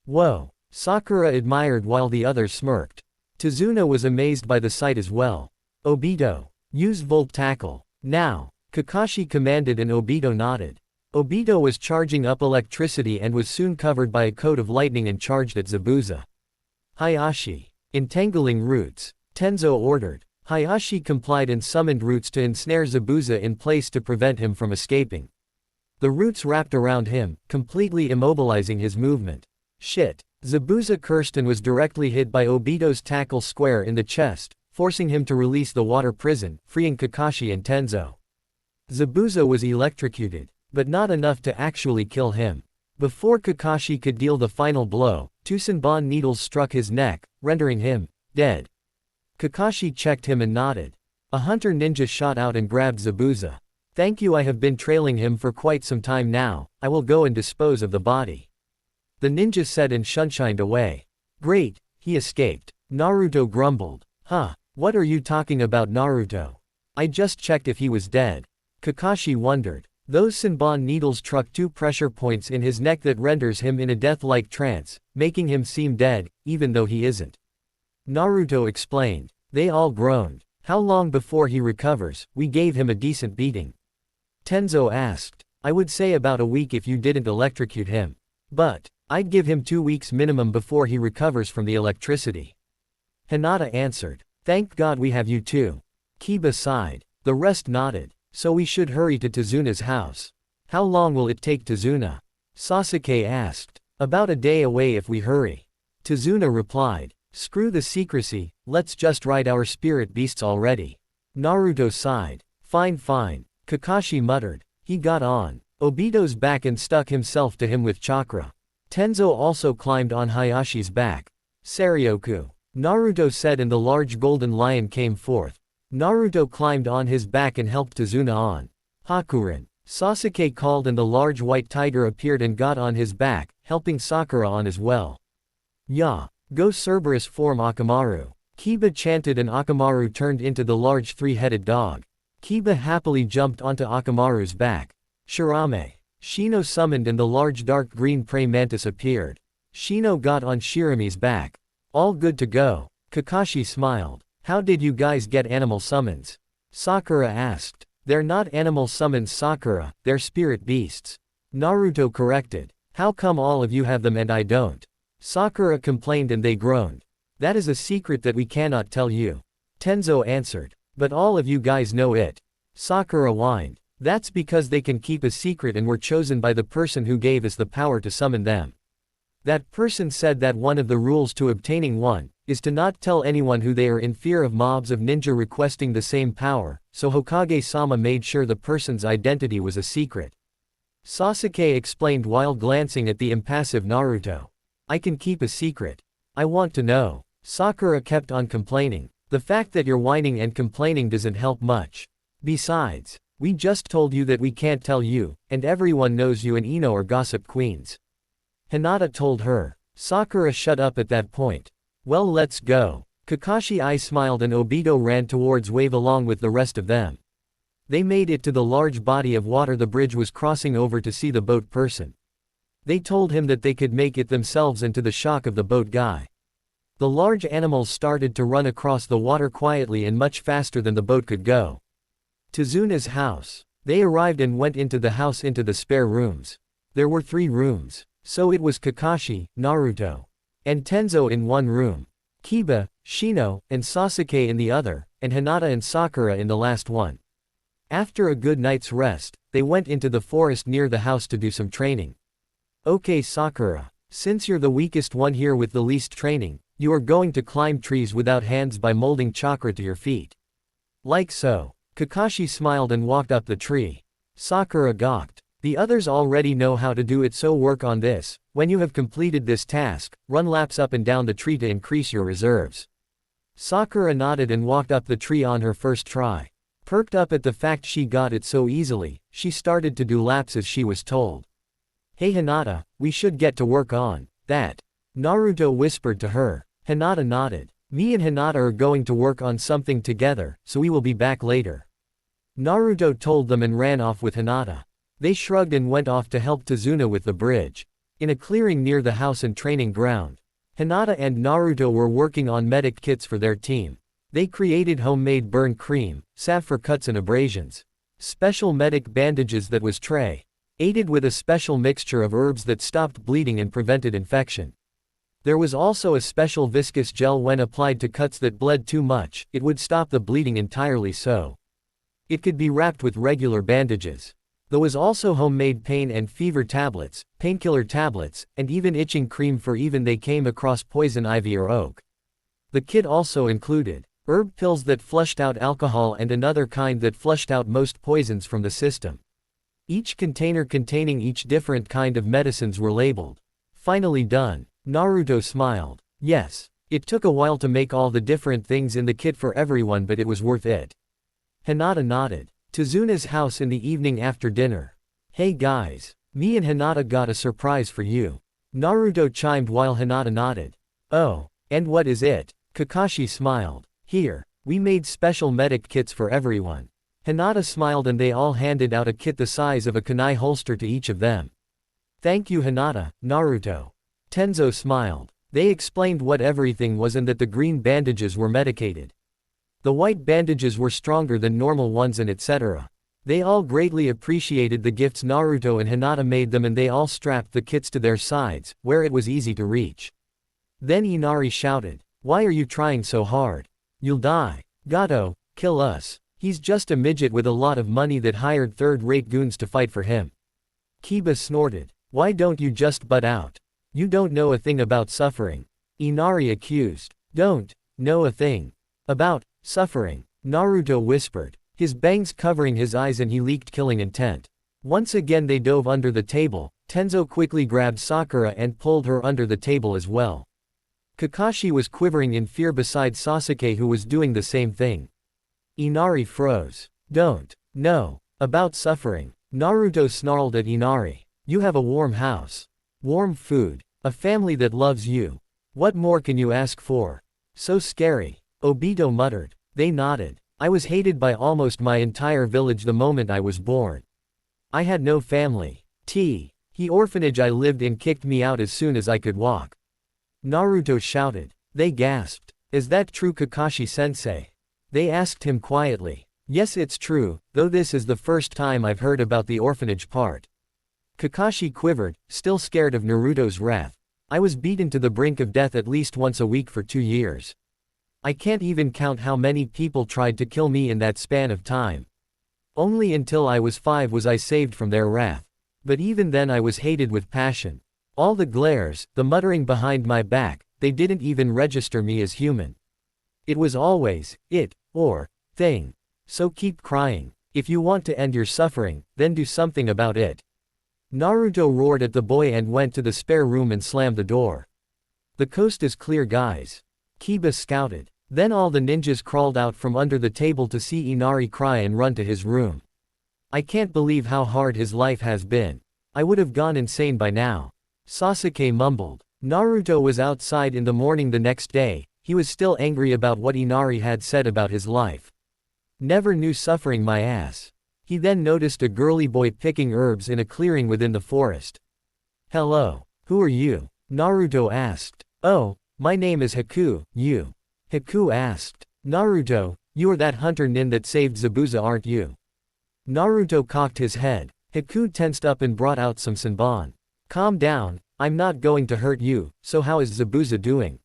Whoa! Sakura admired while the others smirked. Tazuna was amazed by the sight as well. Obito. Use Volt Tackle. Now. Kakashi commanded and Obito nodded. Obito was charging up electricity and was soon covered by a coat of lightning and charged at Zabuza. Hayashi. Entangling Roots. Tenzo ordered. Hayashi complied and summoned roots to ensnare Zabuza in place to prevent him from escaping. The roots wrapped around him, completely immobilizing his movement. Shit. Zabuza cursed and was directly hit by Obito's tackle square in the chest, forcing him to release the water prison, freeing Kakashi and Tenzo. Zabuza was electrocuted, but not enough to actually kill him. Before Kakashi could deal the final blow, two Senbon needles struck his neck, rendering him dead. Kakashi checked him and nodded. A hunter ninja shot out and grabbed Zabuza. Thank you, I have been trailing him for quite some time now, I will go and dispose of the body. The ninja said and shunshined away. Great, he escaped. Naruto grumbled. Huh, what are you talking about, Naruto? I just checked if he was dead. Kakashi wondered. Those Senbon needles struck 2 pressure points in his neck that renders him in a death-like trance, making him seem dead, even though he isn't. Naruto explained. They all groaned. How long before he recovers? We gave him a decent beating. Tenzo asked. I would say about a week if you didn't electrocute him. But I'd give him 2 weeks minimum before he recovers from the electricity. Hinata answered. Thank God we have you too. Kiba sighed. The rest nodded. So we should hurry to Tazuna's house. How long will it take Tazuna? Sasuke asked. About a day away if we hurry. Tazuna replied. Screw the secrecy, let's just ride our spirit beasts already. Naruto sighed. Fine. Kakashi muttered. He got on Obito's back and stuck himself to him with chakra. Tenzo also climbed on Hayashi's back. Saryoku. Naruto said and the large golden lion came forth. Naruto climbed on his back and helped Tazuna on. Hakurin. Sasuke called and the large white tiger appeared and got on his back, helping Sakura on as well. Ya. Go Cerberus form Akamaru. Kiba chanted and Akamaru turned into the large 3-headed dog. Kiba happily jumped onto Akamaru's back. Shirame. Shino summoned and the large dark green prey mantis appeared. Shino got on Shirame's back. All good to go. Kakashi smiled. How did you guys get animal summons? Sakura asked. They're not animal summons, Sakura, they're spirit beasts. Naruto corrected. How come all of you have them and I don't? Sakura complained and they groaned. That is a secret that we cannot tell you. Tenzo answered. But all of you guys know it. Sakura whined. That's because they can keep a secret and were chosen by the person who gave us the power to summon them. That person said that one of the rules to obtaining one is to not tell anyone who they are in fear of mobs of ninja requesting the same power, so Hokage-sama made sure the person's identity was a secret. Sasuke explained while glancing at the impassive Naruto. I can keep a secret. I want to know. Sakura kept on complaining. The fact that you're whining and complaining doesn't help much. Besides, we just told you that we can't tell you, and everyone knows you and Ino are gossip queens. Hinata told her. Sakura shut up at that point. Well, let's go. Kakashi I smiled and Obito ran towards Wave along with the rest of them. They made it to the large body of water the bridge was crossing over to see the boat person. They told him that they could make it themselves, and to the shock of the boat guy, the large animals started to run across the water quietly and much faster than the boat could go. To Zuna's house. They arrived and went into the house into the spare rooms. There were 3 rooms. So it was Kakashi, Naruto, and Tenzo in one room, Kiba, Shino, and Sasuke in the other, and Hinata and Sakura in the last one. After a good night's rest, they went into the forest near the house to do some training. Okay Sakura, since you're the weakest one here with the least training, you are going to climb trees without hands by molding chakra to your feet. Like so. Kakashi smiled and walked up the tree. Sakura gawked. The others already know how to do it, so work on this. When you have completed this task, run laps up and down the tree to increase your reserves. Sakura nodded and walked up the tree on her first try. Perked up at the fact she got it so easily, she started to do laps as she was told. Hey Hinata, we should get to work on that. Naruto whispered to her. Hinata nodded. Me and Hinata are going to work on something together, so we will be back later. Naruto told them and ran off with Hinata. They shrugged and went off to help Tazuna with the bridge. In a clearing near the house and training ground, Hinata and Naruto were working on medic kits for their team. They created homemade burn cream, salve for cuts and abrasions, special medic bandages that was tray, aided with a special mixture of herbs that stopped bleeding and prevented infection. There was also a special viscous gel when applied to cuts that bled too much, it would stop the bleeding entirely so it could be wrapped with regular bandages. There was also homemade pain and fever tablets, painkiller tablets, and even itching cream for even they came across poison ivy or oak. The kit also included herb pills that flushed out alcohol and another kind that flushed out most poisons from the system. Each container containing each different kind of medicines were labeled. Finally done. Naruto smiled. Yes, it took a while to make all the different things in the kit for everyone, but it was worth it. Hinata nodded. Tazuna's house in the evening after dinner. Hey guys, me and Hinata got a surprise for you. Naruto chimed while Hinata nodded. Oh, and what is it? Kakashi smiled. Here, we made special medic kits for everyone. Hinata smiled and they all handed out a kit the size of a kunai holster to each of them. Thank you Hinata, Naruto. Tenzo smiled. They explained what everything was and that the green bandages were medicated. The white bandages were stronger than normal ones and etc. They all greatly appreciated the gifts Naruto and Hinata made them, and they all strapped the kits to their sides, where it was easy to reach. Then Inari shouted, "Why are you trying so hard? You'll die. Gato, kill us. He's just a midget with a lot of money that hired third-rate goons to fight for him." Kiba snorted. "Why don't you just butt out? You don't know a thing about suffering." Inari accused. "Don't know a thing about suffering," Naruto whispered, his bangs covering his eyes and he leaked killing intent. Once again they dove under the table. Tenzo quickly grabbed Sakura and pulled her under the table as well. Kakashi was quivering in fear beside Sasuke, who was doing the same thing. Inari froze. "Don't know about suffering." Naruto snarled at Inari. "You have a warm house, warm food, a family that loves you. What more can you ask for? So scary." Obito muttered. They nodded. "I was hated by almost my entire village the moment I was born. I had no family. The orphanage I lived in kicked me out as soon as I could walk." Naruto shouted. They gasped. "Is that true, Kakashi-sensei?" They asked him quietly. Yes, it's true, though this is the first time I've heard about the orphanage part. Kakashi quivered, still scared of Naruto's wrath. I was beaten to the brink of death at least once a week for 2 years. I can't even count how many people tried to kill me in that span of time. Only until I was 5 was I saved from their wrath. But even then I was hated with passion. All the glares, the muttering behind my back, they didn't even register me as human. It was always, it, or, thing. So keep crying. If you want to end your suffering, then do something about it. Naruto roared at the boy and went to the spare room and slammed the door. The coast is clear, guys. Kiba scouted. Then all the ninjas crawled out from under the table to see Inari cry and run to his room. I can't believe how hard his life has been. I would have gone insane by now. Sasuke mumbled. Naruto was outside in the morning the next day. He was still angry about what Inari had said about his life. Never knew suffering, my ass. He then noticed a girly boy picking herbs in a clearing within the forest. Hello. Who are you? Naruto asked. Oh, my name is Haku, you. Haku asked. Naruto, you are that hunter nin that saved Zabuza, aren't you? Naruto cocked his head. Haku tensed up and brought out some senbon. Calm down, I'm not going to hurt you, so how is Zabuza doing?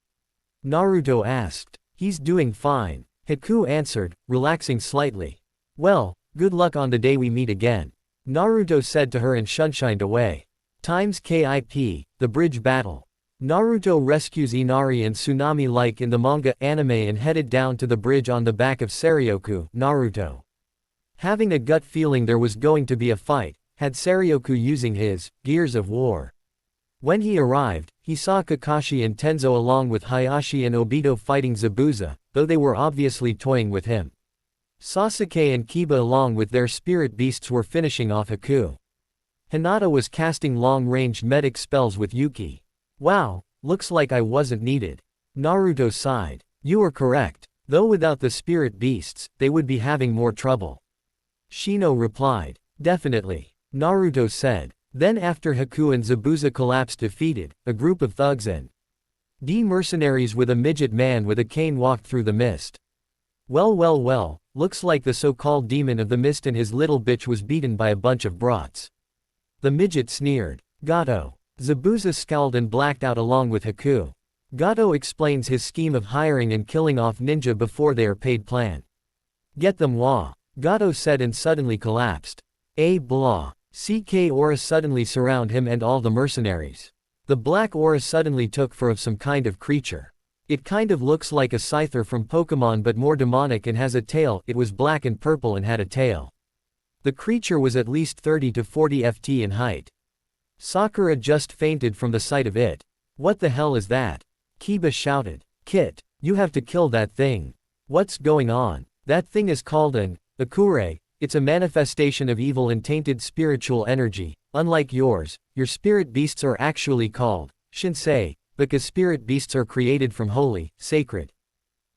Naruto asked. He's doing fine. Haku answered, relaxing slightly. Well, good luck on the day we meet again. Naruto said to her and shunshined away. Times KIP, the bridge battle. Naruto rescues Inari and Tsunami like in the manga anime and headed down to the bridge on the back of Saryoku, Naruto. Having a gut feeling there was going to be a fight, had Saryoku using his gears of war. When he arrived, he saw Kakashi and Tenzo along with Hayashi and Obito fighting Zabuza, though they were obviously toying with him. Sasuke and Kiba along with their spirit beasts were finishing off Haku. Hinata was casting long-range medic spells with Yuki. Wow, looks like I wasn't needed. Naruto sighed. You were correct. Though without the spirit beasts, they would be having more trouble. Shino replied. Definitely. Naruto said. Then after Haku and Zabuza collapsed defeated, a group of thugs and mercenaries with a midget man with a cane walked through the mist. Well, looks like the so-called demon of the mist and his little bitch was beaten by a bunch of brats. The midget sneered. Gato. Zabuza scowled and blacked out along with Haku. Gato explains his scheme of hiring and killing off ninja before they are paid plan. Get them wah. Gato said and suddenly collapsed. Blah. CK aura suddenly surround him and all the mercenaries. The black aura suddenly took for of some kind of creature. It kind of looks like a Scyther from Pokemon but more demonic and has a tail. It was black and purple and had a tail. The creature was at least 30 to 40 ft in height. Sakura just fainted from the sight of it. What the hell is that? Kiba shouted. Kit, you have to kill that thing. What's going on? That thing is called an Akure. It's a manifestation of evil and tainted spiritual energy. Unlike yours, your spirit beasts are actually called Shinsei, because spirit beasts are created from holy, sacred,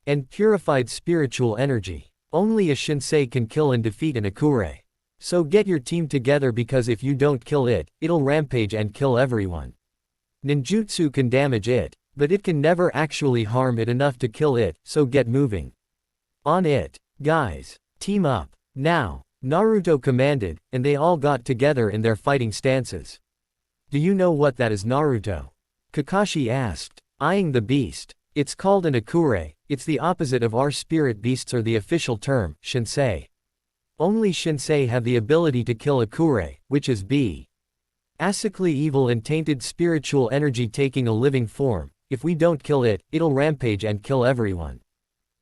and purified spiritual energy. Only a Shinsei can kill and defeat an Akure. So get your team together because if you don't kill it, it'll rampage and kill everyone. Ninjutsu can damage it, but it can never actually harm it enough to kill it, so get moving. On it. Guys. Team up. Now. Naruto commanded, and they all got together in their fighting stances. Do you know what that is, Naruto? Kakashi asked, eyeing the beast. It's called an Akure. It's the opposite of our spirit beasts or the official term, Shinsei. Only Shinsei have the ability to kill Akure, which is basically evil and tainted spiritual energy taking a living form. If we don't kill it, it'll rampage and kill everyone.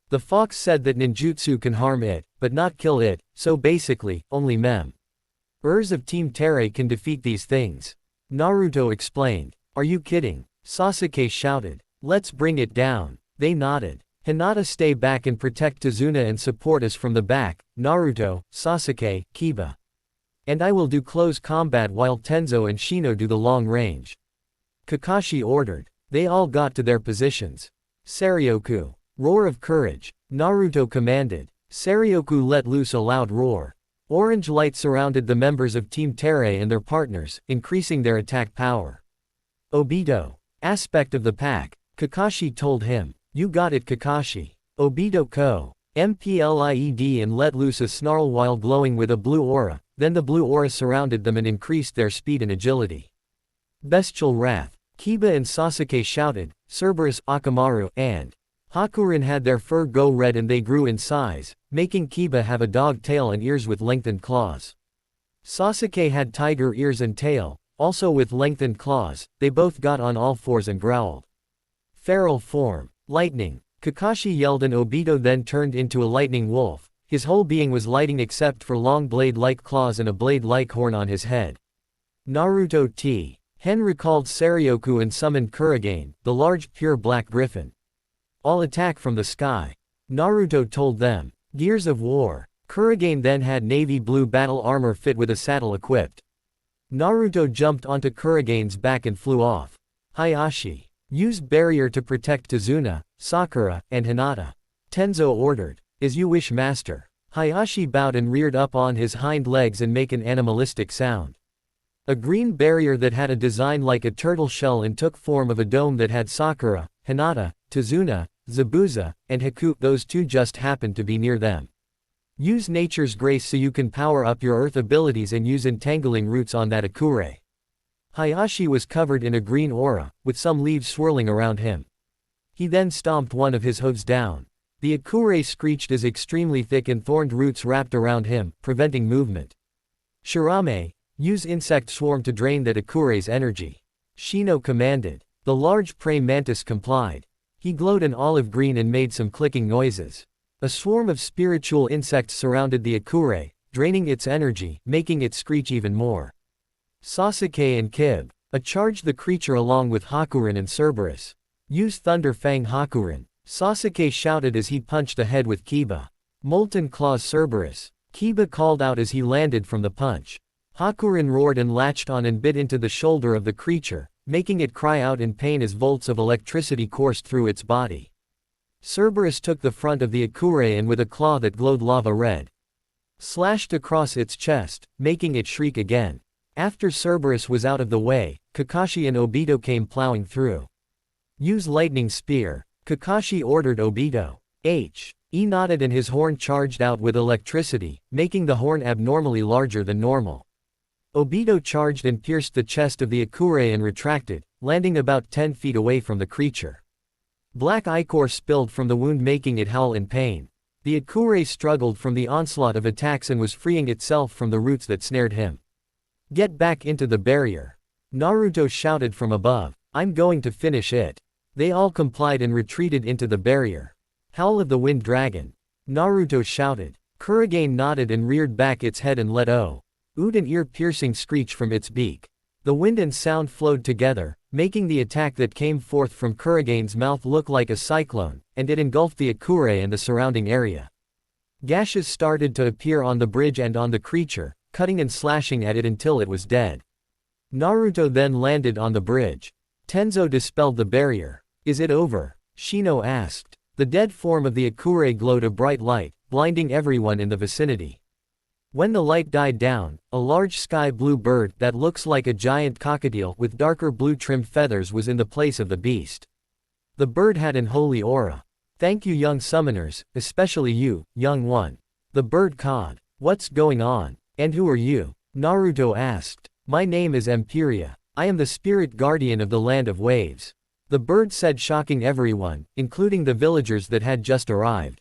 The fox said that ninjutsu can harm it, but not kill it, so basically, only members of Team Terra can defeat these things. Naruto explained. Are you kidding? Sasuke shouted. Let's bring it down. They nodded. Hinata, stay back and protect Tazuna and support us from the back. Naruto, Sasuke, Kiba. And I will do close combat while Tenzo and Shino do the long range. Kakashi ordered. They all got to their positions. Saryoku. Roar of courage. Naruto commanded. Saryoku let loose a loud roar. Orange light surrounded the members of Team Terra and their partners, increasing their attack power. Obito. Aspect of the pack. Kakashi told him. You got it, Kakashi. Obito MPLIED and let loose a snarl while glowing with a blue aura, then the blue aura surrounded them and increased their speed and agility. Bestial wrath. Kiba and Sasuke shouted, Cerberus, Akamaru, and Hakurin had their fur go red and they grew in size, making Kiba have a dog tail and ears with lengthened claws. Sasuke had tiger ears and tail, also with lengthened claws. They both got on all fours and growled. Feral form. Lightning. Kakashi yelled and Obito then turned into a lightning wolf. His whole being was lighting except for long blade-like claws and a blade-like horn on his head. Naruto T. Hen recalled Saryoku and summoned Kurogane, the large pure black griffin. All attack from the sky. Naruto told them. Gears of War. Kurogane then had navy blue battle armor fit with a saddle equipped. Naruto jumped onto Kurogane's back and flew off. Hayashi. Use barrier to protect Tazuna, Sakura, and Hinata. Tenzo ordered. As you wish, master. Hayashi bowed and reared up on his hind legs and make an animalistic sound. A green barrier that had a design like a turtle shell and took form of a dome that had Sakura, Hinata, Tazuna, Zabuza, and Haku. Those two just happened to be near them. Use nature's grace so you can power up your earth abilities and use entangling roots on that Akure. Hayashi was covered in a green aura, with some leaves swirling around him. He then stomped one of his hooves down. The Akure screeched as extremely thick and thorned roots wrapped around him, preventing movement. Shirame, use insect swarm to drain that Akure's energy. Shino commanded. The large praying mantis complied. He glowed an olive green and made some clicking noises. A swarm of spiritual insects surrounded the Akure, draining its energy, making it screech even more. Sasuke and Kib. Charged the creature along with Hakurin and Cerberus. Use Thunder Fang Hakurin. Sasuke shouted as he punched ahead with Kiba. Molten Claws Cerberus. Kiba called out as he landed from the punch. Hakurin roared and latched on and bit into the shoulder of the creature, making it cry out in pain as volts of electricity coursed through its body. Cerberus took the front of the Akure and with a claw that glowed lava red, slashed across its chest, making it shriek again. After Cerberus was out of the way, Kakashi and Obito came plowing through. Use Lightning Spear. Kakashi ordered Obito. He nodded and his horn charged out with electricity, making the horn abnormally larger than normal. Obito charged and pierced the chest of the Akure and retracted, landing about 10 feet away from the creature. Black ichor spilled from the wound making it howl in pain. The Akure struggled from the onslaught of attacks and was freeing itself from the roots that snared him. Get back into the barrier. Naruto shouted from above. I'm going to finish it. They all complied and retreated into the barrier. Howl of the Wind Dragon. Naruto shouted. Kurogane nodded and reared back its head and let out an ear-piercing screech from its beak. The wind and sound flowed together, making the attack that came forth from Kurogane's mouth look like a cyclone, and it engulfed the Akure and the surrounding area. Gashes started to appear on the bridge and on the creature, cutting and slashing at it until it was dead. Naruto then landed on the bridge. Tenzo dispelled the barrier. Is it over? Shino asked. The dead form of the Akure glowed a bright light, blinding everyone in the vicinity. When the light died down, a large sky blue bird that looks like a giant cockatiel with darker blue trimmed feathers was in the place of the beast. The bird had an holy aura. Thank you, young summoners, especially you, young one. The bird cawed. What's going on? And who are you? Naruto asked. My name is Empiria. I am the spirit guardian of the land of waves. The bird said, shocking everyone, including the villagers that had just arrived.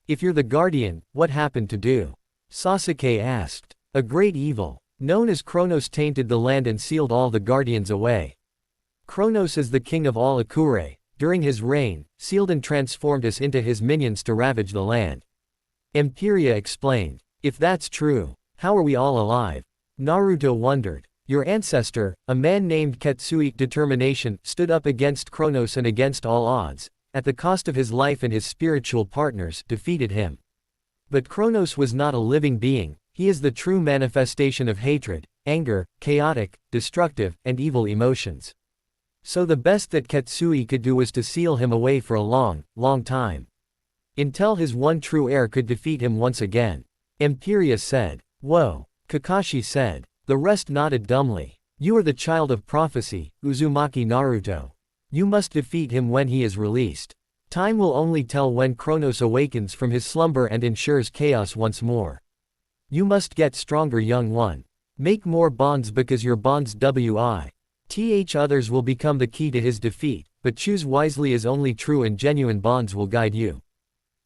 If you're the guardian, what happened to do? Sasuke asked. A great evil, known as Kronos, tainted the land and sealed all the guardians away. Kronos is the king of all Akure. During his reign, sealed and transformed us into his minions to ravage the land. Empiria explained. If that's true, how are we all alive? Naruto wondered. Your ancestor, a man named Ketsui Determination, stood up against Kronos and against all odds, at the cost of his life and his spiritual partners, defeated him. But Kronos was not a living being, he is the true manifestation of hatred, anger, chaotic, destructive, and evil emotions. So the best that Ketsui could do was to seal him away for a long, long time. Until his one true heir could defeat him once again. Empiria said. Whoa. Kakashi said. The rest nodded dumbly. You are the child of prophecy, Uzumaki Naruto. You must defeat him when he is released. Time will only tell when Kronos awakens from his slumber and ensures chaos once more. You must get stronger, young one. Make more bonds because your bonds with others will become the key to his defeat, but choose wisely as only true and genuine bonds will guide you.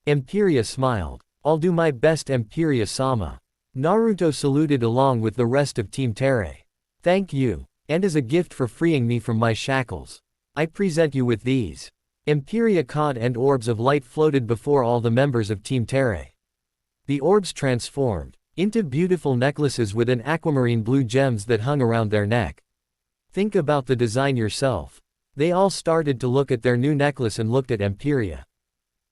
Empiria smiled. I'll do my best, Empiria-sama. Naruto saluted along with the rest of Team Terre. Thank you. And as a gift for freeing me from my shackles, I present you with these. Empiria cod and orbs of light floated before all the members of Team Terre. The orbs transformed into beautiful necklaces with an aquamarine blue gems that hung around their neck. Think about the design yourself. They all started to look at their new necklace and looked at Empiria.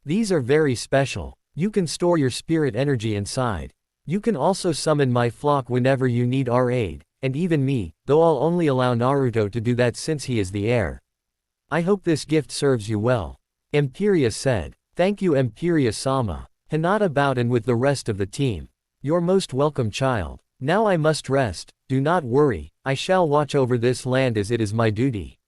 These are very special. You can store your spirit energy inside. You can also summon my flock whenever you need our aid, and even me, though I'll only allow Naruto to do that since he is the heir. I hope this gift serves you well. Empiria said. Thank you, Empiria-sama. Hinata bowed and with the rest of the team. You're most welcome, child. Now I must rest. Do not worry, I shall watch over this land as it is my duty.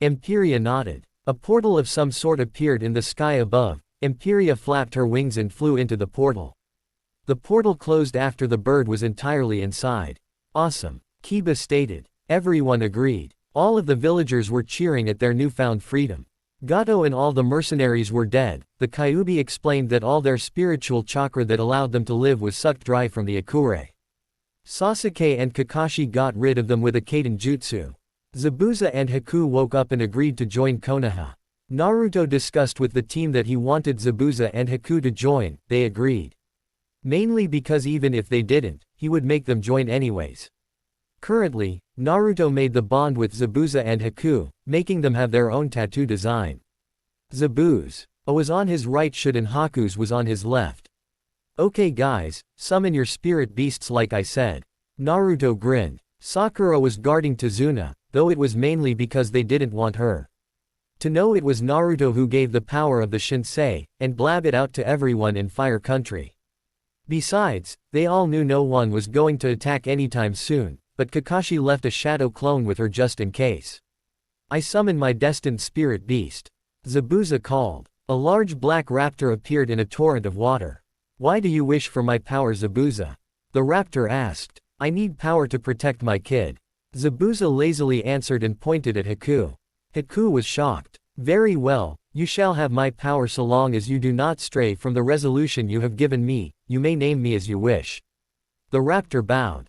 Empiria nodded. A portal of some sort appeared in the sky above. Empiria flapped her wings and flew into the portal. The portal closed after the bird was entirely inside. Awesome, Kiba stated. Everyone agreed. All of the villagers were cheering at their newfound freedom. Gato and all the mercenaries were dead. The Kyuubi explained that all their spiritual chakra that allowed them to live was sucked dry from the Akure. Sasuke and Kakashi got rid of them with a Kaden Jutsu. Zabuza and Haku woke up and agreed to join Konoha. Naruto discussed with the team that he wanted Zabuza and Haku to join. They agreed. Mainly because even if they didn't, he would make them join anyways. Currently, Naruto made the bond with Zabuza and Haku, making them have their own tattoo design. Zabuza was on his right should and Haku's was on his left. Okay guys, summon your spirit beasts like I said. Naruto grinned. Sakura was guarding Tazuna, though it was mainly because they didn't want her to know it was Naruto who gave the power of the Shinsei, and blab it out to everyone in Fire Country. Besides, they all knew no one was going to attack anytime soon, but Kakashi left a shadow clone with her just in case. I summon my destined spirit beast. Zabuza called. A large black raptor appeared in a torrent of water. Why do you wish for my power, Zabuza? The raptor asked. I need power to protect my kid. Zabuza lazily answered and pointed at Haku. Haku was shocked. Very well, you shall have my power so long as you do not stray from the resolution you have given me. You may name me as you wish. The raptor bowed.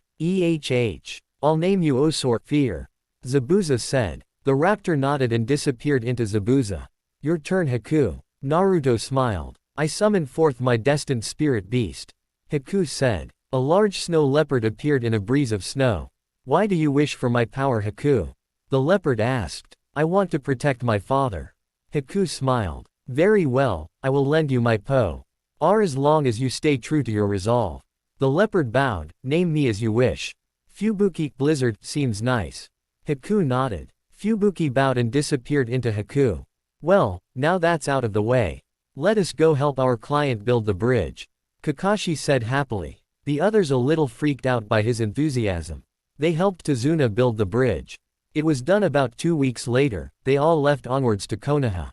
I'll name you Osor Fear. Zabuza said. The raptor nodded and disappeared into Zabuza. Your turn, Haku. Naruto smiled. I summon forth my destined spirit beast. Haku said. A large snow leopard appeared in a breeze of snow. Why do you wish for my power, Haku? The leopard asked. I want to protect my father. Haku smiled. Very well, I will lend you my as long as you stay true to your resolve. The leopard bowed. Name me as you wish. Fubuki Blizzard seems nice. Haku nodded. Fubuki bowed and disappeared into Haku. Well, now that's out of the way. Let us go help our client build the bridge. Kakashi said happily. The others a little freaked out by his enthusiasm. They helped Tazuna build the bridge. It was done about 2 weeks later. They all left onwards to Konoha.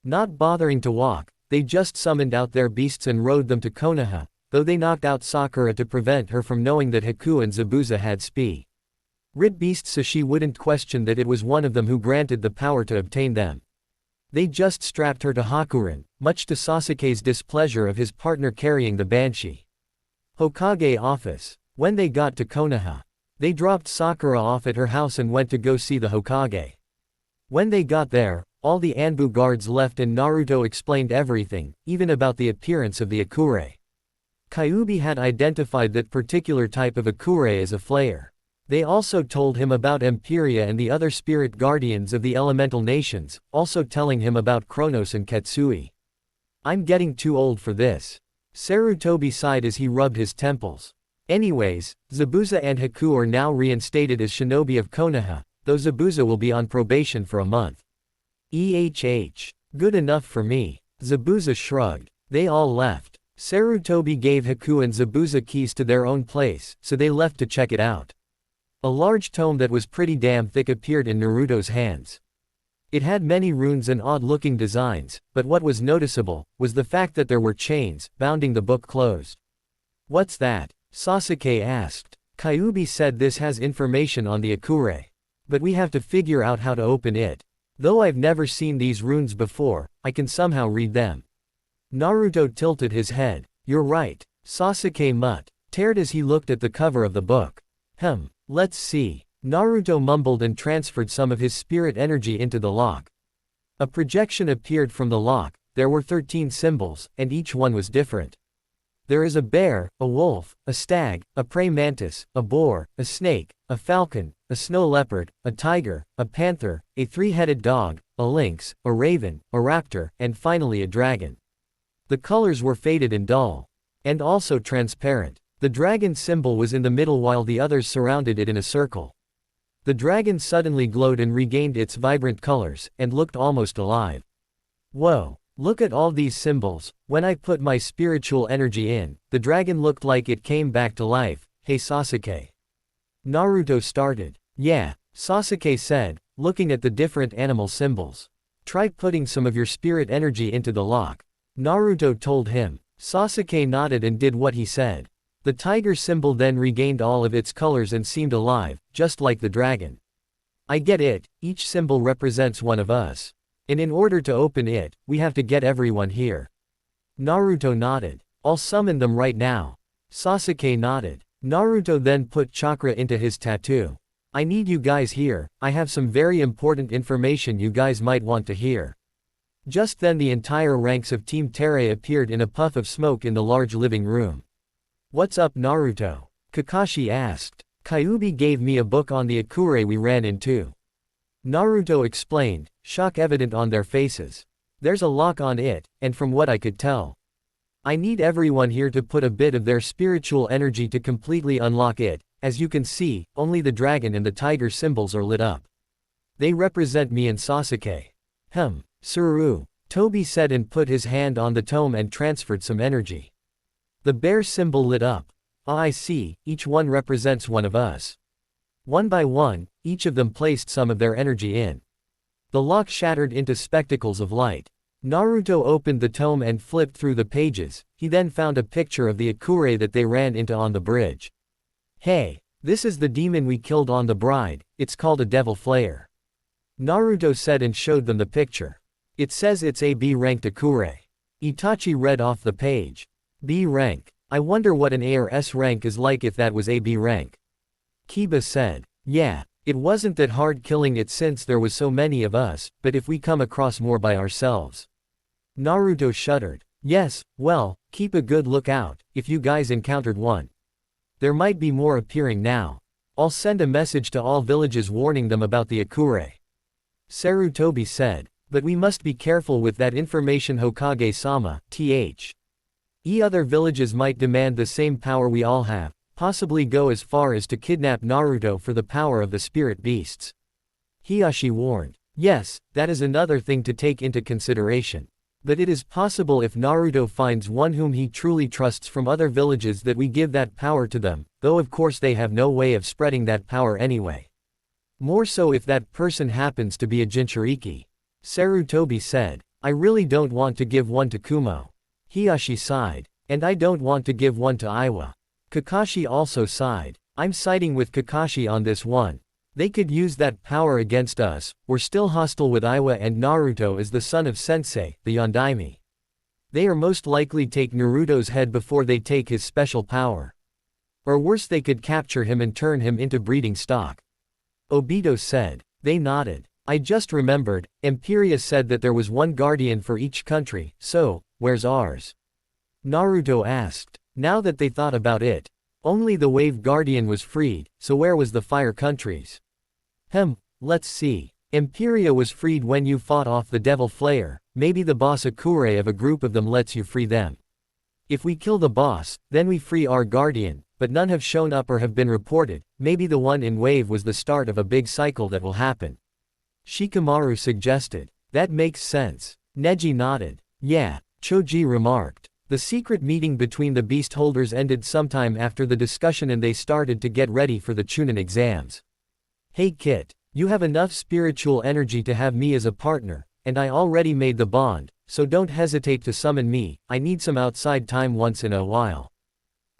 Not bothering to walk, they just summoned out their beasts and rode them to Konoha, though they knocked out Sakura to prevent her from knowing that Haku and Zabuza had spirit beasts so she wouldn't question that it was one of them who granted the power to obtain them. They just strapped her to Hakurin, much to Sasuke's displeasure of his partner carrying the Banshee. Hokage office. When they got to Konoha, they dropped Sakura off at her house and went to go see the Hokage. When they got there, all the Anbu guards left and Naruto explained everything, even about the appearance of the Akure. Kyuubi had identified that particular type of Akure as a flayer. They also told him about Empiria and the other spirit guardians of the elemental nations, also telling him about Kronos and Ketsui. I'm getting too old for this. Sarutobi sighed as he rubbed his temples. Anyways, Zabuza and Haku are now reinstated as shinobi of Konoha, though Zabuza will be on probation for a month. Good enough for me. Zabuza shrugged. They all left. Sarutobi gave Haku and Zabuza keys to their own place, so they left to check it out. A large tome that was pretty damn thick appeared in Naruto's hands. It had many runes and odd-looking designs, but what was noticeable was the fact that there were chains bounding the book closed. What's that? Sasuke asked. Kyuubi said this has information on the Akure. But we have to figure out how to open it. Though I've never seen these runes before, I can somehow read them. Naruto tilted his head. You're right, Sasuke muttered as he looked at the cover of the book. Let's see. Naruto mumbled and transferred some of his spirit energy into the lock. A projection appeared from the lock. There were 13 symbols, and each one was different. There is a bear, a wolf, a stag, a praying mantis, a boar, a snake, a falcon, a snow leopard, a tiger, a panther, a three-headed dog, a lynx, a raven, a raptor, and finally a dragon. The colors were faded and dull. And also transparent. The dragon symbol was in the middle while the others surrounded it in a circle. The dragon suddenly glowed and regained its vibrant colors, and looked almost alive. Whoa, look at all these symbols. When I put my spiritual energy in, the dragon looked like it came back to life. Hey Sasuke. Naruto started. Yeah, Sasuke said, looking at the different animal symbols. Try putting some of your spirit energy into the lock. Naruto told him. Sasuke nodded and did what he said. The tiger symbol then regained all of its colors and seemed alive, just like the dragon. I get it, each symbol represents one of us. And in order to open it, we have to get everyone here. Naruto nodded. I'll summon them right now. Sasuke nodded. Naruto then put chakra into his tattoo. I need you guys here, I have some very important information you guys might want to hear. Just then the entire ranks of Team Terei appeared in a puff of smoke in the large living room. What's up Naruto? Kakashi asked. Kyuubi gave me a book on the Akure we ran into. Naruto explained, shock evident on their faces. There's a lock on it, and from what I could tell, I need everyone here to put a bit of their spiritual energy to completely unlock it. As you can see, only the dragon and the tiger symbols are lit up. They represent me and Sasuke. Suru, Tobi said and put his hand on the tome and transferred some energy. The bear symbol lit up. I see, each one represents one of us. One by one, each of them placed some of their energy in. The lock shattered into spectacles of light. Naruto opened the tome and flipped through the pages. He then found a picture of the Akure that they ran into on the bridge. Hey, this is the demon we killed on the bride, it's called a devil flayer. Naruto said and showed them the picture. It says it's a B-ranked Akure. Itachi read off the page. B rank. I wonder what an A or S rank is like if that was a B rank. Kiba said. Yeah, it wasn't that hard killing it since there was so many of us, but if we come across more by ourselves. Naruto shuddered. Yes, well, keep a good lookout, if you guys encountered one. There might be more appearing now. I'll send a message to all villages warning them about the Akure. Sarutobi said. But we must be careful with that information Hokage-sama, th. Other villages might demand the same power we all have, possibly go as far as to kidnap Naruto for the power of the spirit beasts. Hiashi warned. Yes, that is another thing to take into consideration. But it is possible if Naruto finds one whom he truly trusts from other villages that we give that power to them, though of course they have no way of spreading that power anyway. More so if that person happens to be a Jinchuriki. Sarutobi said. I really don't want to give one to Kumo. Hiashi sighed. And I don't want to give one to Iwa. Kakashi also sighed. I'm siding with Kakashi on this one. They could use that power against us. We're still hostile with Iwa and Naruto as the son of Sensei, the Yondaime. They are most likely take Naruto's head before they take his special power. Or worse, they could capture him and turn him into breeding stock. Obito said. They nodded. I just remembered, Empiria said that there was one guardian for each country, so, where's ours? Naruto asked. Now that they thought about it, only the Wave Guardian was freed, so where was the Fire Countries? Let's see. Empiria was freed when you fought off the Devil Flayer, maybe the boss Akure of a group of them lets you free them. If we kill the boss, then we free our guardian, but none have shown up or have been reported, maybe the one in Wave was the start of a big cycle that will happen. Shikamaru suggested. That makes sense. Neji nodded. Yeah, Choji remarked. The secret meeting between the beast holders ended sometime after the discussion and they started to get ready for the Chunin exams. Hey Kit, You have enough spiritual energy to have me as a partner, and I already made the bond, so don't hesitate to summon me. I need some outside time once in a while.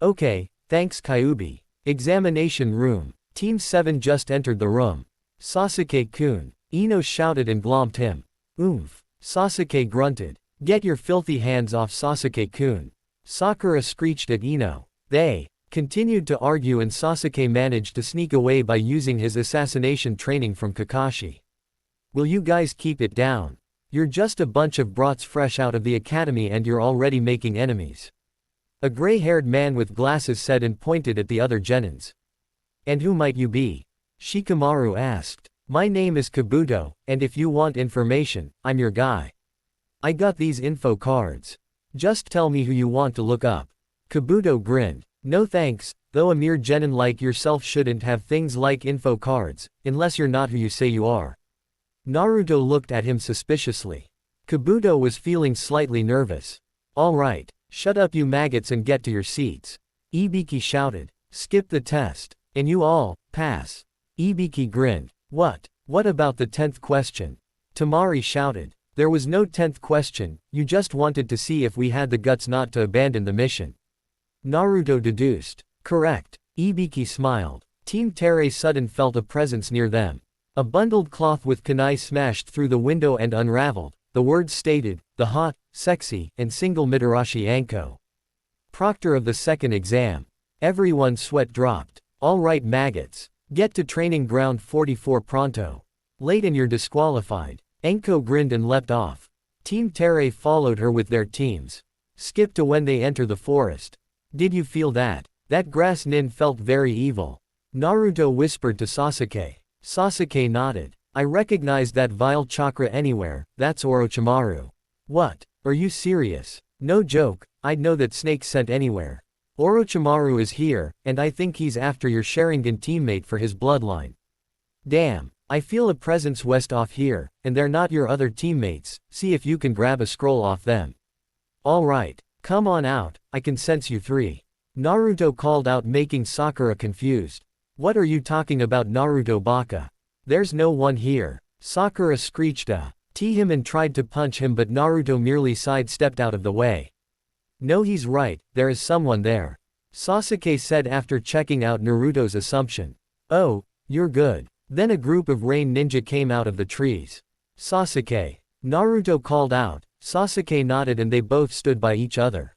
Okay, thanks Kyuubi. Examination room. Team 7 just entered the room. Sasuke-kun. Ino shouted and glomped him. Oomph. Sasuke grunted. Get your filthy hands off Sasuke-kun. Sakura screeched at Ino. They continued to argue and Sasuke managed to sneak away by using his assassination training from Kakashi. Will you guys keep it down? You're just a bunch of brats fresh out of the academy and you're already making enemies. A gray-haired man with glasses said and pointed at the other genins. And who might you be? Shikamaru asked. My name is Kabuto, and if you want information, I'm your guy. I got these info cards. Just tell me who you want to look up. Kabuto grinned. No thanks, though a mere genin like yourself shouldn't have things like info cards, unless you're not who you say you are. Naruto looked at him suspiciously. Kabuto was feeling slightly nervous. Alright, shut up you maggots and get to your seats. Ibiki shouted. Skip the test. And you all, pass. Ibiki grinned. What about the 10th question? Tamari shouted. There was no 10th question, you just wanted to see if we had the guts not to abandon the mission. Naruto deduced. Correct. Ibiki smiled. Team Terei sudden felt a presence near them. A bundled cloth with kunai smashed through the window and unraveled. The words stated, the hot, sexy, and single Mitarashi Anko. Proctor of the second exam. Everyone's sweat dropped. Alright maggots. Get to training ground 44 pronto. Late and you're disqualified. Anko grinned and leapt off. Team Terei followed her with their teams. Skip to when they enter the forest. Did you feel that? That grass nin felt very evil. Naruto whispered to Sasuke. Sasuke nodded. I recognized that vile chakra anywhere, that's Orochimaru. What? Are you serious? No joke, I'd know that snake scent anywhere. Orochimaru is here, and I think he's after your Sharingan teammate for his bloodline. Damn, I feel a presence west off here, and they're not your other teammates, see if you can grab a scroll off them. Alright, come on out, I can sense you three. Naruto called out making Sakura confused. What are you talking about Naruto baka? There's no one here. Sakura screeched him and tried to punch him but Naruto merely sidestepped out of the way. No he's right, there is someone there. Sasuke said after checking out Naruto's assumption. Oh, you're good. Then a group of rain ninja came out of the trees. Sasuke. Naruto called out. Sasuke nodded and they both stood by each other.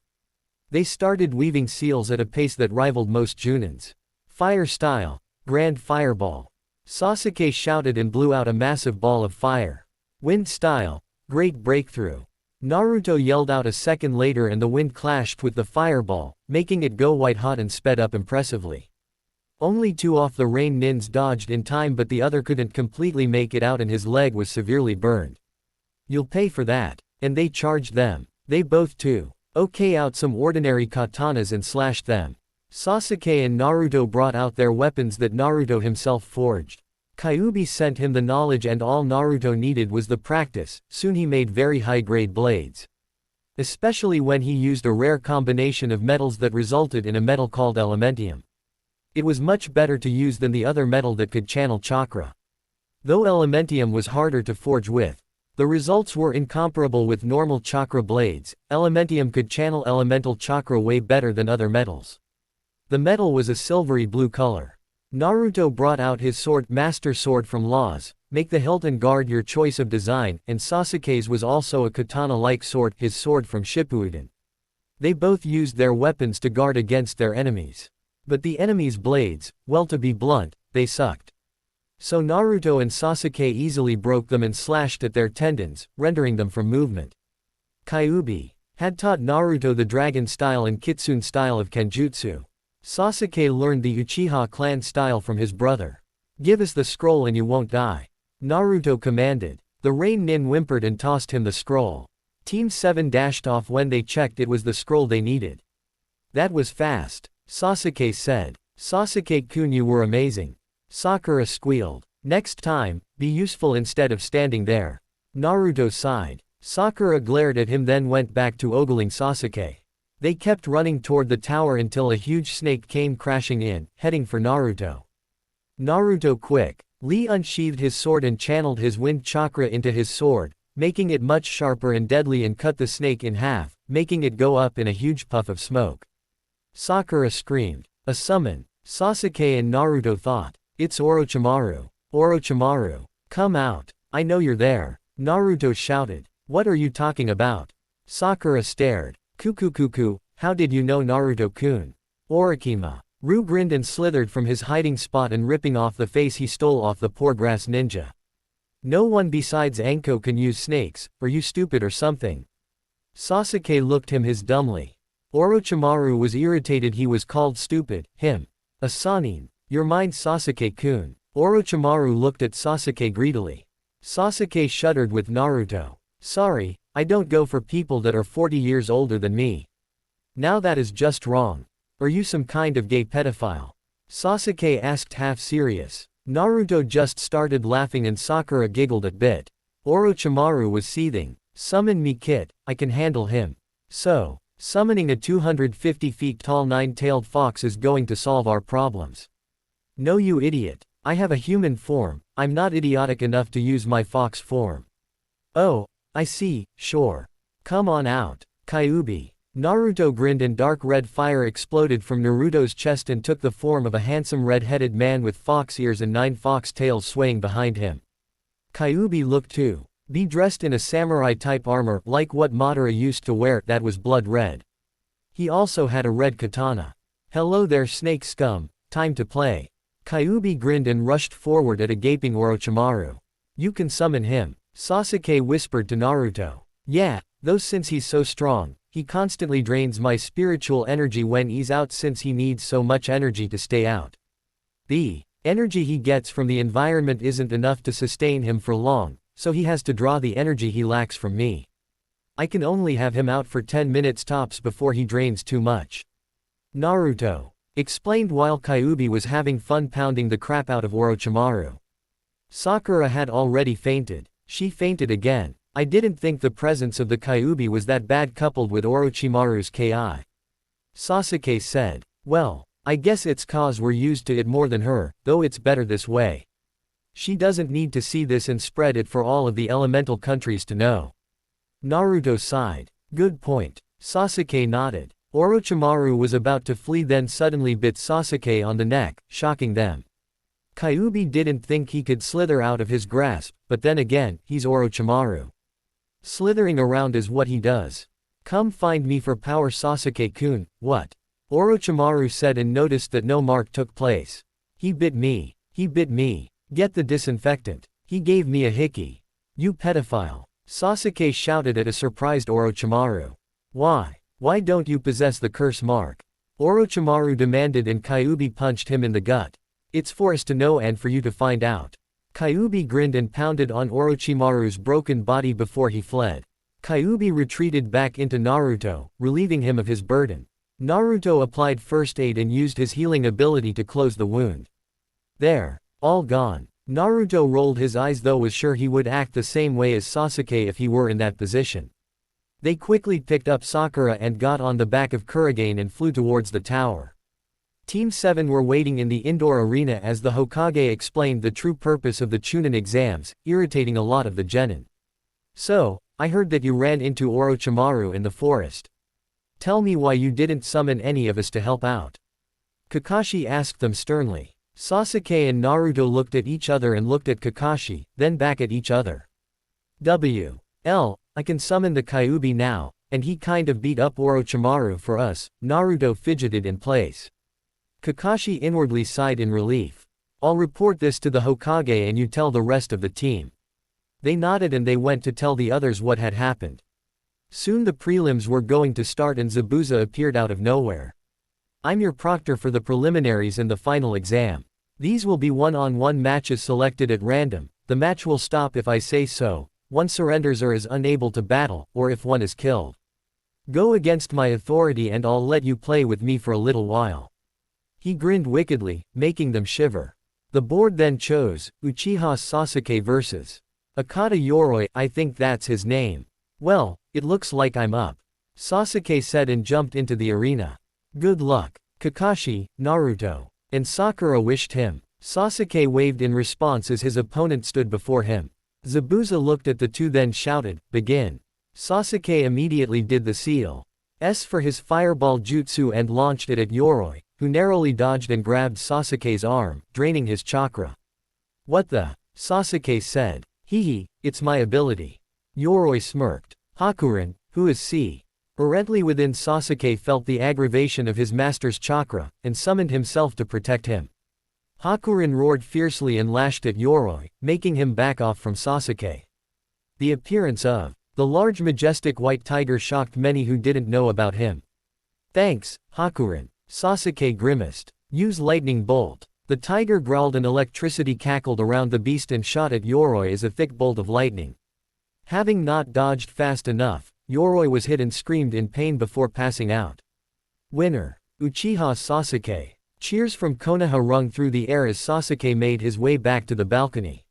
They started weaving seals at a pace that rivaled most Junins. Fire style. Grand fireball. Sasuke shouted and blew out a massive ball of fire. Wind style. Great breakthrough. Naruto yelled out a second later and the wind clashed with the fireball, making it go white hot and sped up impressively. Only two off the rain nins dodged in time but the other couldn't completely make it out and his leg was severely burned. You'll pay for that. And they charged them. They both too. Okay out some ordinary katanas and slashed them. Sasuke and Naruto brought out their weapons that Naruto himself forged. Kyuubi sent him the knowledge and all Naruto needed was the practice, soon he made very high-grade blades. Especially when he used a rare combination of metals that resulted in a metal called elementium. It was much better to use than the other metal that could channel chakra. Though elementium was harder to forge with, the results were incomparable with normal chakra blades. Elementium could channel elemental chakra way better than other metals. The metal was a silvery blue color. Naruto brought out his sword, Master Sword from Laws, make the hilt and guard your choice of design, and Sasuke's was also a katana-like sword, his sword from Shippuden. They both used their weapons to guard against their enemies. But the enemies' blades, well to be blunt, they sucked. So Naruto and Sasuke easily broke them and slashed at their tendons, rendering them from movement. Kyuubi had taught Naruto the dragon style and kitsune style of kenjutsu. Sasuke learned the Uchiha clan style from his brother. Give us the scroll and you won't die. Naruto commanded. The rain nin whimpered and tossed him the scroll. Team 7 dashed off when they checked it was the scroll they needed. That was fast, Sasuke said. Sasuke-kun, you were amazing. Sakura squealed. Next time, be useful instead of standing there. Naruto sighed. Sakura glared at him then went back to ogling Sasuke. They kept running toward the tower until a huge snake came crashing in, heading for Naruto. Naruto quick. Lee unsheathed his sword and channeled his wind chakra into his sword, making it much sharper and deadly, and cut the snake in half, making it go up in a huge puff of smoke. Sakura screamed. A summon. Sasuke and Naruto thought. It's Orochimaru. Orochimaru. Come out. I know you're there. Naruto shouted. What are you talking about? Sakura stared. Kuku, how did you know Naruto-kun? Orikima. Ru grinned and slithered from his hiding spot and ripping off the face he stole off the poor grass ninja. No one besides Anko can use snakes, are you stupid or something? Sasuke looked him his dumbly. Orochimaru was irritated he was called stupid, him. A Sanin. Your mind Sasuke-kun. Orochimaru looked at Sasuke greedily. Sasuke shuddered with Naruto. Sorry, I don't go for people that are 40 years older than me. Now that is just wrong. Are you some kind of gay pedophile? Sasuke asked half serious. Naruto just started laughing and Sakura giggled a bit. Orochimaru was seething. Summon me Kit, I can handle him. So, summoning a 250 feet tall nine-tailed fox is going to solve our problems. No you idiot. I have a human form, I'm not idiotic enough to use my fox form. Oh, I see, sure. Come on out, Kyuubi. Naruto grinned and dark red fire exploded from Naruto's chest and took the form of a handsome red-headed man with fox ears and 9 fox tails swaying behind him. Kyuubi looked too. Be dressed in a samurai-type armor like what Madara used to wear that was blood red. He also had a red katana. Hello there snake scum, time to play. Kyuubi grinned and rushed forward at a gaping Orochimaru. You can summon him. Sasuke whispered to Naruto. Yeah, though since he's so strong, he constantly drains my spiritual energy when he's out since he needs so much energy to stay out. The energy he gets from the environment isn't enough to sustain him for long, so he has to draw the energy he lacks from me. I can only have him out for 10 minutes tops before he drains too much. Naruto explained while Kyuubi was having fun pounding the crap out of Orochimaru. Sakura had already fainted. She fainted again. I didn't think the presence of the Kyuubi was that bad coupled with Orochimaru's ki. Sasuke said. Well, I guess it's cause we're used to it more than her, though it's better this way. She doesn't need to see this and spread it for all of the elemental countries to know. Naruto sighed. Good point. Sasuke nodded. Orochimaru was about to flee then suddenly bit Sasuke on the neck, shocking them. Kyuubi didn't think he could slither out of his grasp, but then again, he's Orochimaru. Slithering around is what he does. Come find me for power Sasuke-kun, what? Orochimaru said and noticed that no mark took place. He bit me. He bit me. Get the disinfectant. He gave me a hickey. You pedophile. Sasuke shouted at a surprised Orochimaru. Why? Why don't you possess the curse mark? Orochimaru demanded and Kyuubi punched him in the gut. It's for us to know and for you to find out. Kyuubi grinned and pounded on Orochimaru's broken body before he fled. Kyuubi retreated back into Naruto, relieving him of his burden. Naruto applied first aid and used his healing ability to close the wound. There. All gone. Naruto rolled his eyes though was sure he would act the same way as Sasuke if he were in that position. They quickly picked up Sakura and got on the back of Kurogane and flew towards the tower. Team 7 were waiting in the indoor arena as the Hokage explained the true purpose of the Chunin exams, irritating a lot of the genin. So, I heard that you ran into Orochimaru in the forest. Tell me why you didn't summon any of us to help out. Kakashi asked them sternly. Sasuke and Naruto looked at each other and looked at Kakashi, then back at each other. I can summon the Kyuubi now, and he kind of beat up Orochimaru for us. Naruto fidgeted in place. Kakashi inwardly sighed in relief. I'll report this to the Hokage and you tell the rest of the team. They nodded and they went to tell the others what had happened. Soon the prelims were going to start and Zabuza appeared out of nowhere. I'm your proctor for the preliminaries and the final exam. These will be one-on-one matches selected at random. The match will stop if I say so. One surrenders or is unable to battle, or if one is killed. Go against my authority and I'll let you play with me for a little while. He grinned wickedly, making them shiver. The board then chose, Uchiha Sasuke vs. Akata Yoroi, I think that's his name. Well, it looks like I'm up. Sasuke said and jumped into the arena. Good luck. Kakashi, Naruto, and Sakura wished him. Sasuke waved in response as his opponent stood before him. Zabuza looked at the two then shouted, "Begin." Sasuke immediately did the seal S for his fireball jutsu and launched it at Yoroi, who narrowly dodged and grabbed Sasuke's arm, draining his chakra. "What the?" Sasuke said. "Hehe, it's my ability." Yoroi smirked. Hakurin, who is C. Directly within Sasuke felt the aggravation of his master's chakra, and summoned himself to protect him. Hakurin roared fiercely and lashed at Yoroi, making him back off from Sasuke. The appearance of the large majestic white tiger shocked many who didn't know about him. "Thanks, Hakurin." Sasuke grimaced. "Use lightning bolt." The tiger growled and electricity cackled around the beast and shot at Yoroi as a thick bolt of lightning. Having not dodged fast enough, Yoroi was hit and screamed in pain before passing out. Winner, Uchiha Sasuke. Cheers from Konoha rung through the air as Sasuke made his way back to the balcony.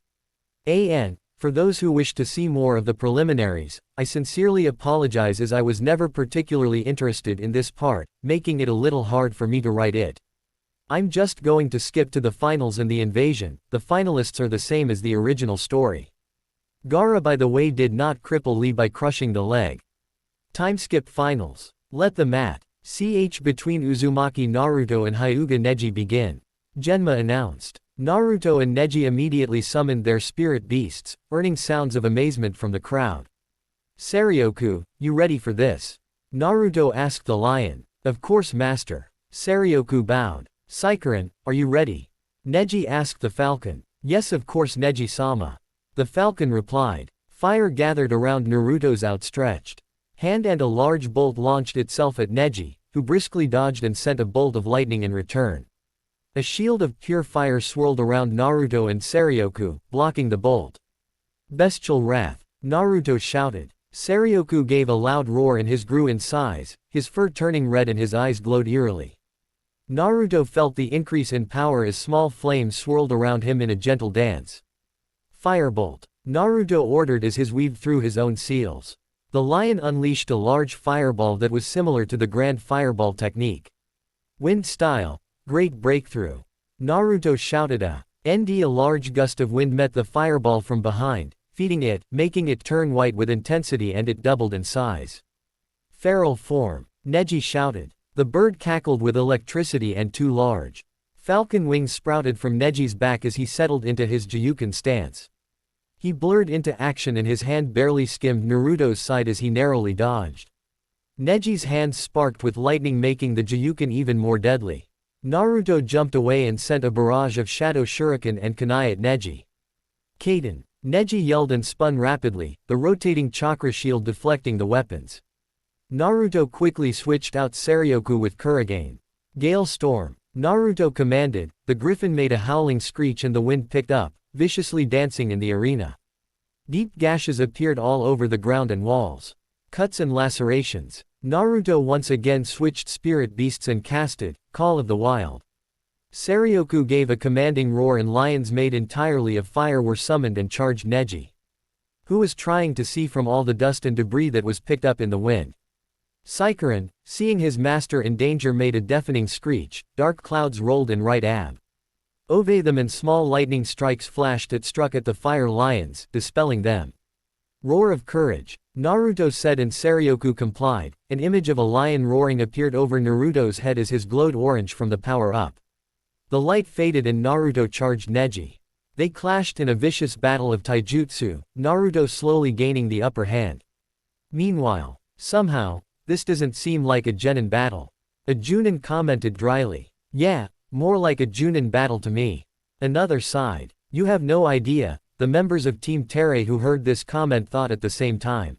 For those who wish to see more of the preliminaries, I sincerely apologize as I was never particularly interested in this part, making it a little hard for me to write it. I'm just going to skip to the finals and the invasion. The finalists are the same as the original story. Gaara by the way did not cripple Lee by crushing the leg. Timeskip finals. Let the ch between Uzumaki Naruto and Hyuga Neji begin. Genma announced. Naruto and Neji immediately summoned their spirit beasts, earning sounds of amazement from the crowd. "Saryoku, you ready for this?" Naruto asked the lion. "Of course, master." Saryoku bowed. "Seikirin, are you ready?" Neji asked the falcon. "Yes, of course, Neji-sama." The falcon replied. Fire gathered around Naruto's outstretched hand and a large bolt launched itself at Neji, who briskly dodged and sent a bolt of lightning in return. A shield of pure fire swirled around Naruto and Saryoku, blocking the bolt. "Bestial wrath," Naruto shouted. Saryoku gave a loud roar and his grew in size, his fur turning red and his eyes glowed eerily. Naruto felt the increase in power as small flames swirled around him in a gentle dance. "Firebolt," Naruto ordered as his weaved through his own seals. The lion unleashed a large fireball that was similar to the grand fireball technique. "Wind style, great breakthrough." Naruto shouted a large gust of wind met the fireball from behind, feeding it, making it turn white with intensity and it doubled in size. "Feral form," Neji shouted. The bird cackled with electricity and two large falcon wings sprouted from Neji's back as he settled into his Juyuken stance. He blurred into action and his hand barely skimmed Naruto's side as he narrowly dodged. Neji's hands sparked with lightning making the Juyuken even more deadly. Naruto jumped away and sent a barrage of shadow shuriken and kunai at Neji. "Kaden!" Neji yelled and spun rapidly, the rotating chakra shield deflecting the weapons. Naruto quickly switched out Saryoku with Kurigane. "Gale Storm!" Naruto commanded. The griffin made a howling screech and the wind picked up, viciously dancing in the arena. Deep gashes appeared all over the ground and walls. Cuts and lacerations. Naruto once again switched spirit beasts and casted Call of the Wild. Saryoku gave a commanding roar and lions made entirely of fire were summoned and charged Neji, who was trying to see from all the dust and debris that was picked up in the wind. Seikirin, seeing his master in danger made a deafening screech, dark clouds rolled in right over them and small lightning strikes flashed that struck at the fire lions, dispelling them. Roar of courage, Naruto said and Saryoku complied. An image of a lion roaring appeared over Naruto's head as his glowed orange from the power-up. The light faded and Naruto charged Neji. They clashed in a vicious battle of taijutsu, Naruto slowly gaining the upper hand. Meanwhile, somehow, this doesn't seem like a genin battle. A Junin commented dryly. "Yeah, more like a Junin battle to me." Another sighed. "You have no idea," the members of Team Terei who heard this comment thought at the same time.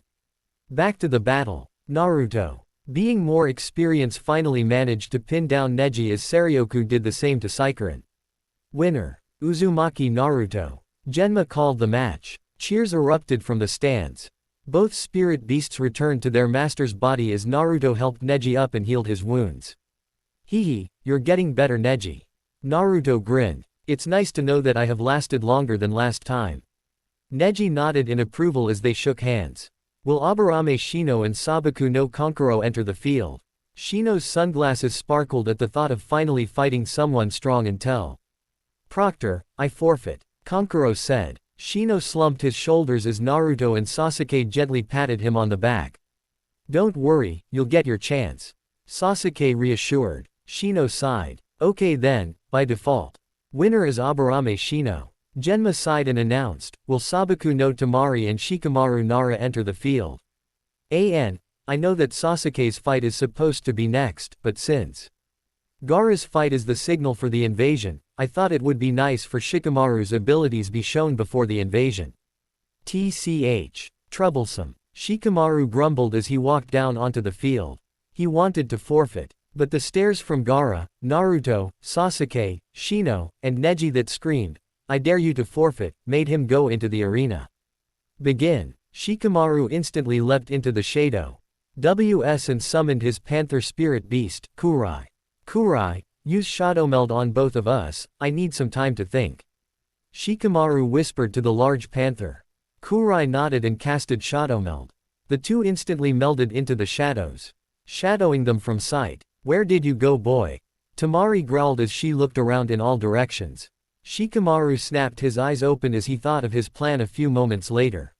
Back to the battle. Naruto, being more experienced, finally managed to pin down Neji as Saryoku did the same to Seikirin. Winner, Uzumaki Naruto. Genma called the match. Cheers erupted from the stands. Both spirit beasts returned to their master's body as Naruto helped Neji up and healed his wounds. "Hehe, you're getting better, Neji." Naruto grinned. "It's nice to know that I have lasted longer than last time." Neji nodded in approval as they shook hands. Will Aburame Shino and Sabaku no Konkuro enter the field? Shino's sunglasses sparkled at the thought of finally fighting someone strong and Proctor, I forfeit. Kankuro said. Shino slumped his shoulders as Naruto and Sasuke gently patted him on the back. Don't worry, you'll get your chance. Sasuke reassured. Shino sighed. Okay then, by default. Winner is Aburame Shino. Genma sighed and announced, will Sabaku no Tamari and Shikamaru Nara enter the field? I know that Sasuke's fight is supposed to be next, but since Gaara's fight is the signal for the invasion, I thought it would be nice for Shikamaru's abilities be shown before the invasion. TCH. Troublesome. Shikamaru grumbled as he walked down onto the field. He wanted to forfeit, but the stares from Gaara, Naruto, Sasuke, Shino, and Neji that screamed, I dare you to forfeit, made him go into the arena. Begin. Shikamaru instantly leapt into the Shadow WS and summoned his panther spirit beast, Kurai. Kurai, use Shadow Meld on both of us, I need some time to think. Shikamaru whispered to the large panther. Kurai nodded and casted Shadow Meld. The two instantly melded into the shadows, shadowing them from sight. Where did you go, boy? Tamari growled as she looked around in all directions. Shikamaru snapped his eyes open as he thought of his plan a few moments later.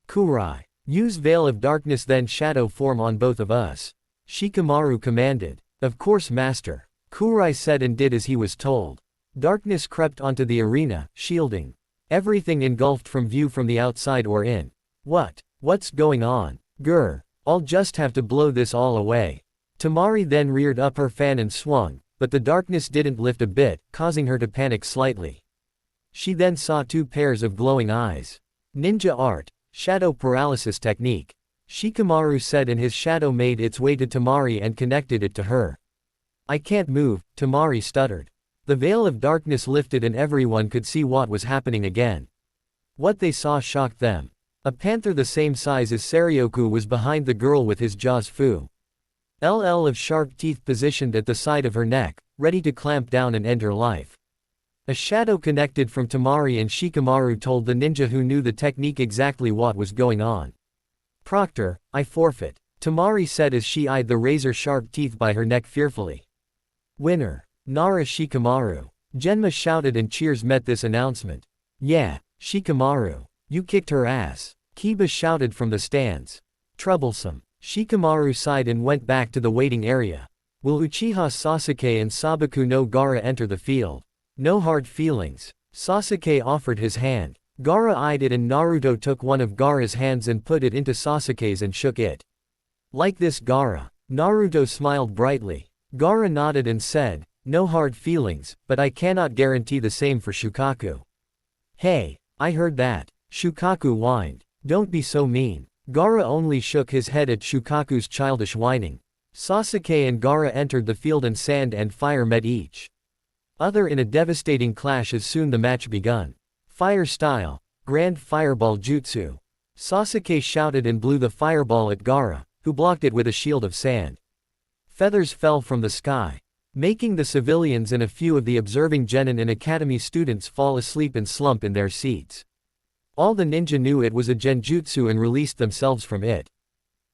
Kurai, use Veil of Darkness then shadow form on both of us. Shikamaru commanded. Of course, master. Kurai said and did as he was told. Darkness crept onto the arena, shielding everything engulfed from view from the outside or in. What's going on? Grr, I'll just have to blow this all away. Tamari then reared up her fan and swung, but the darkness didn't lift a bit, causing her to panic slightly. She then saw two pairs of glowing eyes. Ninja art, shadow paralysis technique. Shikamaru said and his shadow made its way to Tamari and connected it to her. I can't move, Tamari stuttered. The veil of darkness lifted and everyone could see what was happening again. What they saw shocked them. A panther the same size as Saryoku was behind the girl with his jaws full of sharp teeth positioned at the side of her neck, ready to clamp down and end her life. A shadow connected from Tamari and Shikamaru told the ninja who knew the technique exactly what was going on. Proctor, I forfeit, Tamari said as she eyed the razor-sharp teeth by her neck fearfully. Winner. Nara Shikamaru. Genma shouted and cheers met this announcement. Yeah, Shikamaru. You kicked her ass. Kiba shouted from the stands. Troublesome. Shikamaru sighed and went back to the waiting area. Will Uchiha Sasuke and Sabaku no Gaara enter the field? No hard feelings. Sasuke offered his hand. Gaara eyed it and Naruto took one of Gaara's hands and put it into Sasuke's and shook it. Like this, Gaara. Naruto smiled brightly. Gaara nodded and said, no hard feelings, but I cannot guarantee the same for Shukaku. Hey, I heard that. Shukaku whined. Don't be so mean. Gaara only shook his head at Shukaku's childish whining. Sasuke and Gaara entered the field and sand and fire met each other in a devastating clash as soon the match begun. Fire style. Grand Fireball Jutsu. Sasuke shouted and blew the fireball at Gaara, who blocked it with a shield of sand. Feathers fell from the sky, making the civilians and a few of the observing genin and academy students fall asleep and slump in their seats. All the ninja knew it was a genjutsu and released themselves from it.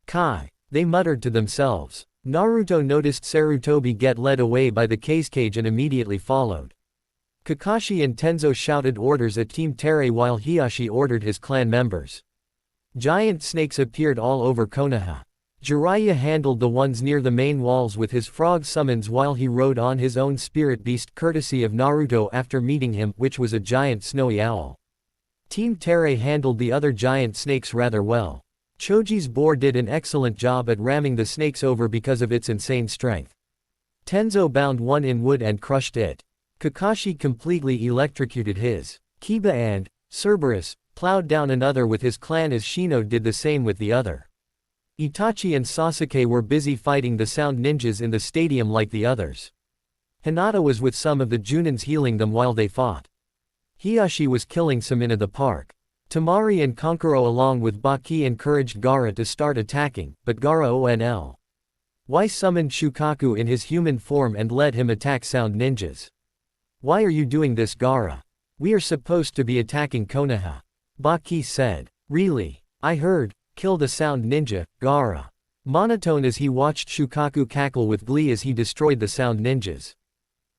Kai, they muttered to themselves. Naruto noticed Sarutobi get led away by the cage and immediately followed. Kakashi and Tenzo shouted orders at Team Tere while Hiashi ordered his clan members. Giant snakes appeared all over Konoha. Jiraiya handled the ones near the main walls with his frog summons while he rode on his own spirit beast courtesy of Naruto after meeting him, which was a giant snowy owl. Team Tere handled the other giant snakes rather well. Choji's boar did an excellent job at ramming the snakes over because of its insane strength. Tenzo bound one in wood and crushed it. Kakashi completely electrocuted his. Kiba and Cerberus plowed down another with his clan as Shino did the same with the other. Itachi and Sasuke were busy fighting the sound ninjas in the stadium like the others. Hinata was with some of the Junins healing them while they fought. Hiashi was killing some in the park. Tamari and Kankuro along with Baki encouraged Gaara to start attacking, but Gaara only summoned Shukaku in his human form and let him attack sound ninjas. Why are you doing this, Gaara? We are supposed to be attacking Konoha. Baki said. Really? I heard, kill the sound ninja, Gaara. Monotone as he watched Shukaku cackle with glee as he destroyed the sound ninjas.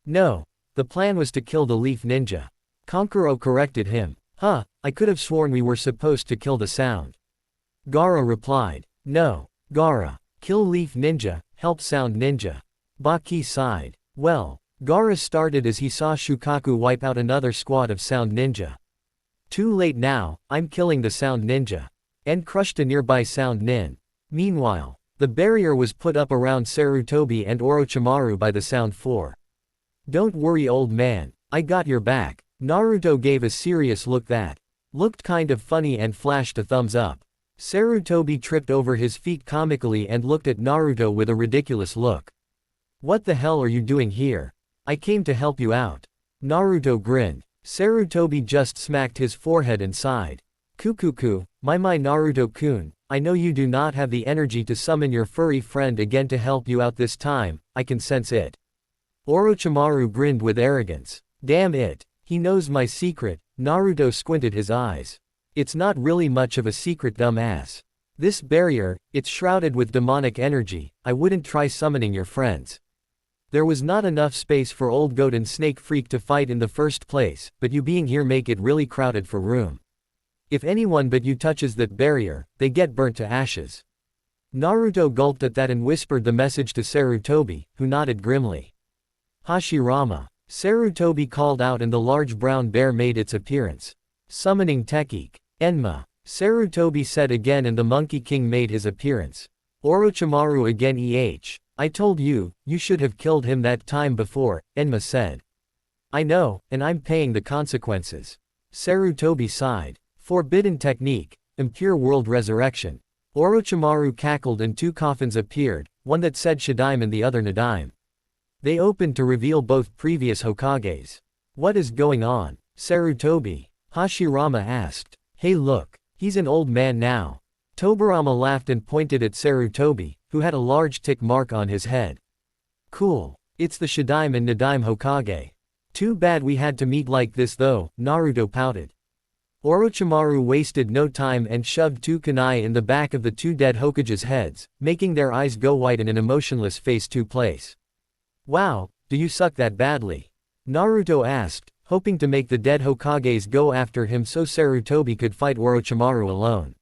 No. The plan was to kill the Leaf Ninja. Kankuro corrected him. Huh, I could have sworn we were supposed to kill the Sound. Gaara replied. No. Gaara. Kill Leaf Ninja, help Sound Ninja. Baki sighed. Well. Gaara started as he saw Shukaku wipe out another squad of Sound Ninja. Too late now, I'm killing the Sound Ninja. And crushed a nearby Sound Nin. Meanwhile, the barrier was put up around Sarutobi and Orochimaru by the Sound 4. Don't worry old man, I got your back. Naruto gave a serious look that looked kind of funny and flashed a thumbs up. Sarutobi tripped over his feet comically and looked at Naruto with a ridiculous look. What the hell are you doing here? I came to help you out. Naruto grinned. Sarutobi just smacked his forehead and sighed. Kukuku, my Naruto-kun, I know you do not have the energy to summon your furry friend again to help you out this time, I can sense it. Orochimaru grinned with arrogance. Damn it, he knows my secret. Naruto squinted his eyes. It's not really much of a secret, dumbass. This barrier, it's shrouded with demonic energy, I wouldn't try summoning your friends. There was not enough space for Old Goat and Snake Freak to fight in the first place, but you being here make it really crowded for room. If anyone but you touches that barrier, they get burnt to ashes. Naruto gulped at that and whispered the message to Sarutobi, who nodded grimly. Hashirama. Sarutobi called out and the large brown bear made its appearance. Summoning Tekik. Enma. Sarutobi said again and the Monkey King made his appearance. Orochimaru again I told you, you should have killed him that time before, Enma said. I know, and I'm paying the consequences. Sarutobi sighed. Forbidden technique, impure world resurrection. Orochimaru cackled and two coffins appeared, one that said Shadaime and the other Nadaime. They opened to reveal both previous Hokages. What is going on? Sarutobi. Hashirama asked. Hey look, he's an old man now. Tobirama laughed and pointed at Sarutobi, who had a large tick mark on his head. Cool. It's the Shadaime and Nadaime Hokage. Too bad we had to meet like this though, Naruto pouted. Orochimaru wasted no time and shoved two kunai in the back of the two dead Hokages' heads, making their eyes go white and an emotionless face to place. Wow, do you suck that badly? Naruto asked, hoping to make the dead Hokages go after him so Sarutobi could fight Orochimaru alone.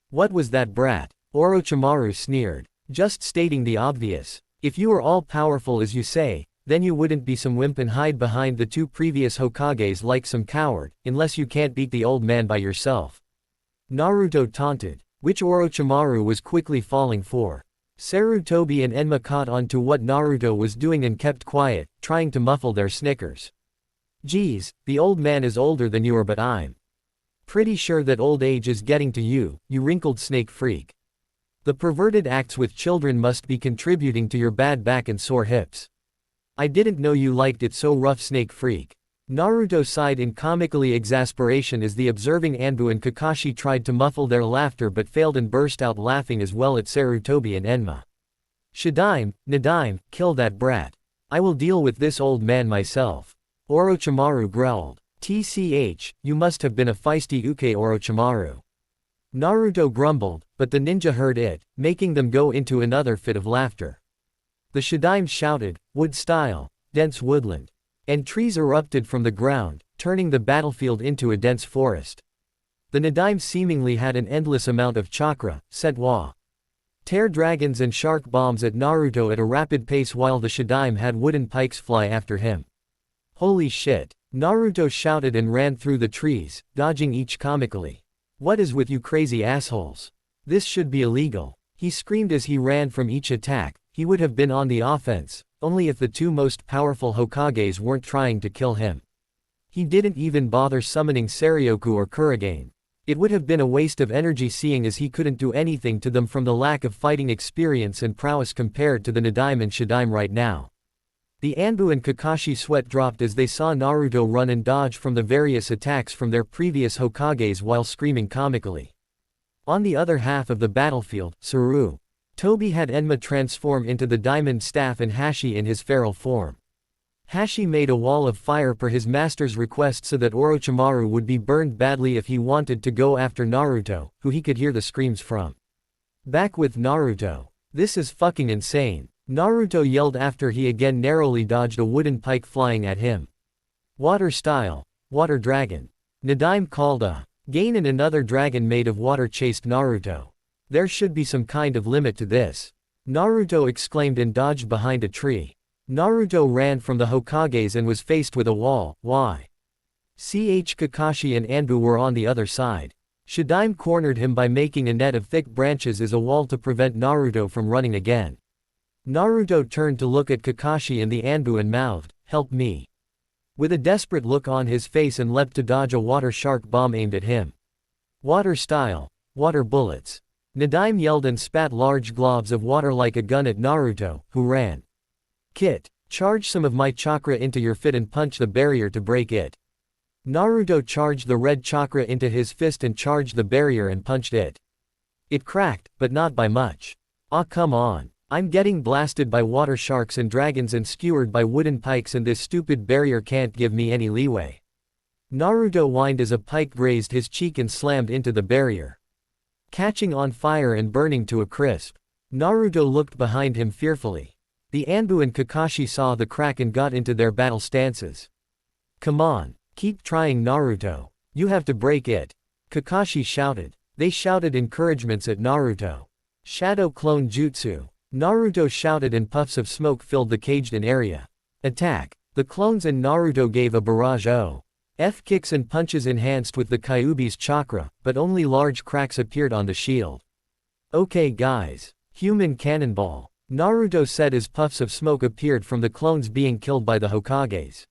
What was that brat? Orochimaru sneered. Just stating the obvious. If you are all powerful as you say, then you wouldn't be some wimp and hide behind the two previous Hokages like some coward, unless you can't beat the old man by yourself. Naruto taunted, which Orochimaru was quickly falling for. Sarutobi and Enma caught on to what Naruto was doing and kept quiet, trying to muffle their snickers. Geez, the old man is older than you are, but I'm pretty sure that old age is getting to you, you wrinkled snake freak. The perverted acts with children must be contributing to your bad back and sore hips. I didn't know you liked it so rough, snake freak. Naruto sighed in comically exasperation as the observing Anbu and Kakashi tried to muffle their laughter but failed and burst out laughing as well at Sarutobi and Enma. Shadaime, Nadaime, kill that brat. I will deal with this old man myself. Orochimaru growled. TCH, you must have been a feisty uke Orochimaru. Naruto grumbled, but the ninja heard it, making them go into another fit of laughter. The Shadaime shouted, wood style, dense woodland. And trees erupted from the ground, turning the battlefield into a dense forest. The Nadaime seemingly had an endless amount of chakra, said Wa. Tear dragons and shark bombs at Naruto at a rapid pace while the Shadaime had wooden pikes fly after him. Holy shit. Naruto shouted and ran through the trees, dodging each comically. What is with you crazy assholes? This should be illegal. He screamed as he ran from each attack. He would have been on the offense, only if the two most powerful Hokages weren't trying to kill him. He didn't even bother summoning Saryoku or Kurogane. It would have been a waste of energy seeing as he couldn't do anything to them from the lack of fighting experience and prowess compared to the Nadaime and Shadaime right now. The Anbu and Kakashi sweat dropped as they saw Naruto run and dodge from the various attacks from their previous Hokages while screaming comically. On the other half of the battlefield, Sarutobi had Enma transform into the diamond staff and Hashi in his feral form. Hashi made a wall of fire per his master's request so that Orochimaru would be burned badly if he wanted to go after Naruto, who he could hear the screams from. Back with Naruto. This is fucking insane. Naruto yelled after he again narrowly dodged a wooden pike flying at him. Water style. Water dragon. Nadaime called a gain and another dragon made of water chased Naruto. There should be some kind of limit to this. Naruto exclaimed and dodged behind a tree. Naruto ran from the Hokages and was faced with a wall. Why? Kakashi and Anbu were on the other side. Shadaime cornered him by making a net of thick branches as a wall to prevent Naruto from running again. Naruto turned to look at Kakashi and the Anbu and mouthed, "Help me." With a desperate look on his face and leapt to dodge a water shark bomb aimed at him. Water style. Water bullets. Nadaime yelled and spat large globs of water like a gun at Naruto, who ran. Kit, charge some of my chakra into your fit and punch the barrier to break it. Naruto charged the red chakra into his fist and charged the barrier and punched it. It cracked, but not by much. Ah, come on. I'm getting blasted by water sharks and dragons and skewered by wooden pikes, and this stupid barrier can't give me any leeway. Naruto whined as a pike grazed his cheek and slammed into the barrier, catching on fire and burning to a crisp. Naruto looked behind him fearfully. The Anbu and Kakashi saw the crack and got into their battle stances. Come on, keep trying, Naruto. You have to break it. Kakashi shouted. They shouted encouragements at Naruto. Shadow Clone Jutsu. Naruto shouted and puffs of smoke filled the caged-in area. Attack. The clones and Naruto gave a barrage of kicks and punches enhanced with the Kyuubi's chakra, but only large cracks appeared on the shield. Okay guys. Human cannonball. Naruto said as puffs of smoke appeared from the clones being killed by the Hokages.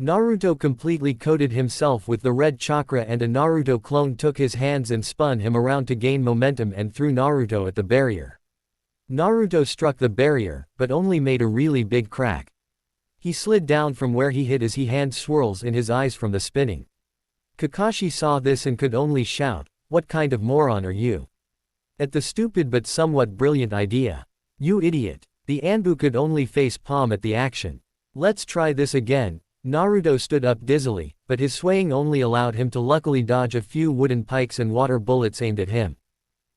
Naruto completely coated himself with the red chakra, and a Naruto clone took his hands and spun him around to gain momentum and threw Naruto at the barrier. Naruto struck the barrier, but only made a really big crack. He slid down from where he hid as he had swirls in his eyes from the spinning. Kakashi saw this and could only shout, "What kind of moron are you?" At the stupid but somewhat brilliant idea. You idiot. The Anbu could only face palm at the action. Let's try this again. Naruto stood up dizzily, but his swaying only allowed him to luckily dodge a few wooden pikes and water bullets aimed at him.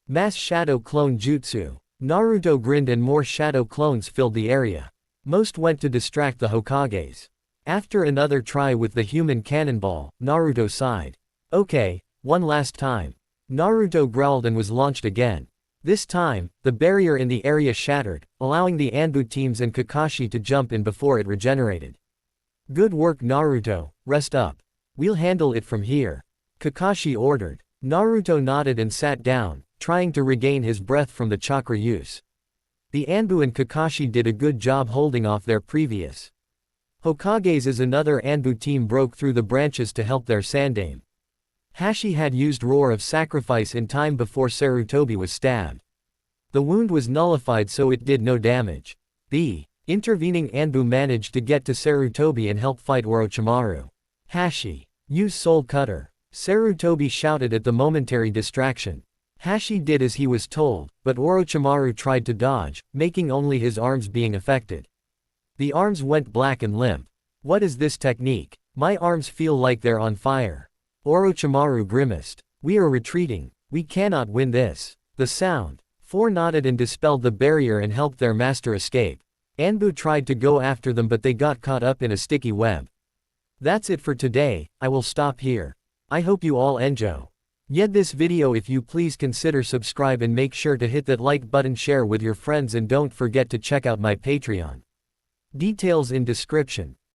Mass Shadow Clone Jutsu. Naruto grinned and more shadow clones filled the area. Most went to distract the Hokages. After another try with the human cannonball, Naruto sighed. Okay, one last time. Naruto growled and was launched again. This time, the barrier in the area shattered, allowing the Anbu teams and Kakashi to jump in before it regenerated. Good work, Naruto, rest up. We'll handle it from here. Kakashi ordered. Naruto nodded and sat down, trying to regain his breath from the chakra use. The Anbu and Kakashi did a good job holding off their previous Hokages as another Anbu team broke through the branches to help their Sandaime. Hashi had used Roar of Sacrifice in time before Sarutobi was stabbed. The wound was nullified, so it did no damage. The intervening Anbu managed to get to Sarutobi and help fight Orochimaru. Hashi, use Soul Cutter. Sarutobi shouted at the momentary distraction. Hashi did as he was told, but Orochimaru tried to dodge, making only his arms being affected. The arms went black and limp. What is this technique? My arms feel like they're on fire. Orochimaru grimaced. We are retreating. We cannot win this. The sound. Four nodded and dispelled the barrier and helped their master escape. Anbu tried to go after them, but they got caught up in a sticky web. That's it for today. I will stop here. I hope you all enjoy this video. If you please consider subscribe and make sure to hit that like button, share with your friends, and don't forget to check out my Patreon. Details in description.